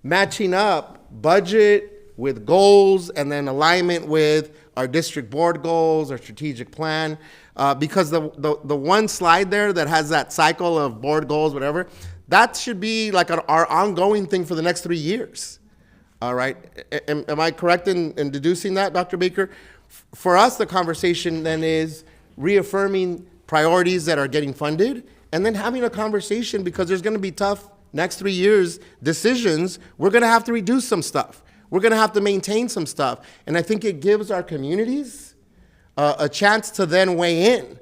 matching up budget with goals and then alignment with our district board goals, our strategic plan. Because the one slide there that has that cycle of board goals, whatever, that should be like our ongoing thing for the next 3 years. All right. Am I correct in deducing that, Dr. Baker? For us, the conversation then is reaffirming priorities that are getting funded and then having a conversation, because there's going to be tough next 3 years decisions. We're going to have to reduce some stuff. We're going to have to maintain some stuff. And I think it gives our communities a chance to then weigh in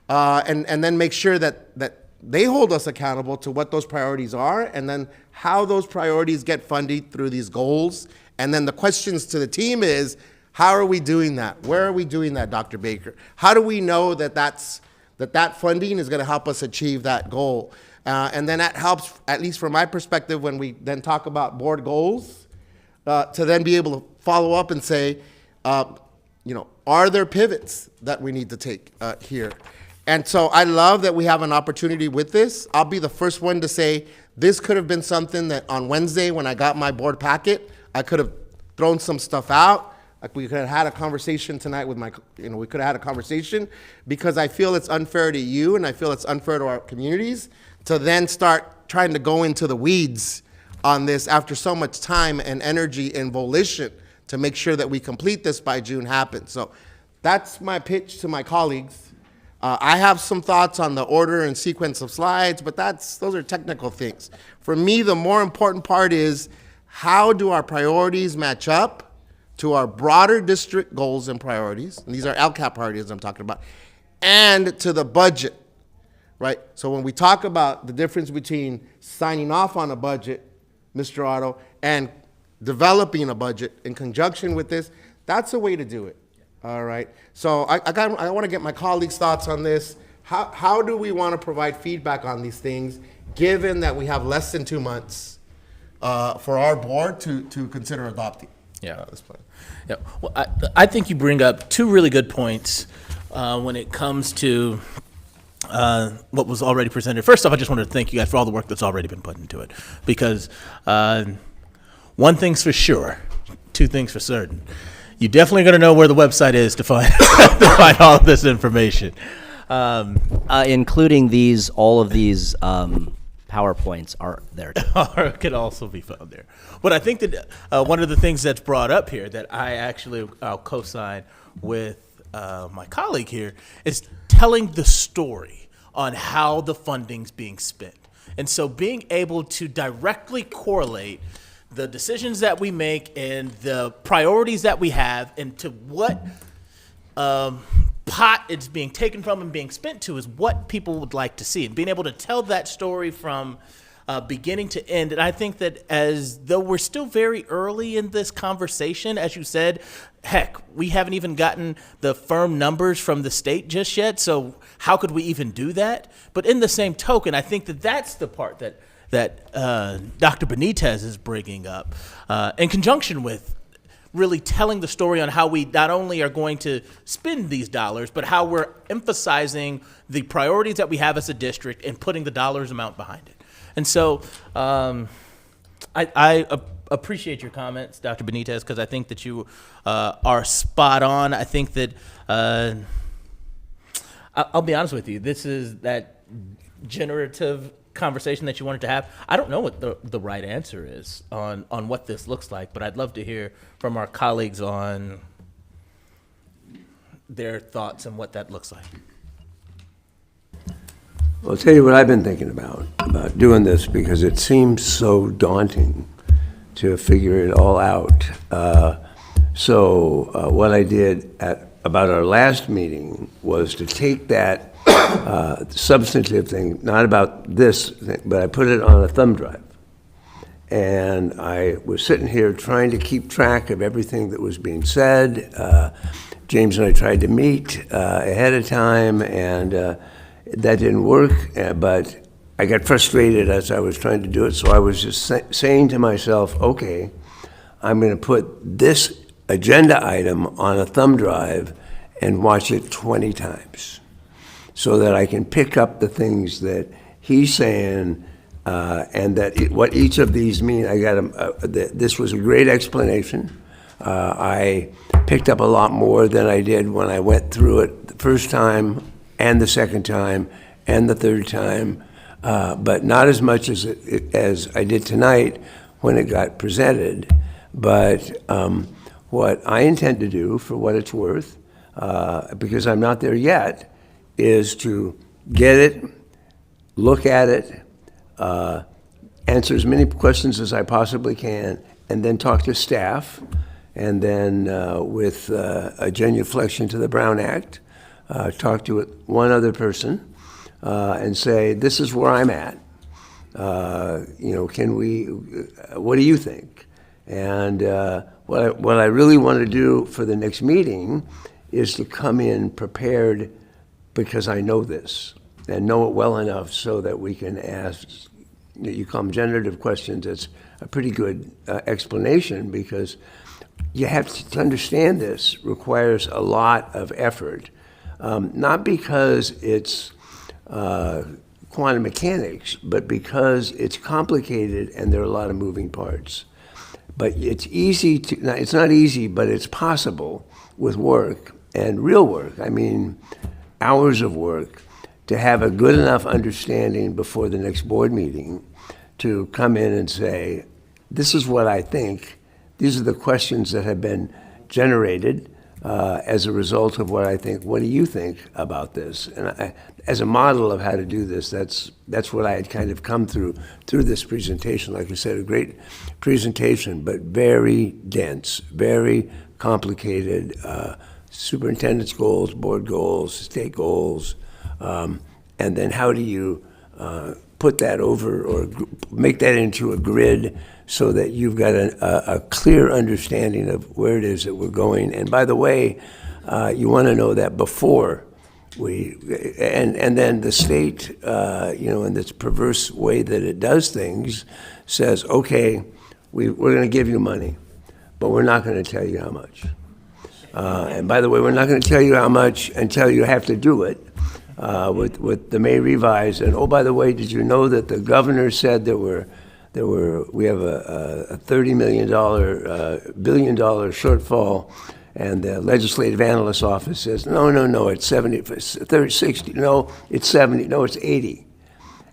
and then make sure that they hold us accountable to what those priorities are, and then how those priorities get funded through these goals. And then the questions to the team is, how are we doing that? Where are we doing that, Dr. Baker? How do we know that that funding is going to help us achieve that goal? And then that helps, at least from my perspective, when we then talk about board goals, to then be able to follow up and say, are there pivots that we need to take here? And so I love that we have an opportunity with this. I'll be the first one to say this could have been something that on Wednesday when I got my board packet, I could have thrown some stuff out. Like we could have had a conversation tonight with we could have had a conversation, because I feel it's unfair to you and I feel it's unfair to our communities to then start trying to go into the weeds on this after so much time and energy and volition to make sure that we complete this by June happens. So that's my pitch to my colleagues. I have some thoughts on the order and sequence of slides, but those are technical things. For me, the more important part is, how do our priorities match up to our broader district goals and priorities? And these are LCAP priorities I'm talking about, and to the budget, right? So when we talk about the difference between signing off on a budget, Mr. Otto, and developing a budget in conjunction with this, that's a way to do it. All right. So I want to get my colleagues' thoughts on this. How do we want to provide feedback on these things, given that we have less than 2 months for our board to consider adopting this plan? Yeah. Well, I think you bring up two really good points when it comes to what was already presented. First off, I just wanted to thank you guys for all the work that's already been put into it, because one thing's for sure, two things for certain. You're definitely going to know where the website is to find all of this information. Including all of these PowerPoints are there too. Could also be found there. But I think that one of the things that's brought up here that I'll co-sign with my colleague here is telling the story on how the funding's being spent. And so being able to directly correlate the decisions that we make and the priorities that we have into what pot it's being taken from and being spent to is what people would like to see. And being able to tell that story from beginning to end. And I think that as though we're still very early in this conversation, as you said, heck, we haven't even gotten the firm numbers from the state just yet. So how could we even do that? But in the same token, I think that that's the part that Dr. Benitez is bringing up in conjunction with really telling the story on how we not only are going to spend these dollars, but how we're emphasizing the priorities that we have as a district and putting the dollars amount behind it. And so I appreciate your comments, Dr. Benitez, because I think that you are spot on. I think that I'll be honest with you. This is that generative conversation that you wanted to have. I don't know what the right answer is on what this looks like, but I'd love to hear from our colleagues on their thoughts on what that looks like. Well, I'll tell you what I've been thinking about doing this, because it seems so daunting to figure it all out. So what I did about our last meeting was to take that substantive thing, not about this thing, but I put it on a thumb drive. And I was sitting here trying to keep track of everything that was being said. James and I tried to meet ahead of time, and that didn't work, but I got frustrated as I was trying to do it, so I was just saying to myself, okay, I'm going to put this agenda item on a thumb drive and watch it 20 times so that I can pick up the things that he's saying and what each of these mean. This was a great explanation. I picked up a lot more than I did when I went through it the first time and the second time and the third time, but not as much as I did tonight when it got presented. But what I intend to do, for what it's worth, because I'm not there yet, is to get it, look at it, answer as many questions as I possibly can, and then talk to staff, and then with a genuflection to the Brown Act, talk to one other person and say, this is where I'm at. What do you think? And what I really want to do for the next meeting is to come in prepared, because I know this and know it well enough so that we can ask, you call them generative questions. It's a pretty good explanation, because you have to understand this requires a lot of effort, not because it's quantum mechanics, but because it's complicated and there are a lot of moving parts. But it's not easy, but it's possible with work and real work. I mean, hours of work, to have a good enough understanding before the next board meeting to come in and say, this is what I think. These are the questions that have been generated as a result of what I think. What do you think about this? And as a model of how to do this, that's what I had kind of come through this presentation. Like I said, a great presentation, but very dense, very complicated. Superintendent's goals, board goals, state goals, and then how do you put that over or make that into a grid so that you've got a clear understanding of where it is that we're going. And by the way, you want to know that before and then the state, in this perverse way that it does things, says, okay, we're going to give you money, but we're not going to tell you how much. And by the way, we're not going to tell you how much until you have to do it with the May revise. And oh, by the way, did you know that the governor said we have a $30 million, billion shortfall, and the legislative analyst office says, no, it's 60, no, it's 70, no, it's 80.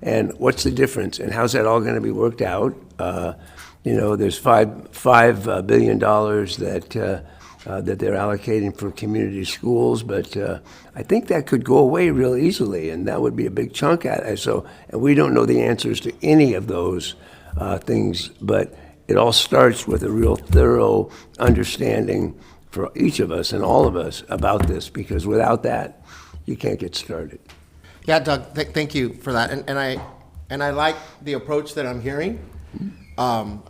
And what's the difference? And how's that all going to be worked out? There's $5 billion that they're allocating for community schools, but I think that could go away real easily, and that would be a big chunk at it. And we don't know the answers to any of those things, but it all starts with a real thorough understanding for each of us and all of us about this, because without that, you can't get started. Yeah, Doug, thank you for that. And I like the approach that I'm hearing. But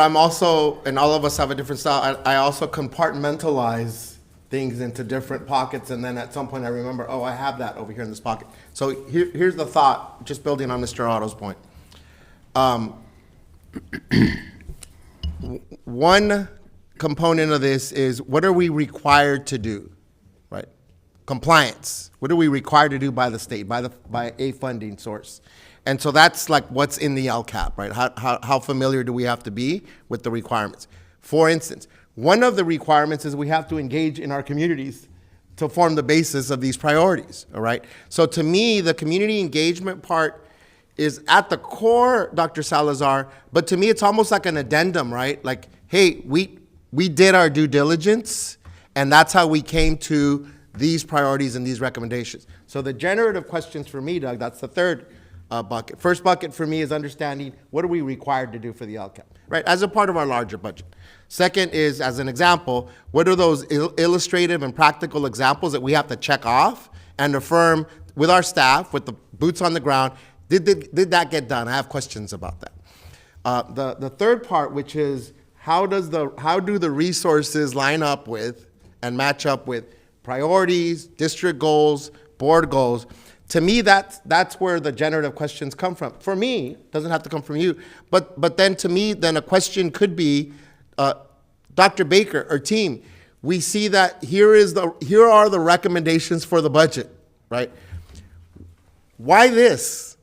I'm also, and all of us have a different style, I also compartmentalize things into different pockets, and then at some point I remember, oh, I have that over here in this pocket. So here's the thought, just building on Mr. Otto's point. One component of this is, what are we required to do, right? Compliance. What are we required to do by the state, by a funding source? And so that's like what's in the LCAP, right? How familiar do we have to be with the requirements? For instance, one of the requirements is we have to engage in our communities to form the basis of these priorities, all right? So to me, the community engagement part is at the core, Dr. Salazar, but to me, it's almost like an addendum, right? Like, hey, we did our due diligence, and that's how we came to these priorities and these recommendations. So the generative questions for me, Doug, that's the third bucket. First bucket for me is understanding what are we required to do for the LCAP, right, as a part of our larger budget. Second is, as an example, what are those illustrative and practical examples that we have to check off and affirm with our staff, with the boots on the ground, did that get done? I have questions about that. The third part, which is how do the resources line up with and match up with priorities, district goals, board goals? To me, that's where the generative questions come from. For me, it doesn't have to come from you, but then to me, then a question could be, Dr. Baker or team, we see that here are the recommendations for the budget, right? Why this?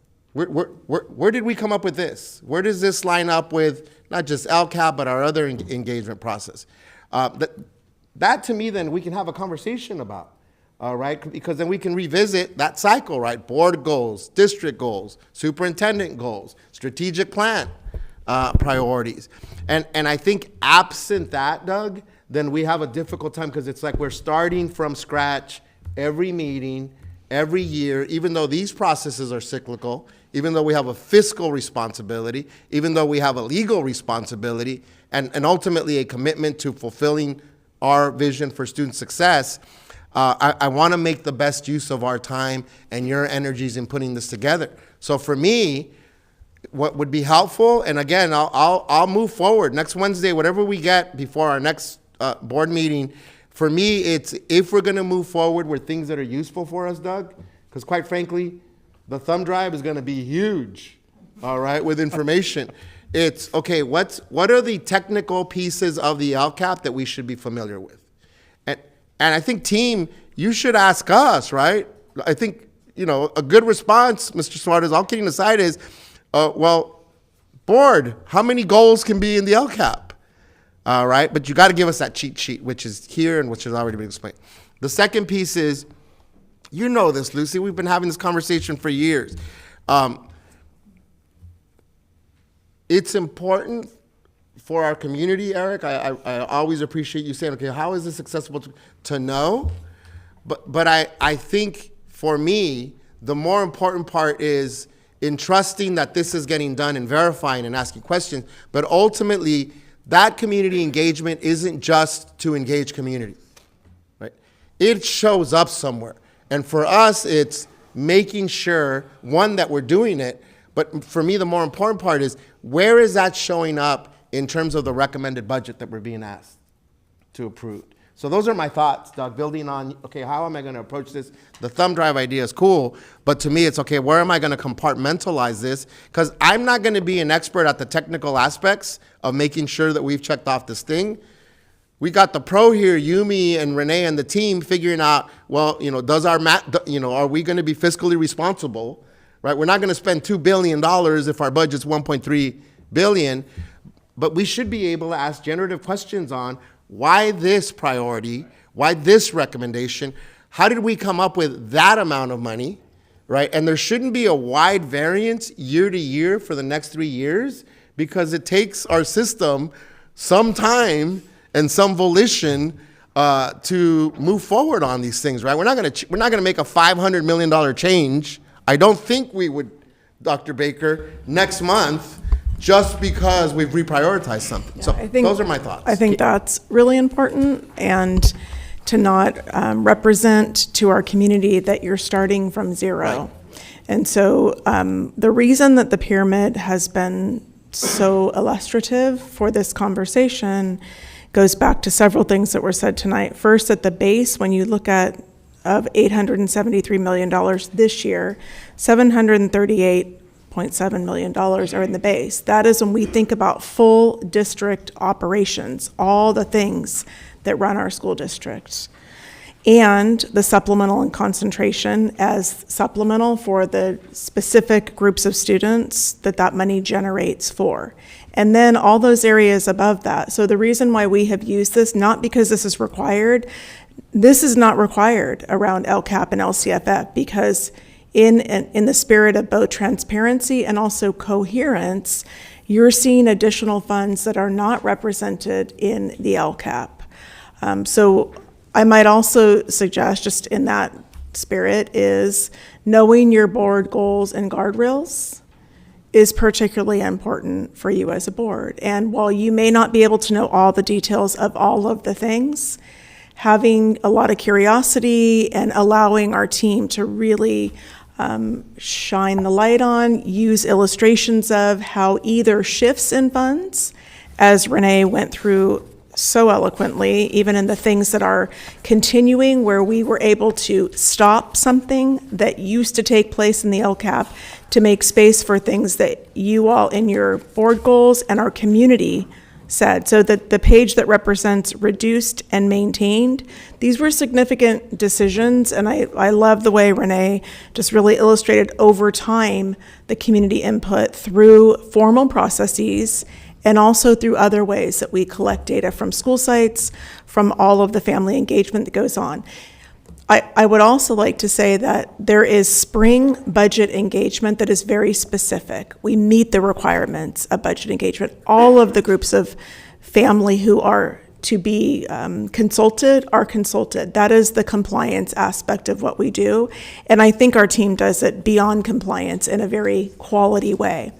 Where did we come up with this? Where does this line up with not just LCAP, but our other engagement process? That to me, then we can have a conversation about, right? Because then we can revisit that cycle, right? Board goals, district goals, superintendent goals, strategic plan priorities. And I think absent that, Doug, then we have a difficult time because it's like we're starting from scratch every meeting, every year, even though these processes are cyclical, even though we have a fiscal responsibility, even though we have a legal responsibility, and ultimately a commitment to fulfilling our vision for student success, I want to make the best use of our time and your energies in putting this together. So for me, what would be helpful, and again, I'll move forward next Wednesday, whatever we get before our next board meeting. For me, it's if we're going to move forward with things that are useful for us, Doug, because quite frankly, the thumb drive is going to be huge, all right, with information. It's, okay, what are the technical pieces of the LCAP that we should be familiar with? And I think, team, you should ask us, right? I think, a good response, Mr. Suarez, all kidding aside, is, well, board, how many goals can be in the LCAP? All right, but you got to give us that cheat sheet, which is here and which has already been explained. The second piece is, you know this, Lucy, we've been having this conversation for years. It's important for our community, Eric. I always appreciate you saying, okay, how is this accessible to know? But I think for me, the more important part is in trusting that this is getting done and verifying and asking questions, but ultimately, that community engagement isn't just to engage community, right? It shows up somewhere. And for us, it's making sure, one, that we're doing it, but for me, the more important part is, where is that showing up in terms of the recommended budget that we're being asked to approve? So those are my thoughts, Doug, building on, okay, how am I going to approach this? The thumb drive idea is cool, but to me, it's, okay, where am I going to compartmentalize this? Because I'm not going to be an expert at the technical aspects of making sure that we've checked off this thing. We got the pro here, Yumi and Renee and the team, figuring out, well, does our are we going to be fiscally responsible, right? We're not going to spend $2 billion if our budget's $1.3 billion, but we should be able to ask generative questions on why this priority, why this recommendation, how did we come up with that amount of money, right? And there shouldn't be a wide variance year to year for the next 3 years, because it takes our system some time and some volition to move forward on these things, right? We're not gonna make a $500 million change. I don't think we would, Dr. Baker, next month, just because we've reprioritized something. Yeah, so I think those are my thoughts. I think that's really important, and to not represent to our community that you're starting from zero. Right. And so the reason that the pyramid has been so illustrative for this conversation goes back to several things that were said tonight. First, at the base, when you look at of $873 million this year, $738.7 million are in the base. That is when we think about full district operations, all the things that run our school districts. And the supplemental and concentration as supplemental for the specific groups of students that money generates for. And then all those areas above that. So the reason why we have used this, not because this is required, this is not required around LCAP and LCFF, because in the spirit of both transparency and also coherence, you're seeing additional funds that are not represented in the LCAP. So I might also suggest, just in that spirit, is knowing your board goals and guardrails is particularly important for you as a board. And while you may not be able to know all the details of all of the things, having a lot of curiosity and allowing our team to really shine the light on, use illustrations of how either shifts in funds, as Renee went through so eloquently, even in the things that are continuing, where we were able to stop something that used to take place in the LCAP to make space for things that you all in your board goals and our community said. So that the page that represents reduced and maintained, these were significant decisions, and I love the way Renee just really illustrated over time the community input through formal processes and also through other ways that we collect data from school sites, from all of the family engagement that goes on. I would also like to say that there is spring budget engagement that is very specific. We meet the requirements of budget engagement. All of the groups of family who are to be consulted are consulted. That is the compliance aspect of what we do. And I think our team does it beyond compliance in a very quality way.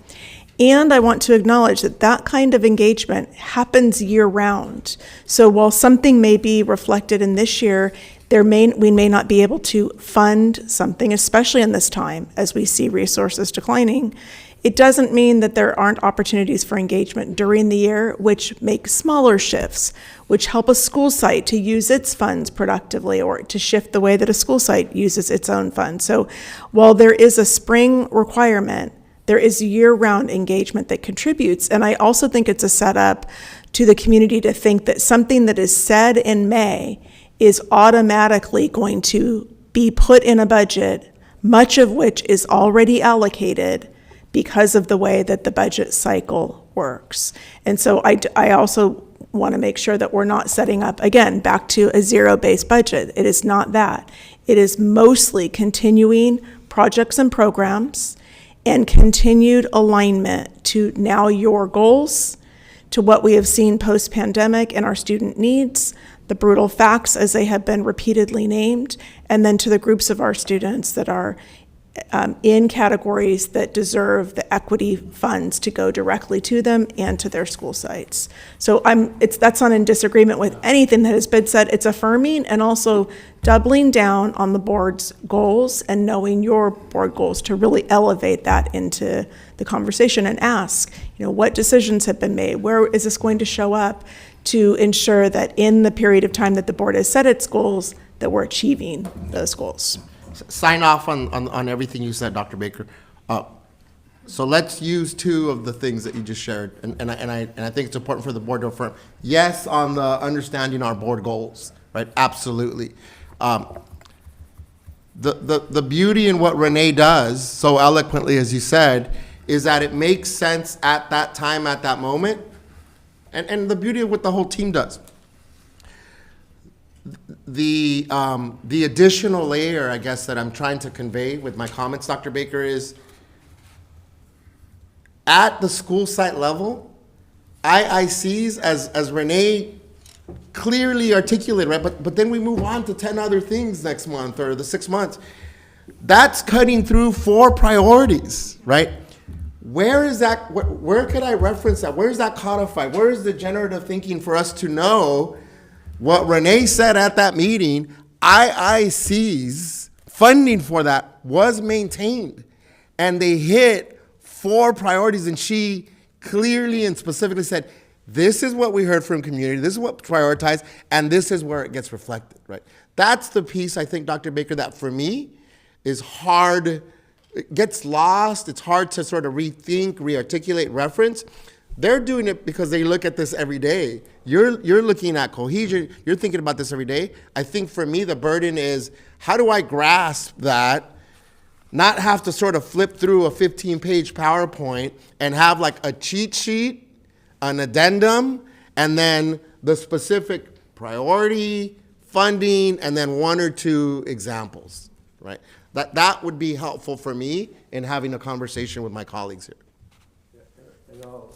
And I want to acknowledge that that kind of engagement happens year-round. So while something may be reflected in this year, we may not be able to fund something, especially in this time as we see resources declining. It doesn't mean that there aren't opportunities for engagement during the year, which make smaller shifts, which help a school site to use its funds productively or to shift the way that a school site uses its own funds. So while there is a spring requirement, there is year-round engagement that contributes. And I also think it's a setup to the community to think that something that is said in May is automatically going to be put in a budget, much of which is already allocated because of the way that the budget cycle works. And so I also want to make sure that we're not setting up, again, back to a zero-based budget. It is not that. It is mostly continuing projects and programs and continued alignment to now your goals, to what we have seen post-pandemic and our student needs, the brutal facts as they have been repeatedly named, and then to the groups of our students that are in categories that deserve the equity funds to go directly to them and to their school sites. So that's not in disagreement with anything that has been said. It's affirming and also doubling down on the board's goals and knowing your board goals to really elevate that into the conversation and ask, what decisions have been made? Where is this going to show up to ensure that in the period of time that the board has set its goals, that we're achieving those goals? Sign off on everything you said, Dr. Baker. So let's use two of the things that you just shared, and I think it's important for the board to affirm. Yes, on the understanding our board goals, right? Absolutely. The beauty in what Renee does so eloquently, as you said, is that it makes sense at that time, at that moment, and the beauty of what the whole team does. The additional layer, I guess, that I'm trying to convey with my comments, Dr. Baker, is at the school site level, IICs, as Renee clearly articulated, right? But then we move on to 10 other things next month or the 6 months. That's cutting through 4 priorities, right? Where is that? Where could I reference that? Where is that codified? Where is the generative thinking for us to know what Renee said at that meeting? IIC's funding for that was maintained, and they hit 4 priorities, and she clearly and specifically said, this is what we heard from community, this is what prioritized, and this is where it gets reflected, right? That's the piece, I think, Dr. Baker, that for me is hard. It gets lost. It's hard to sort of rethink, re-articulate, reference. They're doing it because they look at this every day. You're looking at cohesion. You're thinking about this every day. I think for me, the burden is, how do I grasp that, not have to sort of flip through a 15-page PowerPoint and have like a cheat sheet, an addendum, and then the specific priority, funding, and then 1 or 2 examples, right? That would be helpful for me in having a conversation with my colleagues here. And I'll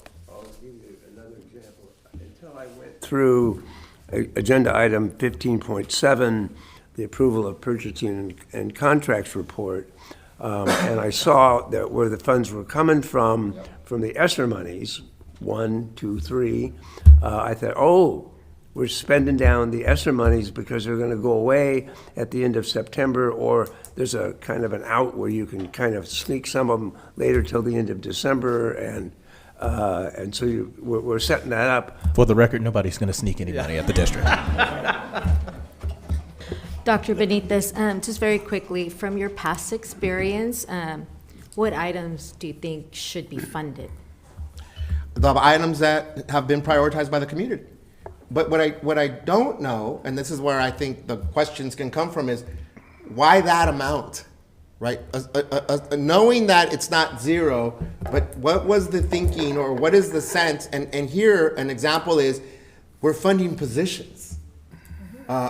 give you another example. Until I went through agenda item 15.7, the approval of purchasing and contracts report, and I saw that where the funds were coming from the ESSER monies, 1, 2, 3, I thought, oh, we're spending down the ESSER monies because they're going to go away at the end of September, or there's a kind of an out where you can kind of sneak some of them later till the end of December, and so we're setting that up. For the record, nobody's going to sneak any money at the district. Dr. Benitez, just very quickly, from your past experience, what items do you think should be funded? the items that have been prioritized by the community. But what I don't know, and this is where I think the questions can come from, is why that amount, right? Knowing that it's not zero, but what was the thinking, or what is the sense? And here, an example is, we're funding positions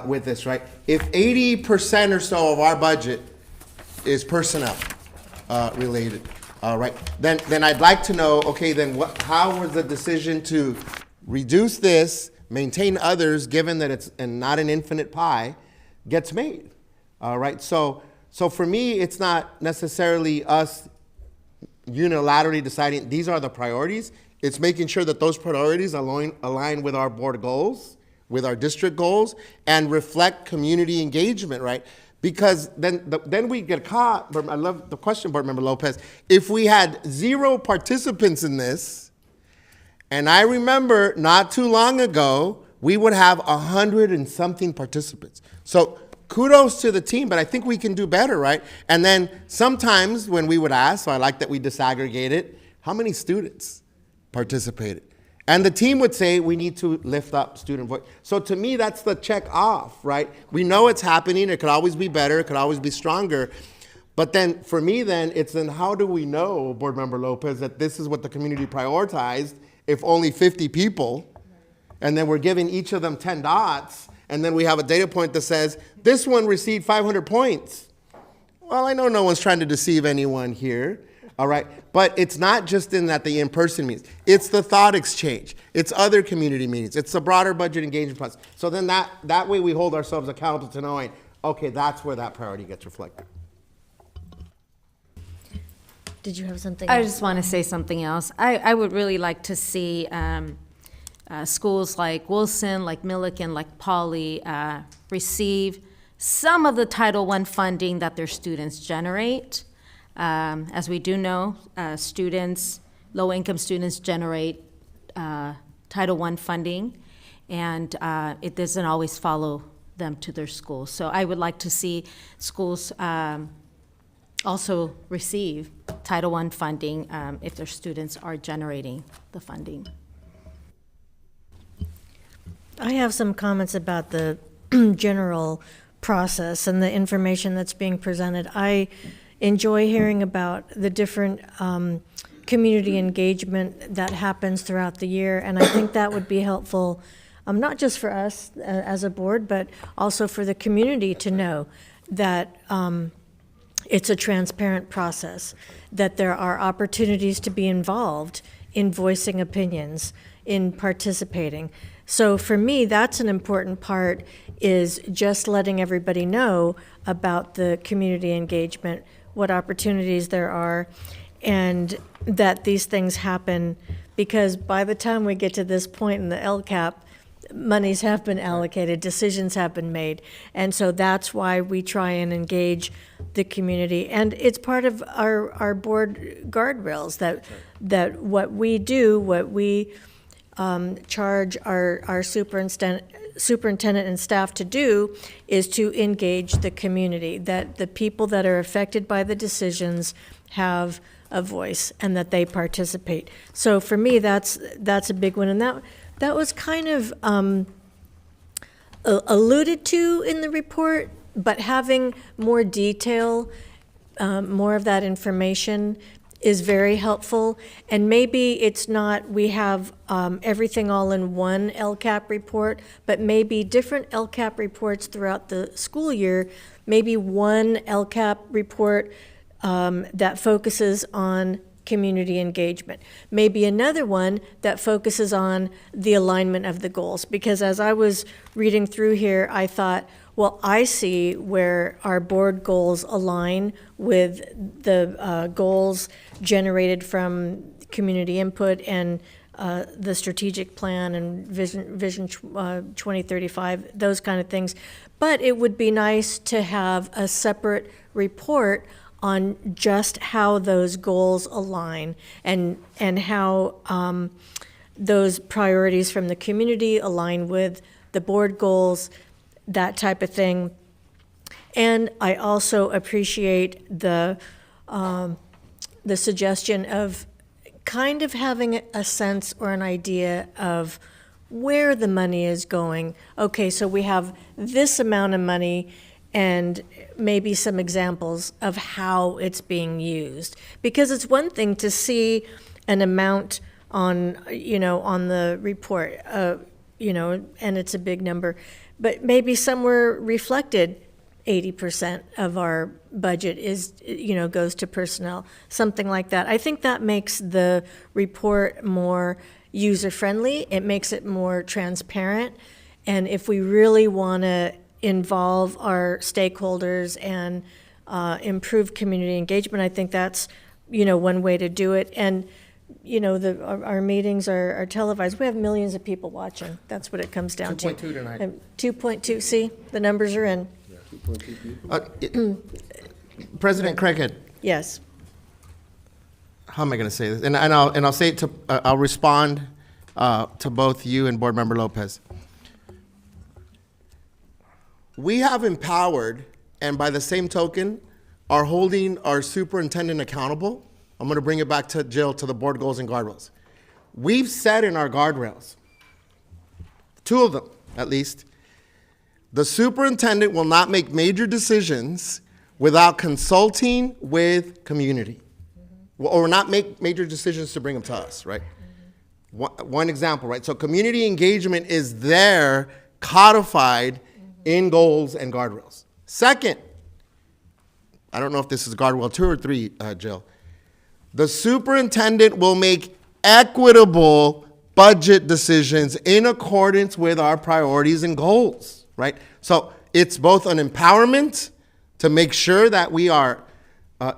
with this, right? If 80% or so of our budget is personnel related, right? Then I'd like to know, okay, then how was the decision to reduce this, maintain others, given that it's not an infinite pie, gets made, right? So for me, it's not necessarily us unilaterally deciding these are the priorities. It's making sure that those priorities align with our board goals, with our district goals, and reflect community engagement, right? Because then we get caught. I love the question, Board Member Lopez. If we had 0 participants in this, and I remember not too long ago, we would have 100 and something participants. So kudos to the team, but I think we can do better, right? And then sometimes when we would ask, so I like that we disaggregate it, how many students participated? And the team would say, we need to lift up student voice. So to me, that's the check off, right? We know it's happening. It could always be better. It could always be stronger. But then for me, it's then how do we know, Board Member Lopez, that this is what the community prioritized if only 50 people, and then we're giving each of them 10 dots, and then we have a data point that says, this one received 500 points. Well, I know no one's trying to deceive anyone here, all right? But it's not just in that the in-person meetings. It's the thought exchange. It's other community meetings. It's the broader budget engagement process. So then that way we hold ourselves accountable to knowing, okay, that's where that priority gets reflected. Did you have something I else? just want to say something else. I would really like to see schools like Wilson, like Millikan, like Pauley receive some of the Title I funding that their students generate. As we do know, low-income students generate Title I funding, and it doesn't always follow them to their schools. So I would like to see schools also receive Title I funding if their students are generating the funding. I have some comments about the general process and the information that's being presented. I enjoy hearing about the different community engagement that happens throughout the year, and I think that would be helpful, not just for us as a board, but also for the community to know that it's a transparent process, that there are opportunities to be involved in voicing opinions, in participating. So for me, that's an important part, is just letting everybody know about the community engagement, what opportunities there are, and that these things happen, because by the time we get to this point in the LCAP, monies have been allocated, decisions have been made, and so that's why we try and engage the community. And it's part of our board guardrails that what we do, what we charge our superintendent and staff to do, is to engage the community, that the people that are affected by the decisions have a voice and that they participate. So for me, that's a big one, and that was kind of alluded to in the report, but having more detail, more of that information is very helpful. And maybe it's not, we have everything all in one LCAP report, but maybe different LCAP reports throughout the school year, maybe one LCAP report that focuses on community engagement. Maybe another one that focuses on the alignment of the goals. Because as I was reading through here, I thought, well, I see where our board goals align with the goals generated from community input and the strategic plan and Vision 2035, those kind of things. But it would be nice to have a separate report on just how those goals align and how those priorities from the community align with the board goals, that type of thing. And I also appreciate the suggestion of kind of having a sense or an idea of where the money is going. Okay, so we have this amount of money and maybe some examples of how it's being used. Because it's one thing to see an amount on, on the report, and it's a big number, but maybe somewhere reflected 80% of our budget is, goes to personnel, something like that. I think that makes the report more user-friendly. It makes it more transparent. And if we really want to involve our stakeholders and improve community engagement, I think that's, one way to do it. And, our meetings are televised. We have millions of people watching. That's what it comes down to. 2.2 tonight. 2.2, see, the numbers are in. President Craighead, Yes. how am I going to say this? And I'll say it to, I'll respond to both you and Board Member Lopez. We have empowered, and by the same token, are holding our superintendent accountable. I'm going to bring it back to Jill, to the board goals and guardrails. We've said in our guardrails, 2 of them at least, the superintendent will not make major decisions without consulting with community, or not make major decisions to bring them to us, right? One example, right? So community engagement is there codified in goals and guardrails. Second, I don't know if this is guardrail 2 or 3, Jill. The superintendent will make equitable budget decisions in accordance with our priorities and goals, right? So it's both an empowerment to make sure that we are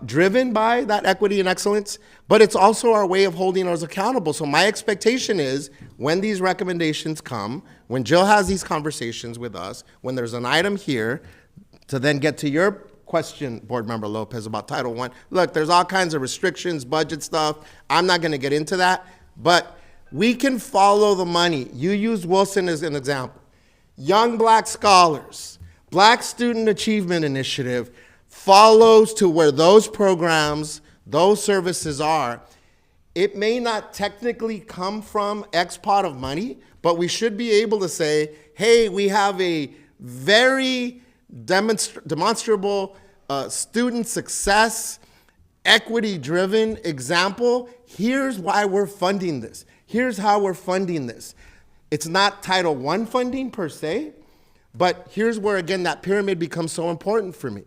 driven by that equity and excellence, but it's also our way of holding us accountable. So my expectation is when these recommendations come, when Jill has these conversations with us, when there's an item here, to then get to your question, Board Member Lopez, about Title I. Look, there's all kinds of restrictions, budget stuff. I'm not going to get into that, but we can follow the money. You used Wilson as an example. Young Black Scholars, Black Student Achievement Initiative follows to where those programs, those services are. It may not technically come from X pot of money, but we should be able to say, hey, we have a very demonstrable student success, equity-driven example. Here's why we're funding this. Here's how we're funding this. It's not Title I funding per se, but here's where, again, that pyramid becomes so important for me,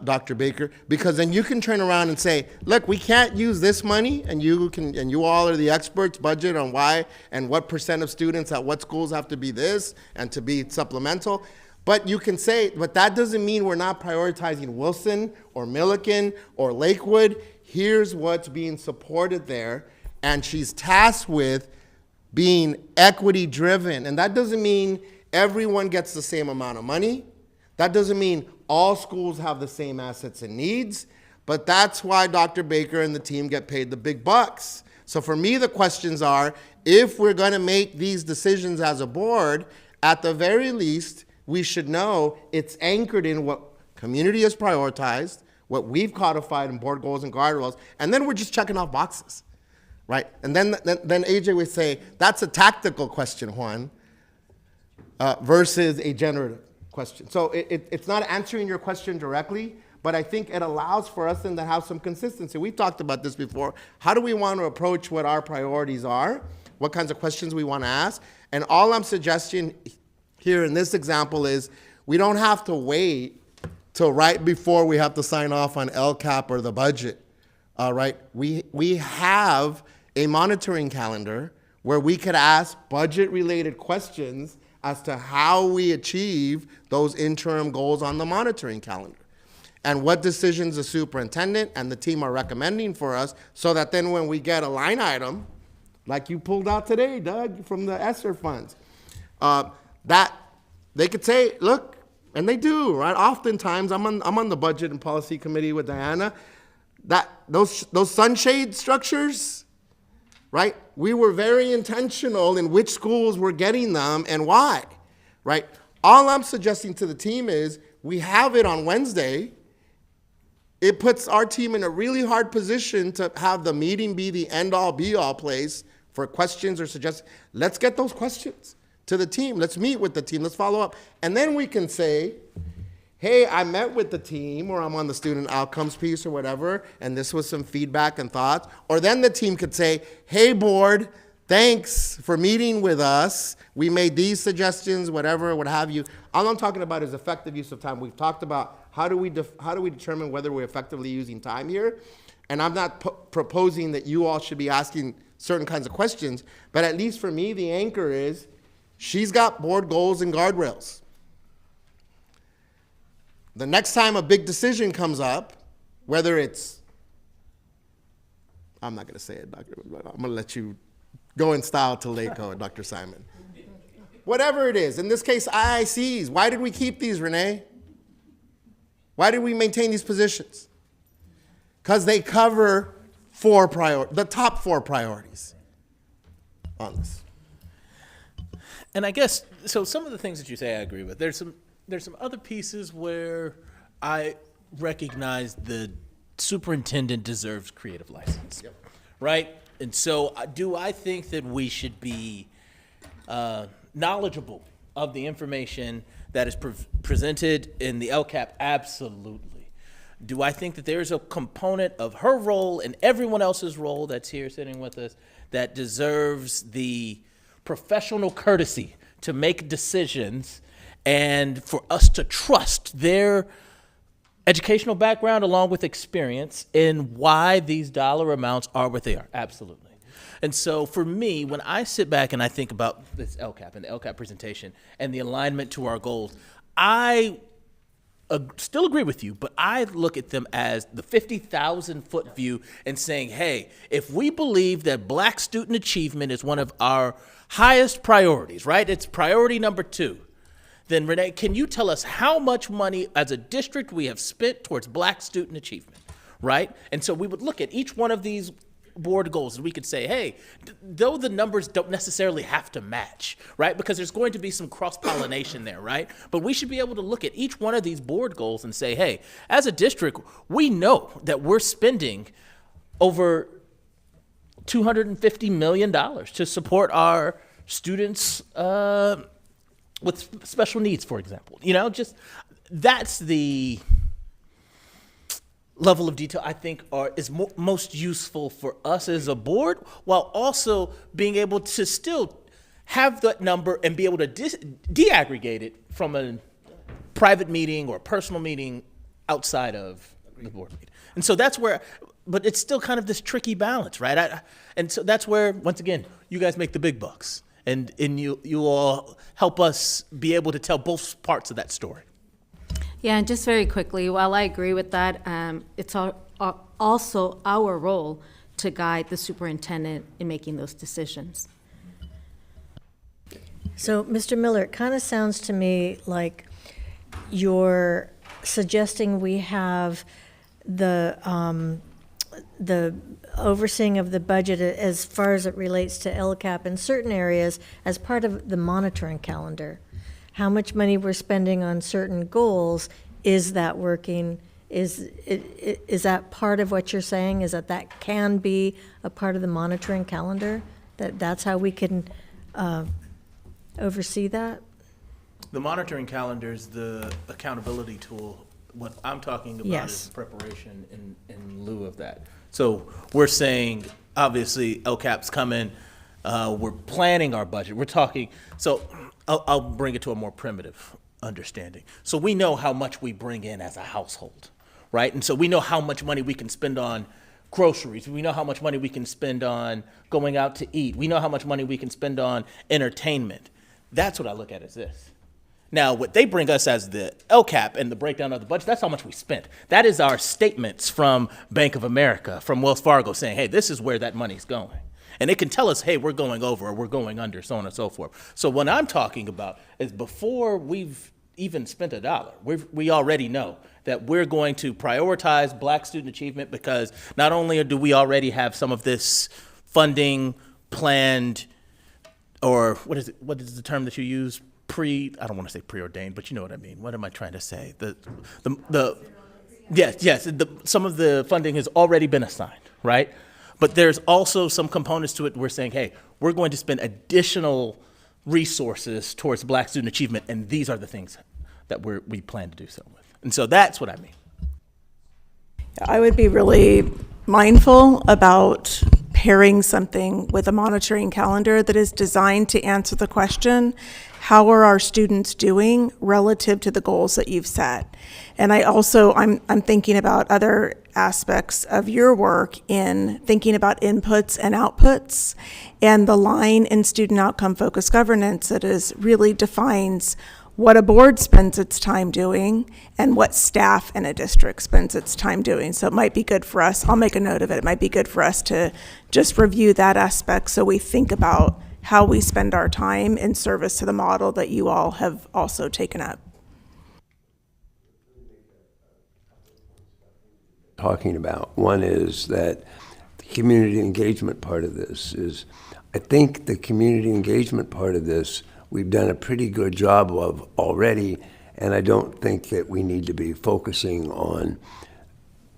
Dr. Baker, because then you can turn around and say, look, we can't use this money, and you all are the experts, budget on why and what % of students at what schools have to be this and to be supplemental. But you can say, but that doesn't mean we're not prioritizing Wilson or Milliken or Lakewood. Here's what's being supported there. And she's tasked with being equity driven. And that doesn't mean everyone gets the same amount of money. That doesn't mean all schools have the same assets and needs. But that's why Dr. Baker and the team get paid the big bucks. So for me, the questions are, if we're going to make these decisions as a board, at the very least, we should know it's anchored in what community has prioritized, what we've codified in board goals and guardrails, and then we're just checking off boxes, right? And then AJ would say, that's a tactical question, Juan, versus a generative question. So it's not answering your question directly, but I think it allows for us then to have some consistency. We talked about this before. How do we want to approach what our priorities are? What kinds of questions we want to ask? And all I'm suggesting here in this example is we don't have to wait till right before we have to sign off on LCAP or the budget, right? We have a monitoring calendar where we could ask budget-related questions as to how we achieve those interim goals on the monitoring calendar and what decisions the superintendent and the team are recommending for us, so that then when we get a line item, like you pulled out today, Doug, from the ESSER funds, that they could say, look, and they do, right? Oftentimes, I'm on the budget and policy committee with Diana. That those sunshade structures, right? We were very intentional in which schools were getting them and why, right? All I'm suggesting to the team is we have it on Wednesday. It puts our team in a really hard position to have the meeting be the end-all, be-all place for questions or suggestions. Let's get those questions to the team. Let's meet with the team. Let's follow up. And then we can say, hey, I met with the team, or I'm on the student outcomes piece or whatever, and this was some feedback and thoughts. Or then the team could say, hey, board, thanks for meeting with us. We made these suggestions, whatever, what have you. All I'm talking about is effective use of time. We've talked about how do we determine whether we're effectively using time here. And I'm not proposing that you all should be asking certain kinds of questions, but at least for me, the anchor is she's got board goals and guardrails. The next time a big decision comes up, whether it's, I'm not going to say it, Doctor, I'm going to let you go in style to LACO, Dr. Simon. Whatever it is, in this case, IICs. Why did we keep these, Renee? Why did we maintain these positions? Because they cover the top 4 priorities on this. And I guess, so some of the things that you say I agree with. There's some other pieces where I recognize the superintendent deserves creative license, right? And so do I think that we should be knowledgeable of the information that is presented in the LCAP? Absolutely. Do I think that there's a component of her role and everyone else's role that's here sitting with us that deserves the professional courtesy to make decisions and for us to trust their educational background along with experience in why these dollar amounts are what they are? Absolutely. And so for me, when I sit back and I think about this LCAP and the LCAP presentation and the alignment to our goals, I still agree with you, but I look at them as the 50,000-foot view and saying, hey, if we believe that Black student achievement is one of our highest priorities, right? It's priority number 2. Then Renee, can you tell us how much money as a district we have spent towards Black student achievement, right? And so we would look at each one of these board goals and we could say, hey, though the numbers don't necessarily have to match, right? Because there's going to be some cross-pollination there, right? But we should be able to look at each one of these board goals and say, hey, as a district, we know that we're spending over $250 million to support our students with special needs, for example. You know, just that's the level of detail I think is most useful for us as a board, while also being able to still have that number and be able to de-aggregate it from a private meeting or a personal meeting outside of the board meeting. And so that's where, but it's still kind of this tricky balance, right? And so that's where, once again, you guys make the big bucks. And you all help us be able to tell both parts of that story. Yeah, and just very quickly, while I agree with that, it's also our role to guide the superintendent in making those decisions. So, Mr. Miller, it kind of sounds to me like you're suggesting we have the overseeing of the budget as far as it relates to LCAP in certain areas as part of the monitoring calendar. How much money we're spending on certain goals, is that working? Is that part of what you're saying? Is that can be a part of the monitoring calendar? That's how we can oversee that? The monitoring calendar is the accountability tool. What I'm talking about Yes. is preparation in lieu of that. So we're saying, obviously, LCAP's coming. We're planning our budget. We're talking, so I'll bring it to a more primitive understanding. So we know how much we bring in as a household, right? And so we know how much money we can spend on groceries. We know how much money we can spend on going out to eat. We know how much money we can spend on entertainment. That's what I look at as this. Now, what they bring us as the LCAP and the breakdown of the budget, that's how much we spent. That is our statements from Bank of America, from Wells Fargo, saying, hey, this is where that money's going. And it can tell us, hey, we're going over or we're going under, so on and so forth. So what I'm talking about is before we've even spent a dollar, we already know that we're going to prioritize Black student achievement, because not only do we already have some of this funding planned, or what is the term that you use? I don't want to say preordained, but you know what I mean. What am I trying to say? Yes. Some of the funding has already been assigned, right? But there's also some components to it. We're saying, hey, we're going to spend additional resources towards Black student achievement, and these are the things that we plan to do so with. And so that's what I mean. I would be really mindful about pairing something with a monitoring calendar that is designed to answer the question, how are our students doing relative to the goals that you've set? And I'm thinking about other aspects of your work in thinking about inputs and outputs, and the line in student outcome focused governance that really defines what a board spends its time doing and what staff in a district spends its time doing. So it might be good for us, I'll make a note of it, it might be good for us to just review that aspect so we think about how we spend our time in service to the model that you all have also taken up. Talking about. One is that the community engagement part of this is, I think the community engagement part of this we've done a pretty good job of already, and I don't think that we need to be focusing on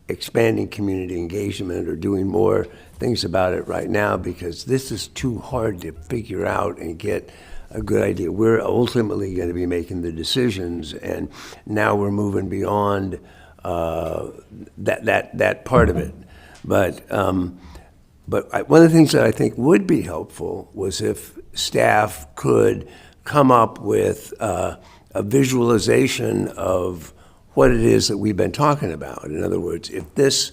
expanding community engagement or doing more things about it right now, because this is too hard to figure out and get a good idea. We're ultimately going to be making the decisions, and now we're moving beyond that part of it. But one of the things that I think would be helpful was if staff could come up with a visualization of what it is that we've been talking about. In other words, the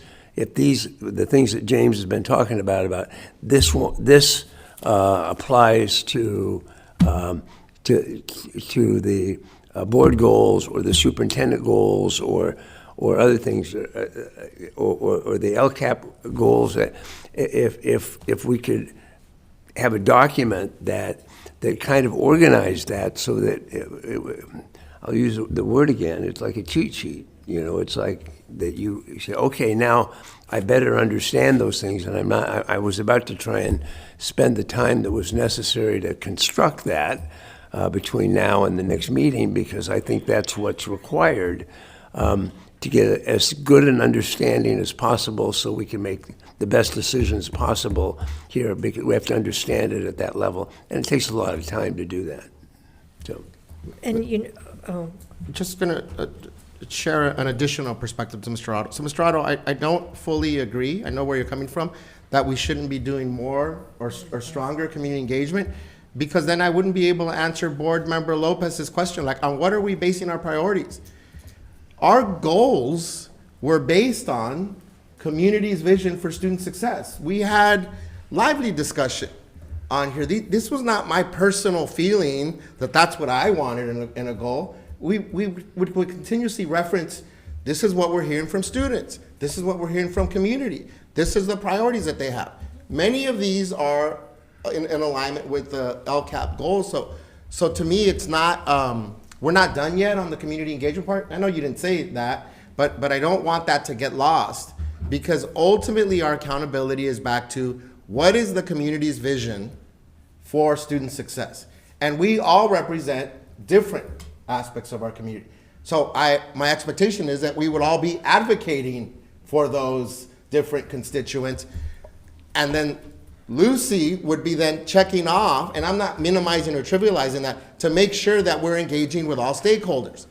things that James has been talking about this applies to the board goals or the superintendent goals or other things, or the LCAP goals. That if we could have a document that kind of organized that, so that I'll use the word again, it's like a cheat sheet. It's like that you say, okay, now I better understand those things, and I was about to try and spend the time that was necessary to construct that between now and the next meeting, because I think that's what's required to get as good an understanding as possible so we can make the best decisions possible here, because we have to understand it at that level, and it takes a lot of time to do that. So, And Just going to share an additional perspective to Mr. Otto. So, Mr. Otto, I don't fully agree. I know where you're coming from, that we shouldn't be doing more or stronger community engagement, because then I wouldn't be able to answer Board Member Lopez's question, like, on what are we basing our priorities? Our goals were based on community's vision for student success. We had lively discussion on here. This was not my personal feeling that that's what I wanted in a goal. We would continuously reference, this is what we're hearing from students. This is what we're hearing from community. This is the priorities that they have. Many of these are in alignment with the LCAP goals. So to me, it's not, we're not done yet on the community engagement part. I know you didn't say that, but I don't want that to get lost, because ultimately our accountability is back to what is the community's vision for student success. And we all represent different aspects of our community. So my expectation is that we would all be advocating for those different constituents, and then Lucy would be then checking off, and I'm not minimizing or trivializing that, to make sure that we're engaging with all stakeholders,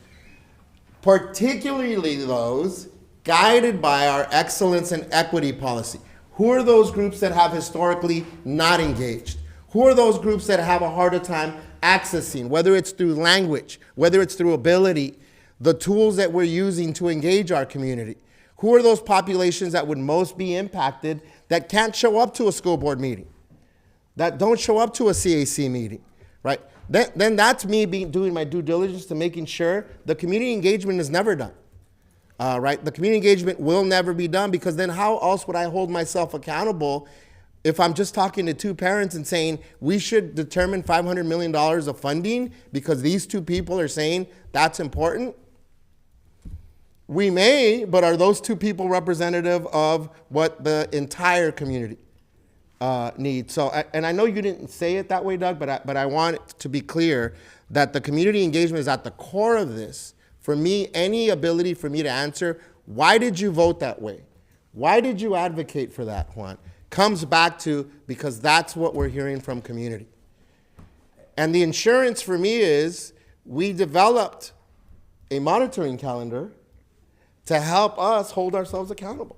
particularly those guided by our excellence and equity policy. Who are those groups that have historically not engaged? Who are those groups that have a harder time accessing, whether it's through language, whether it's through ability, the tools that we're using to engage our community? Who are those populations that would most be impacted that can't show up to a school board meeting, that don't show up to a CAC meeting, right? Then that's me doing my due diligence to making sure the community engagement is never done, right? The community engagement will never be done, because then how else would I hold myself accountable if I'm just talking to two parents and saying we should determine $500 million of funding because these two people are saying that's important? We may, but are those two people representative of what the entire community needs? So, and I know you didn't say it that way, Doug, but I want it to be clear that the community engagement is at the core of this. For me, any ability for me to answer Why did you vote that way? Why did you advocate for that, Juan? Comes back to, because that's what we're hearing from community. And the insurance for me is we developed a monitoring calendar to help us hold ourselves accountable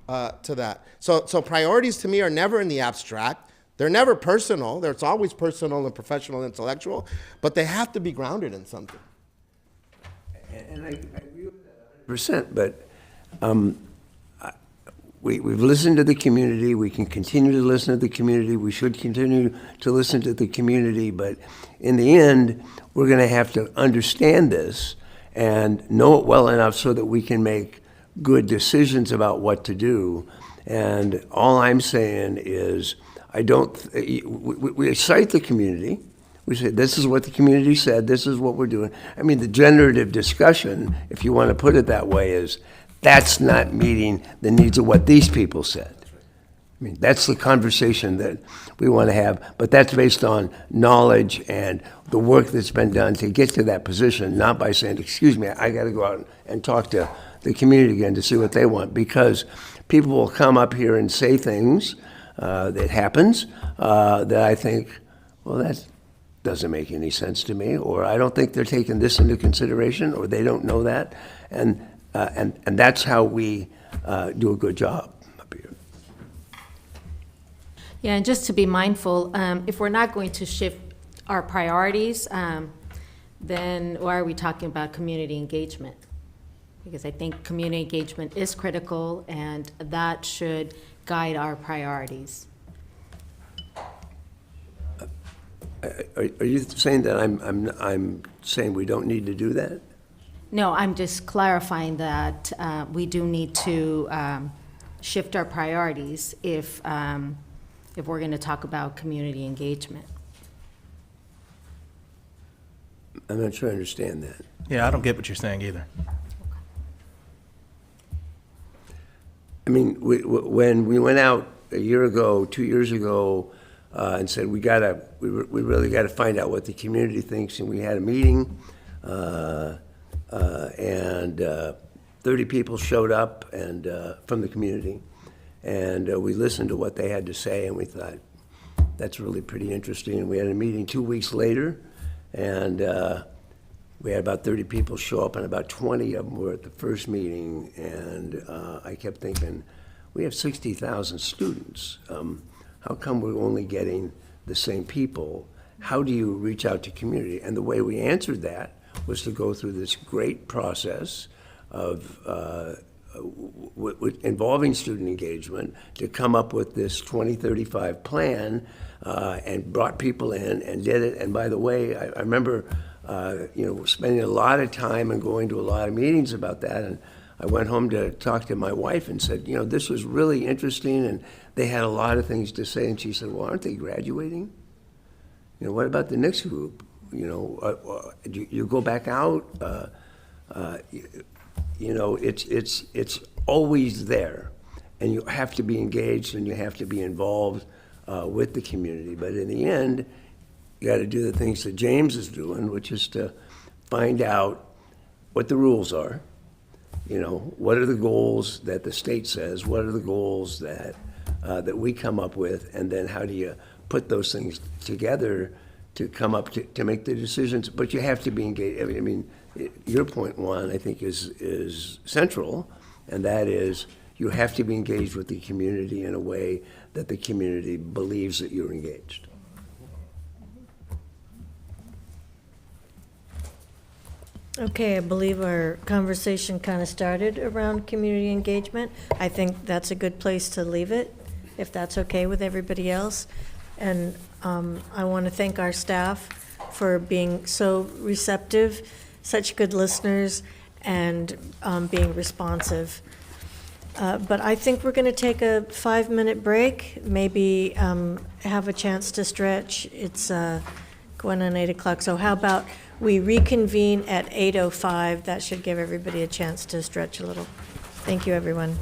to that. So priorities to me are never in the abstract. They're never personal. It's always personal and professional and intellectual, but they have to be grounded in something. And I agree with that 100%, but we've listened to the community. We can continue to listen to the community. We should continue to listen to the community, but in the end, we're going to have to understand this and know it well enough so that we can make good decisions about what to do. And all I'm saying is, we cite the community. We say, this is what the community said, this is what we're doing. I mean, the generative discussion, if you want to put it that way, is that's not meeting the needs of what these people said. I mean, that's the conversation that we want to have, but that's based on knowledge and the work that's been done to get to that position, not by saying, excuse me, I got to go out and talk to the community again to see what they want, because people will come up here and say things that happens that I think, well, that doesn't make any sense to me, or I don't think they're taking this into consideration, or they don't know that, and that's how we do a good job. Yeah, and just to be mindful, if we're not going to shift our priorities, then why are we talking about community engagement? Because I think community engagement is critical, and that should guide our priorities. Are you saying that I'm saying we don't need to do that? No, I'm just clarifying that we do need to shift our priorities if we're going to talk about community engagement. I'm not sure I understand that. Yeah, I don't get what you're saying either. I mean, when we went out a year ago, 2 years ago, and said we really got to find out what the community thinks, and we had a meeting, and 30 people showed up and from the community, and we listened to what they had to say, and we thought that's really pretty interesting. And we had a meeting 2 weeks later, and we had about 30 people show up, and about 20 of them were at the first meeting, and I kept thinking, we have 60,000 students. How come we're only getting the same people? How do you reach out to community? And the way we answered that was to go through this great process of involving student engagement to come up with this 2035 plan, and brought people in and did it. And by the way, I remember spending a lot of time and going to a lot of meetings about that. And I went home to talk to my wife and said, this was really interesting, and they had a lot of things to say. And she said, well, aren't they graduating? What about the next group? You go back out? It's always there, and you have to be engaged and you have to be involved with the community. But in the end, you got to do the things that James is doing, which is to find out what the rules are. What are the goals that the state says? What are the goals that we come up with? And then how do you put those things together to come up to make the decisions? But you have to be engaged. I mean, your point, Juan, I think is central, and that is you have to be engaged with the community in a way that the community believes that you're engaged. Okay, I believe our conversation kind of started around community engagement. I think that's a good place to leave it, if that's okay with everybody else. And I want to thank our staff for being so receptive, such good listeners, and being responsive. But I think we're going to take a 5-minute break, maybe have a chance to stretch. It's going on 8 o'clock, so how about we reconvene at 8:05. That should give everybody a chance to stretch a little. Thank you, everyone.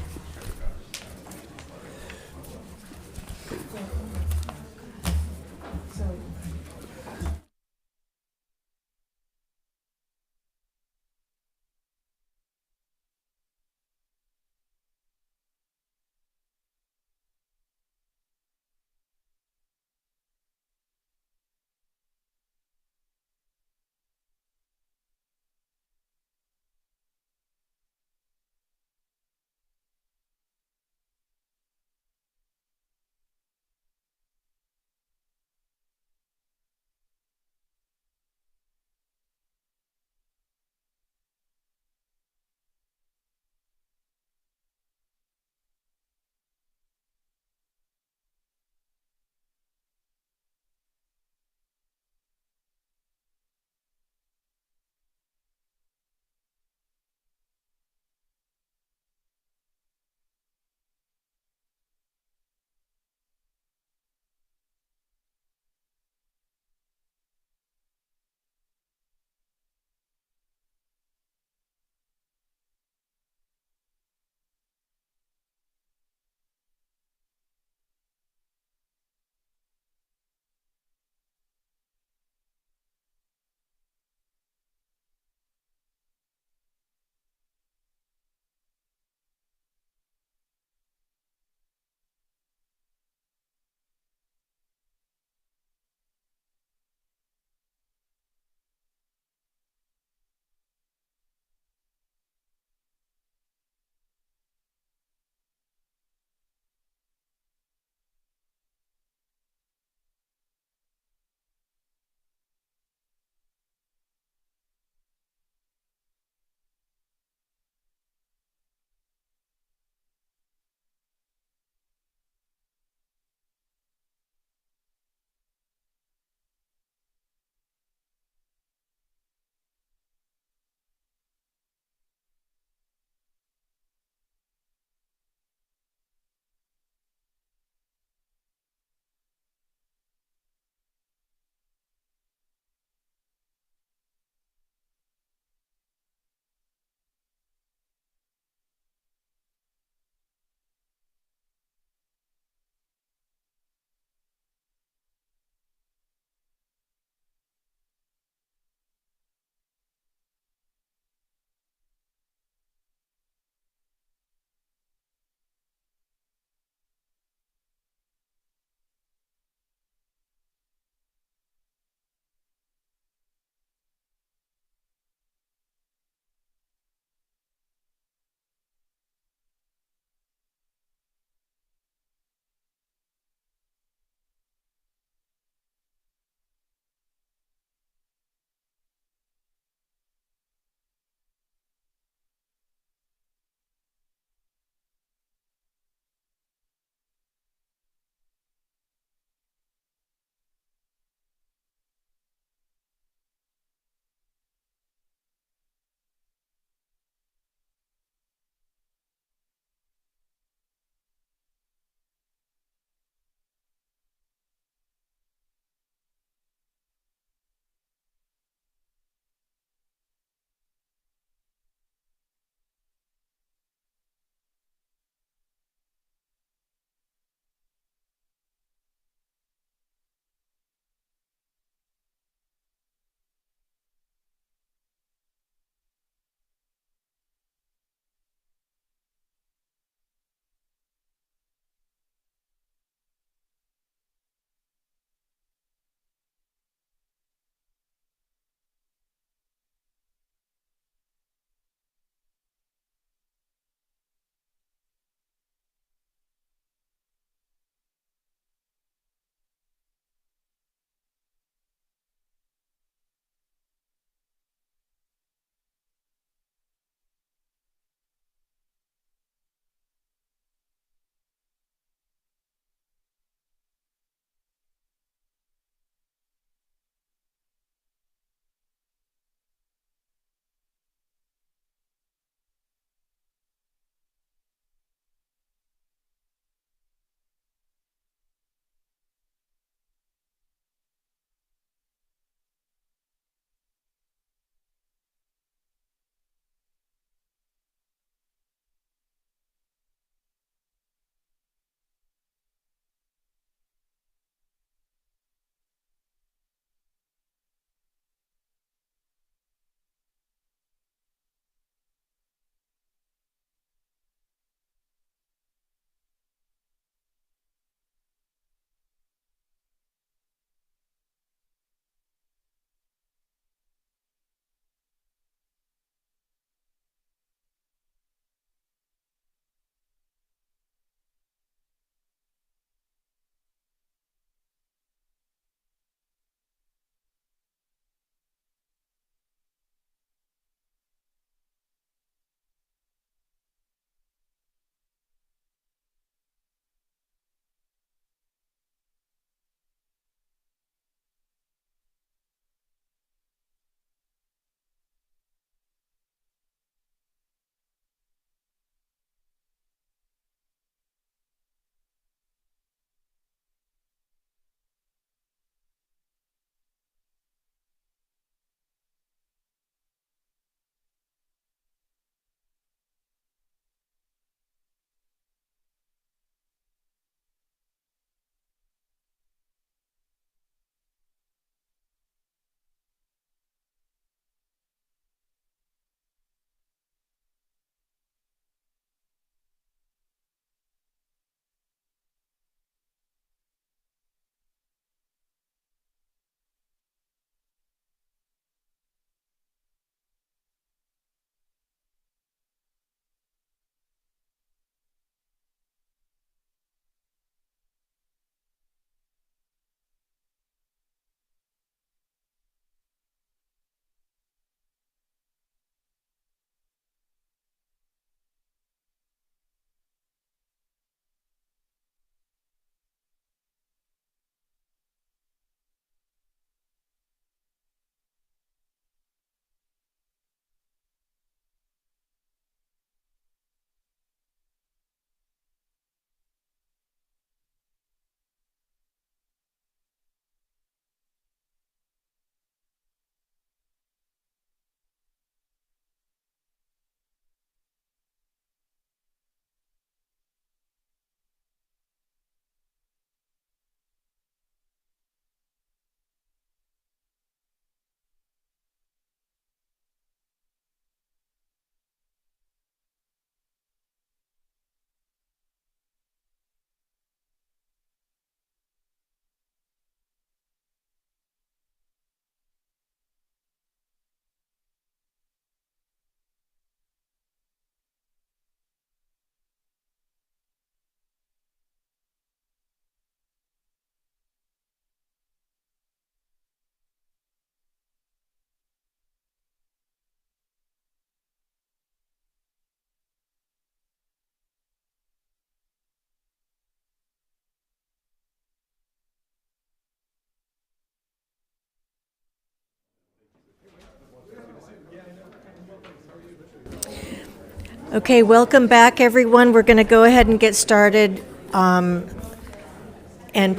Okay, welcome back, everyone. We're going to go ahead and get started and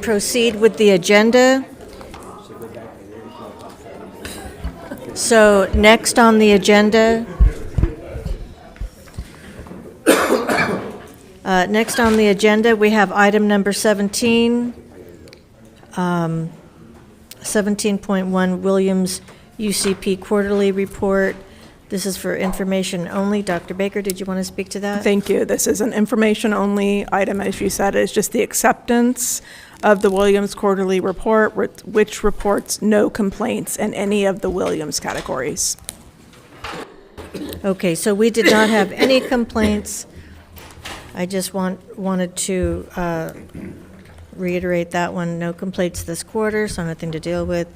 proceed with the agenda. So next on the agenda, we have item number 17, 17.1 Williams UCP Quarterly Report. This is for information only. Dr. Baker, did you want to speak to that? Thank you. This is an information-only item, as you said. It's just the acceptance of the Williams Quarterly Report, which reports no complaints in any of the Williams categories. Okay, so we did not have any complaints. I just wanted to reiterate that one. No complaints this quarter, so nothing to deal with.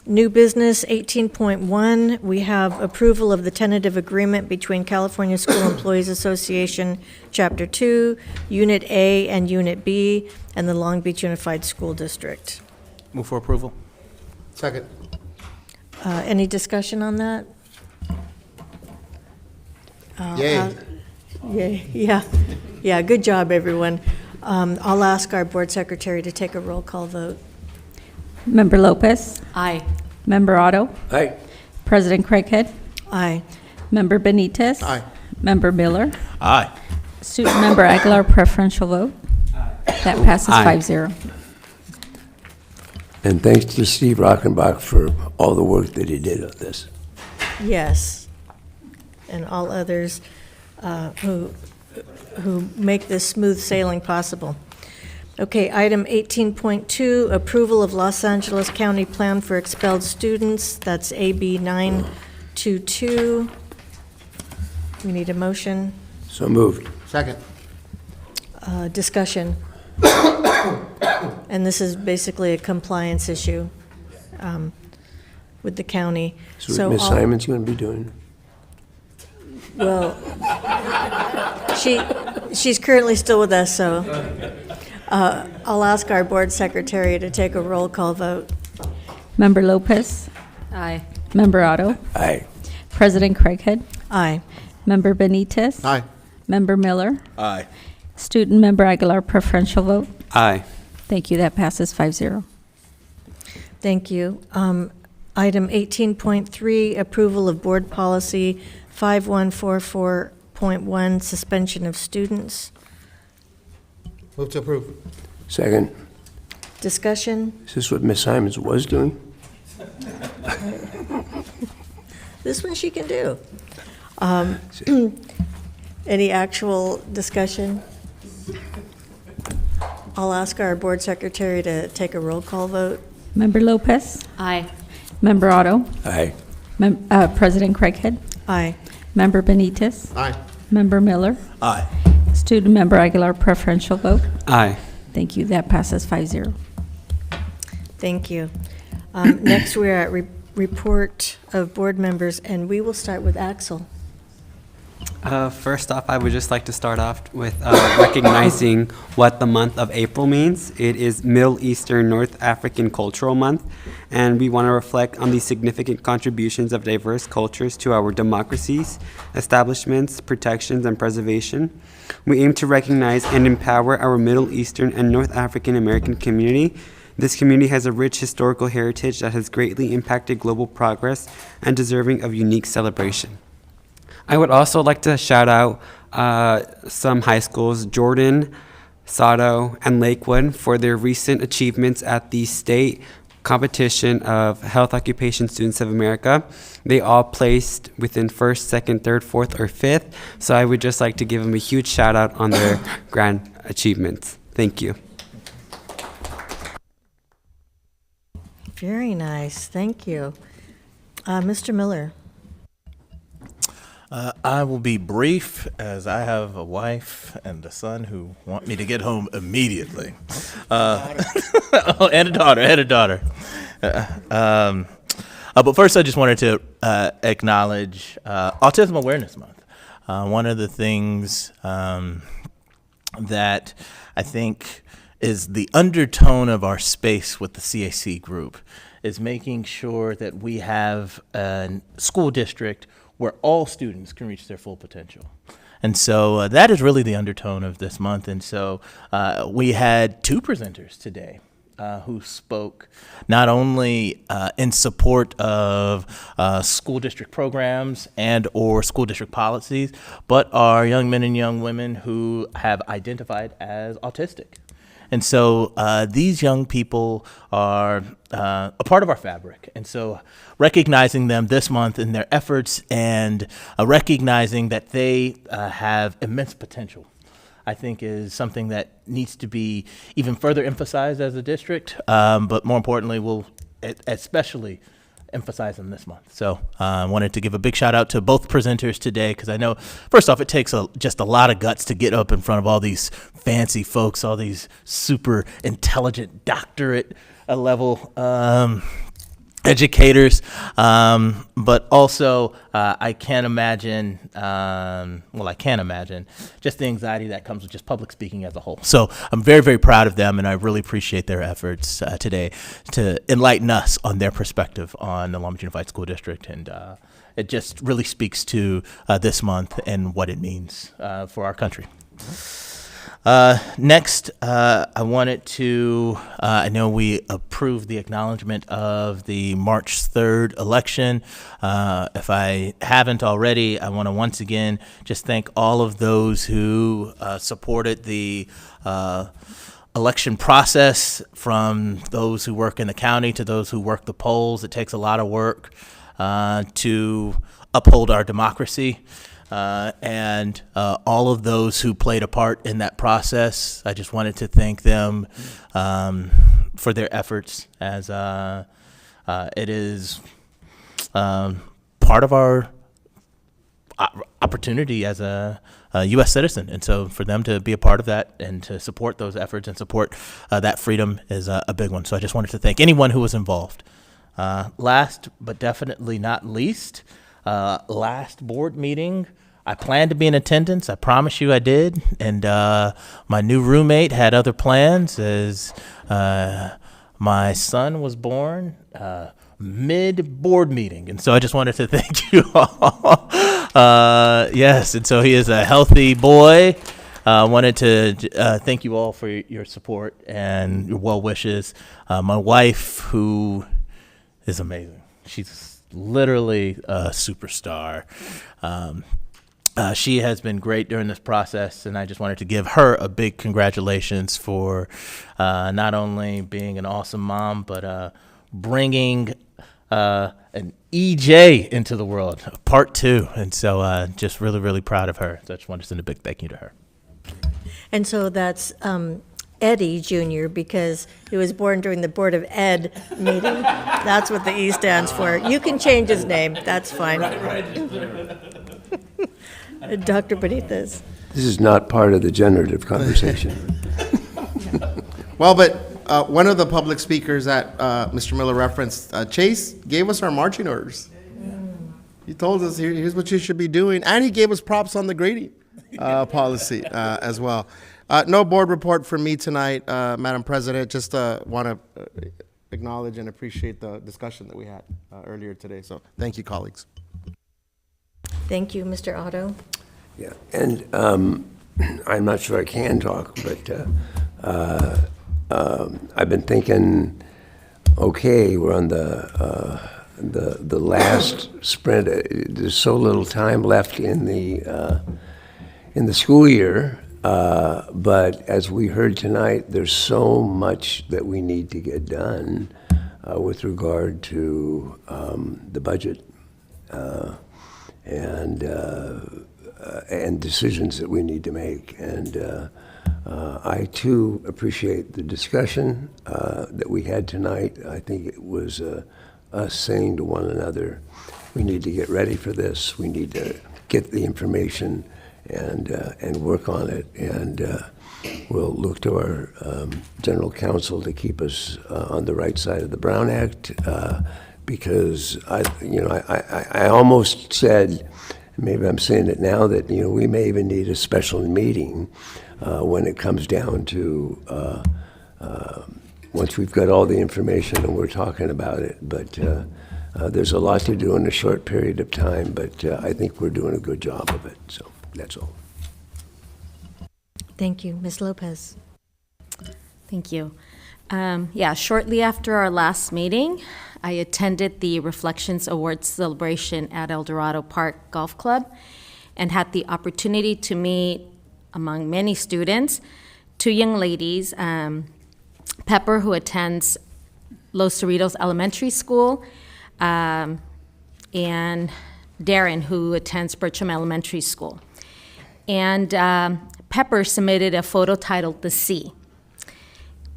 New business 18.1, we have approval of the tentative agreement between California School Employees Association, Chapter 2, Unit A and Unit B, and the Long Beach Unified School District. Move for approval. Second. Any discussion on that? Yay. Yay, yeah, good job, everyone. I'll ask our board secretary to take a roll call vote. Member Lopez. Aye. Member Otto. Aye. President Craighead. Aye. Member Benitez. Aye. Member Miller. Aye. Student Member Aguilar, preferential vote. That passes Aye. 5-0. And thanks to Steve Rockenbach for all the work that he did on this. Yes, and all others who make this smooth sailing possible. Okay, item 18.2, approval of Los Angeles County Plan for Expelled Students. That's AB 922. We need a motion. So moved. Second. Discussion. And this is basically a compliance issue with the county. So Ms. I'll- Simon's going to be doing. Well, she's currently still with us, so I'll ask our board secretary to take a roll call vote. Member Lopez. Aye. Member Otto. Aye. President Craighead. Aye. Member Benitez. Aye. Member Miller. Aye. Student Member Aguilar, preferential vote. Aye. Thank you. That passes 5-0. Thank you. Item 18.3, approval of board policy 5144.1, suspension of students. Move to approve. Second. Discussion. Is this what Ms. Simons was doing? This one she can do. Any actual discussion? I'll ask our board secretary to take a roll call vote. Member Lopez. Aye. Member Otto. Aye. President Craighead. Aye. Member Benitez. Aye. Member Miller. Aye. Student Member Aguilar, preferential vote. Aye. Thank you. That passes 5-0. Thank you. Next, we're at report of board members, and we will start with Axel. First off, I would just like to start off with recognizing what the month of April means. It is Middle Eastern North African Cultural Month, and we want to reflect on the significant contributions of diverse cultures to our democracies, establishments, protections, and preservation. We aim to recognize and empower our Middle Eastern and North African American community. This community has a rich historical heritage that has greatly impacted global progress and deserving of unique celebration. I would also like to shout out some high schools, Jordan, Sato, and Lakewood, for their recent achievements at the state competition of Health Occupation Students of America. They all placed within first, second, third, fourth, or fifth. So I would just like to give them a huge shout out on their grand achievements. Thank you. Very nice. Thank you. Mr. Miller. I will be brief, as I have a wife and a son who want me to get home immediately. And a daughter. But first, I just wanted to acknowledge Autism Awareness Month. One of the things that I think is the undertone of our space with the CAC group is making sure that we have a school district where all students can reach their full potential. And so that is really the undertone of this month. And so we had two presenters today who spoke not only in support of school district programs and or school district policies, but are young men and young women who have identified as autistic. And so these young people are a part of our fabric. And so recognizing them this month in their efforts and recognizing that they have immense potential, I think is something that needs to be even further emphasized as a district, but more importantly, we'll especially emphasize them this month. So I wanted to give a big shout out to both presenters today, because I know, first off, it takes just a lot of guts to get up in front of all these fancy folks, all these super intelligent doctorate level educators, but also I can't imagine, I can't imagine just the anxiety that comes with just public speaking as a whole. So I'm very, very proud of them, and I really appreciate their efforts today to enlighten us on their perspective on the Long Beach Unified School District, and it just really speaks to this month and what it means for our country. Next, I wanted to, I know we approved the acknowledgement of the March 3rd election. If I haven't already, I want to once again just thank all of those who supported the election process, from those who work in the county to those who work the polls. It takes a lot of work to uphold our democracy. And all of those who played a part in that process, I just wanted to thank them for their efforts, as it is part of our opportunity as a U.S. citizen. And so for them to be a part of that and to support those efforts and support that freedom is a big one. So I just wanted to thank anyone who was involved. Last but definitely not least, last board meeting, I planned to be in attendance. I promise you I did. And my new roommate had other plans, as my son was born mid-board meeting. And so I just wanted to thank you all. Yes, and so he is a healthy boy. I wanted to thank you all for your support and your well wishes. My wife, who is amazing. She's literally a superstar. She has been great during this process, and I just wanted to give her a big congratulations for not only being an awesome mom, but bringing an EJ into the world, part 2. And so just really, really proud of her. So I just wanted to send a big thank you to her. And so that's Eddie Jr., because he was born during the Board of Ed meeting. That's what the E stands for. You can change his name. That's fine. Dr. Benitez. This is not part of the generative conversation. Well, but one of the public speakers that Mr. Miller referenced, Chase, gave us our marching orders. He told us, here's what you should be doing, and he gave us props on the grading policy as well. No board report from me tonight, Madam President. Just want to acknowledge and appreciate the discussion that we had earlier today. So thank you, colleagues. Thank you, Mr. Otto. Yeah, and I'm not sure I can talk, but I've been thinking, okay, we're on the last sprint. There's so little time left in the school year, but as we heard tonight, there's so much that we need to get done with regard to the budget and decisions that we need to make. And I too appreciate the discussion that we had tonight. I think it was us saying to one another, we need to get ready for this. We need to get the information and work on it. And we'll look to our general counsel to keep us on the right side of the Brown Act, because I almost said, maybe I'm saying it now, that we may even need a special meeting when it comes down to once we've got all the information and we're talking about it. But There's a lot to do in a short period of time, but I think we're doing a good job of it, so that's all. Thank you. Ms. Lopez. Thank you. Yeah, shortly after our last meeting, I attended the Reflections Awards celebration at El Dorado Park Golf Club and had the opportunity to meet, among many students, two young ladies, Pepper, who attends Los Cerritos Elementary School, and Darren, who attends Bertram Elementary School. And Pepper submitted a photo titled The Sea.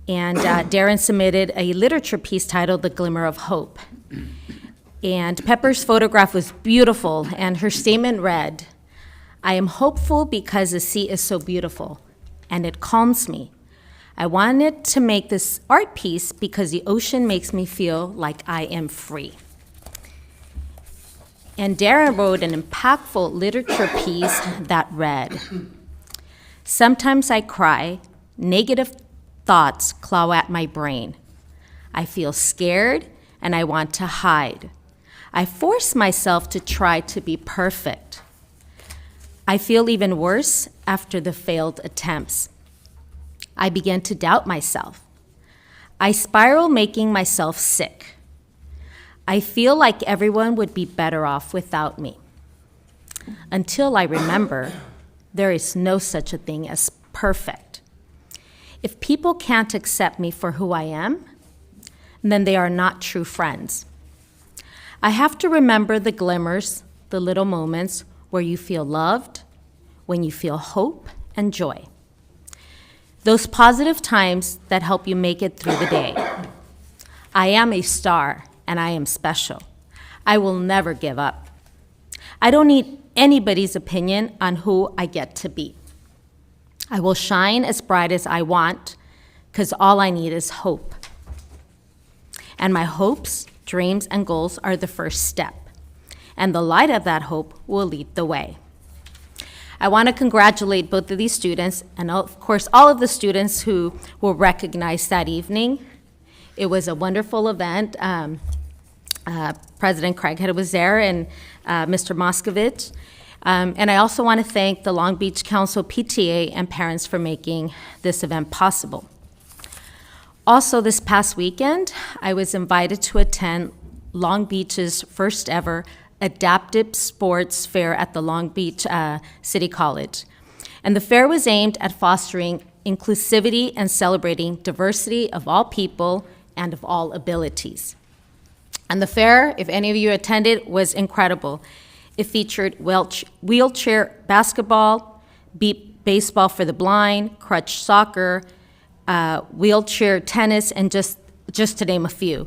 And Darren submitted a literature piece titled The Glimmer of Hope. And Pepper's photograph was beautiful, and her statement read, "I am hopeful because the sea is so beautiful, and it calms me. I wanted to make this art piece because the ocean makes me feel like I am free." And Darren wrote an impactful literature piece that read, "Sometimes I cry, negative thoughts claw at my brain. I feel scared and I want to hide. I force myself to try to be perfect. I feel even worse after the failed attempts. I begin to doubt myself. I spiral, making myself sick. I feel like everyone would be better off without me. Until I remember, there is no such a thing as perfect. If people can't accept me for who I am, then they are not true friends. I have to remember the glimmers, the little moments where you feel loved, when you feel hope and joy. Those positive times that help you make it through the day. I am a star and I am special. I will never give up. I don't need anybody's opinion on who I get to be. I will shine as bright as I want, because all I need is hope. And my hopes, dreams, and goals are the first step. And the light of that hope will lead the way. I want to congratulate both of these students, and of course, all of the students who were recognized that evening. It was a wonderful event. President Craighead was there, and Mr. Moskovich. And I also want to thank the Long Beach Council PTA and parents for making this event possible. Also, this past weekend, I was invited to attend Long Beach's first ever Adaptive Sports Fair at the Long Beach City College. And the fair was aimed at fostering inclusivity and celebrating diversity of all people and of all abilities. And the fair, if any of you attended, was incredible. It featured wheelchair basketball, baseball for the blind, crutch soccer, wheelchair tennis, and just to name a few.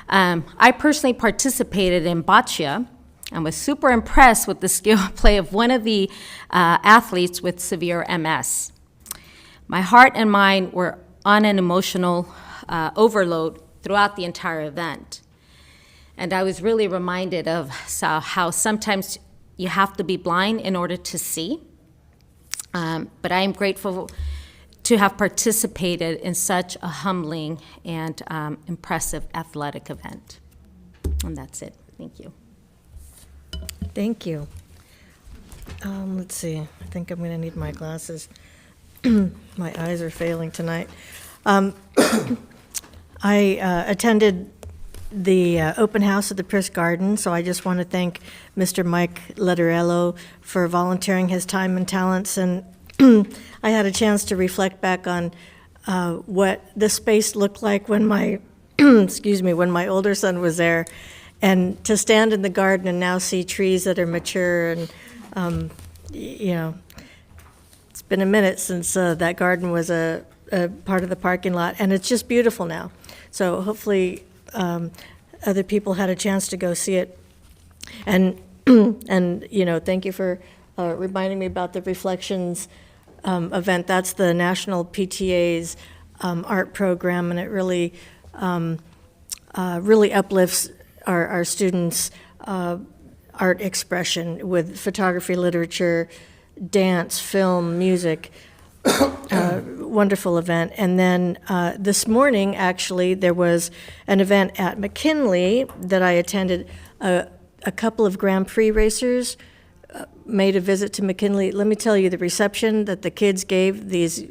I personally participated in boccia and was super impressed with the skill play of one of the athletes with severe MS. My heart and mind were on an emotional overload throughout the entire event. And I was really reminded of how sometimes you have to be blind in order to see. But I am grateful to have participated in such a humbling and impressive athletic event. And that's it. Thank you. Thank you. Let's see. I think I'm going to need my glasses. My eyes are failing tonight. I attended the open house at the Priss Garden, so I just want to thank Mr. Mike Letterello for volunteering his time and talents, and I had a chance to reflect back on what the space looked like when my when my older son was there, and to stand in the garden and now see trees that are mature, and it's been a minute since that garden was a part of the parking lot, and it's just beautiful now. So hopefully other people had a chance to go see it. And thank you for reminding me about the Reflections event. That's the National PTA's art program, and it really really uplifts our students' art expression with photography, literature, dance, film, music. wonderful event. And then this morning, actually, there was an event at McKinley that I attended. A couple of Grand Prix racers made a visit to McKinley. Let me tell you, the reception that the kids gave these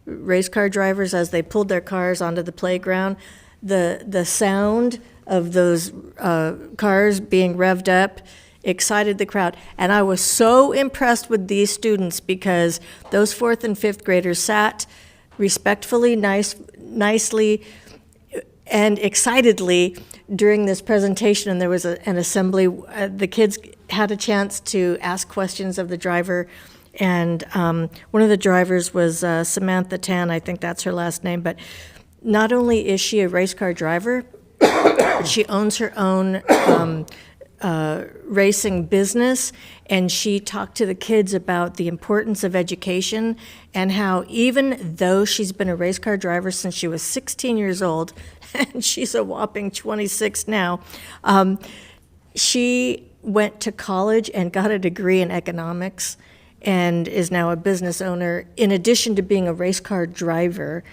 race car drivers as they pulled their cars onto the playground, the sound of those cars being revved up excited the crowd. And I was so impressed with these students because those 4th and 5th graders sat respectfully, nicely, and excitedly during this presentation, and there was an assembly. The kids had a chance to ask questions of the driver, and one of the drivers was Samantha Tan, I think that's her last name, but not only is she a race car driver, she owns her own racing business, and she talked to the kids about the importance of education and how even though she's been a race car driver since she was 16 years old, and she's a whopping 26 now, she went to college and got a degree in economics and is now a business owner. In addition to being a race car driver,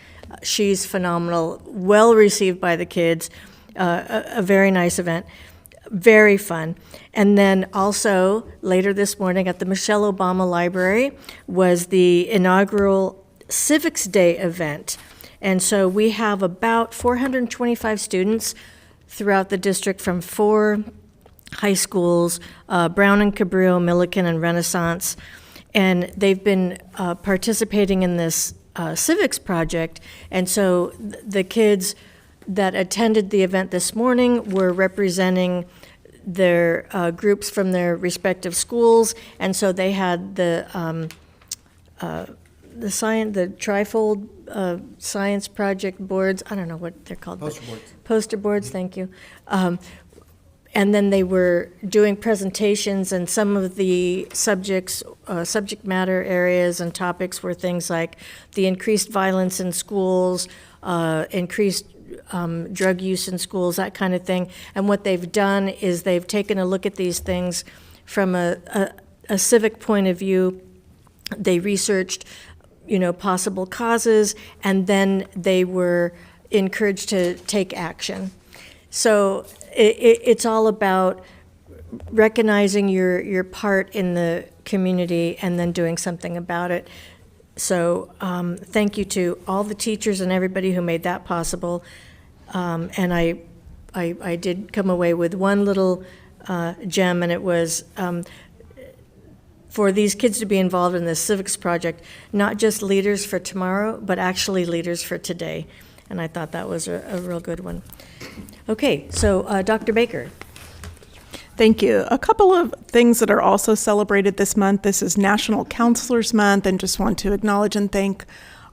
she's phenomenal, well received by the kids, a very nice event. Very fun. And then also later this morning at the Michelle Obama Library was the inaugural Civics Day event. And so we have about 425 students throughout the district from 4 high schools, Brown and Cabrillo, Millikan, and Renaissance. And they've been participating in this civics project. And so the kids that attended the event this morning were representing their groups from their respective schools, and so they had the trifold science project boards. I don't know what they're called. Poster boards. Poster boards. Thank you. And then they were doing presentations, and some of the subject matter areas and topics were things like the increased violence in schools, increased drug use in schools, that kind of thing. And what they've done is they've taken a look at these things from a civic point of view. They researched, possible causes, and then they were encouraged to take action. So it's all about recognizing your part in the community and then doing something about it. So thank you to all the teachers and everybody who made that possible. And I did come away with one little gem, and it was for these kids to be involved in this civics project, not just leaders for tomorrow, but actually leaders for today. And I thought that was a real good one. Okay, so Dr. Baker. Thank you. A couple of things that are also celebrated this month. This is National Counselors Month, and just want to acknowledge and thank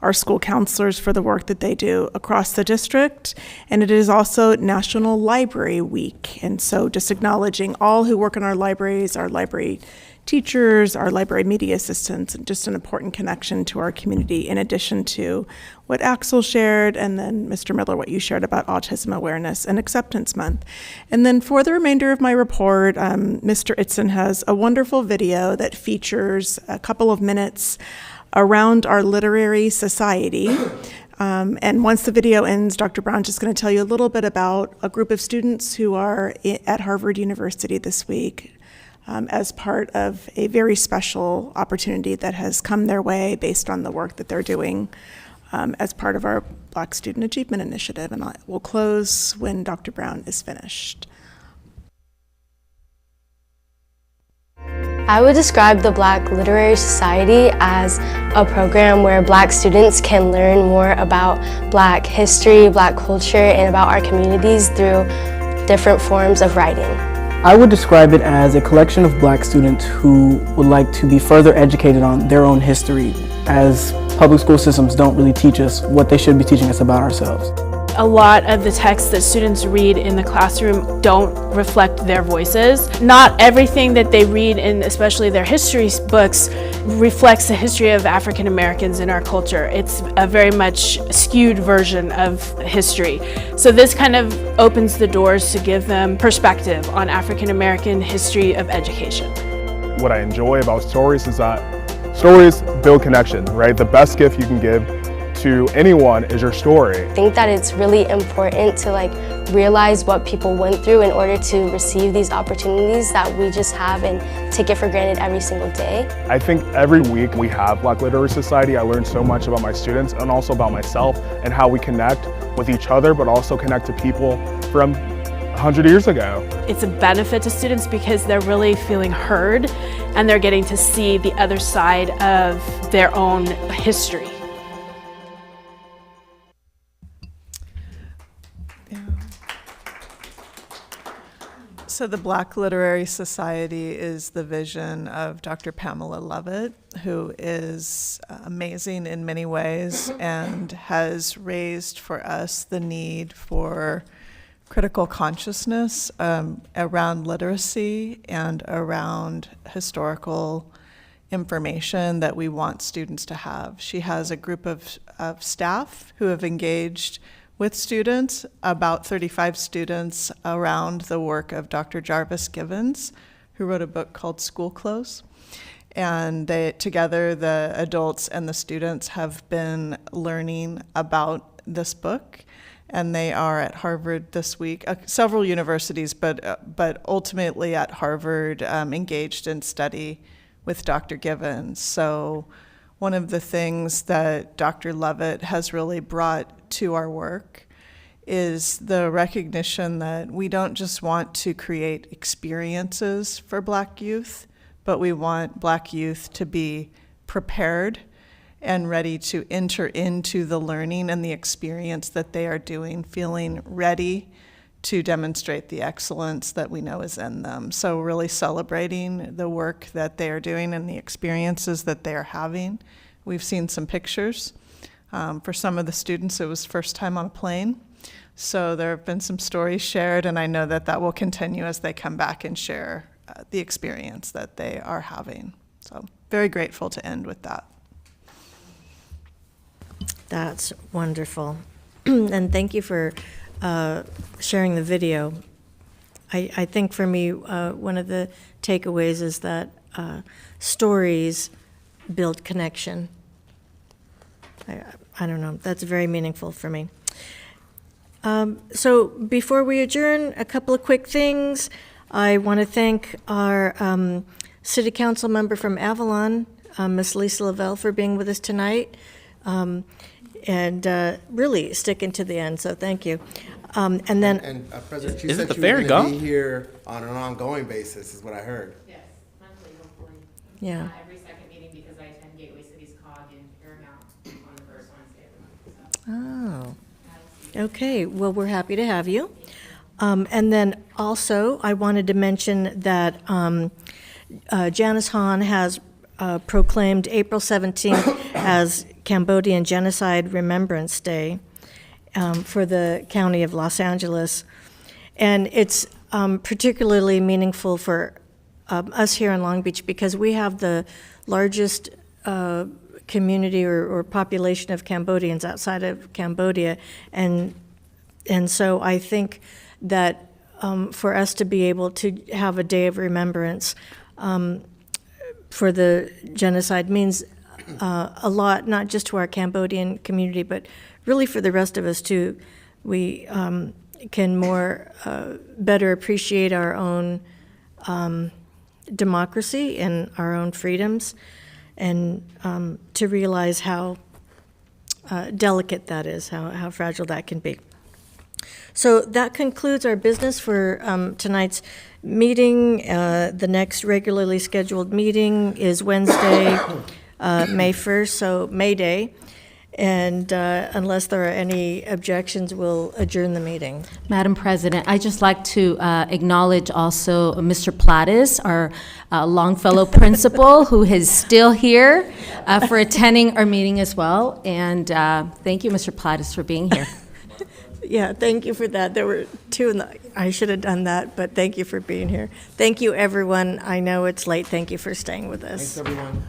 our school counselors for the work that they do across the district. And it is also National Library Week. And so just acknowledging all who work in our libraries, our library teachers, our library media assistants, and just an important connection to our community, in addition to what Axel shared, and then Mr. Miller, what you shared about Autism Awareness and Acceptance Month. And then for the remainder of my report, Mr. Itzen has a wonderful video that features a couple of minutes around our literary society. And once the video ends, Dr. Brown's just going to tell you a little bit about a group of students who are at Harvard University this week as part of a very special opportunity that has come their way based on the work that they're doing as part of our Black Student Achievement Initiative. And we'll close when Dr. Brown is finished. I would describe the Black Literary Society as a program where Black students can learn more about Black history, Black culture, and about our communities through different forms of writing. I would describe it as a collection of Black students who would like to be further educated on their own history, as public school systems don't really teach us what they should be teaching us about ourselves. A lot of the texts that students read in the classroom don't reflect their voices. Not everything that they read in especially their history books reflects the history of African Americans in our culture. It's a very much skewed version of history. So this kind of opens the doors to give them perspective on African American history of education. What I enjoy about stories is that Stories build connection, right? The best gift you can give to anyone is your story. I think that it's really important to realize what people went through in order to receive these opportunities that we just have and take it for granted every single day. I think every week we have Black Literary Society. I learned so much about my students and also about myself and how we connect with each other, but also connect to people from 100 years ago. It's a benefit to students because they're really feeling heard and they're getting to see the other side of their own history. So the Black Literary Society is the vision of Dr. Pamela Lovett, who is amazing in many ways and has raised for us the need for critical consciousness around literacy and around historical information that we want students to have. She has a group of staff who have engaged with students, about 35 students, around the work of Dr. Jarvis Givens, who wrote a book called School Clothes. And together, the adults and the students have been learning about this book. And they are at Harvard this week, several universities, but ultimately at Harvard, engaged in study with Dr. Givens. So one of the things that Dr. Lovett has really brought to our work is the recognition that we don't just want to create experiences for Black youth, but we want Black youth to be prepared and ready to enter into the learning and the experience that they are doing, feeling ready to demonstrate the excellence that we know is in them. So really celebrating the work that they are doing and the experiences that they are having. We've seen some pictures. For some of the students, it was first time on a plane. So there have been some stories shared, and I know that that will continue as they come back and share the experience that they are having. So very grateful to end with that. That's wonderful. And thank you for sharing the video. I think for me, one of the takeaways is that stories build connection. I don't know, that's very meaningful for me. So before we adjourn, a couple of quick things. I want to thank our City Council member from Avalon, Ms. Lisa Lavelle, for being with us tonight. And really sticking to the end, so thank you. And then, President, you Isn't said the you ferry were going to gone? be here on an ongoing basis, is what I heard. Yes, monthly, hopefully. Yeah. Every second meeting because I attend Gateway City's COG in Paramount on the first Wednesday of the month. oh, okay, well, we're happy to have you. And then also, I wanted to mention that Janice Hahn has proclaimed April 17th as Cambodian Genocide Remembrance Day for the County of Los Angeles. And it's particularly meaningful for us here in Long Beach because we have the largest community or population of Cambodians outside of Cambodia. And so I think that for us to be able to have a day of remembrance for the genocide means a lot, not just to our Cambodian community, but really for the rest of us too. We can better appreciate our own democracy and our own freedoms, and to realize how delicate that is, how fragile that can be. So that concludes our business for tonight's meeting. The next regularly scheduled meeting is Wednesday, May 1st, so May Day. And unless there are any objections, we'll adjourn the meeting. Madam President, I'd just like to acknowledge also Mr. Plattis, our Longfellow principal, who is still here for attending our meeting as well. And thank you, Mr. Plattis, for being here. Yeah, thank you for that. There were two, I should have done that, but thank you for being here. Thank you, everyone. I know it's late. Thank you for staying with us. Thanks, everyone.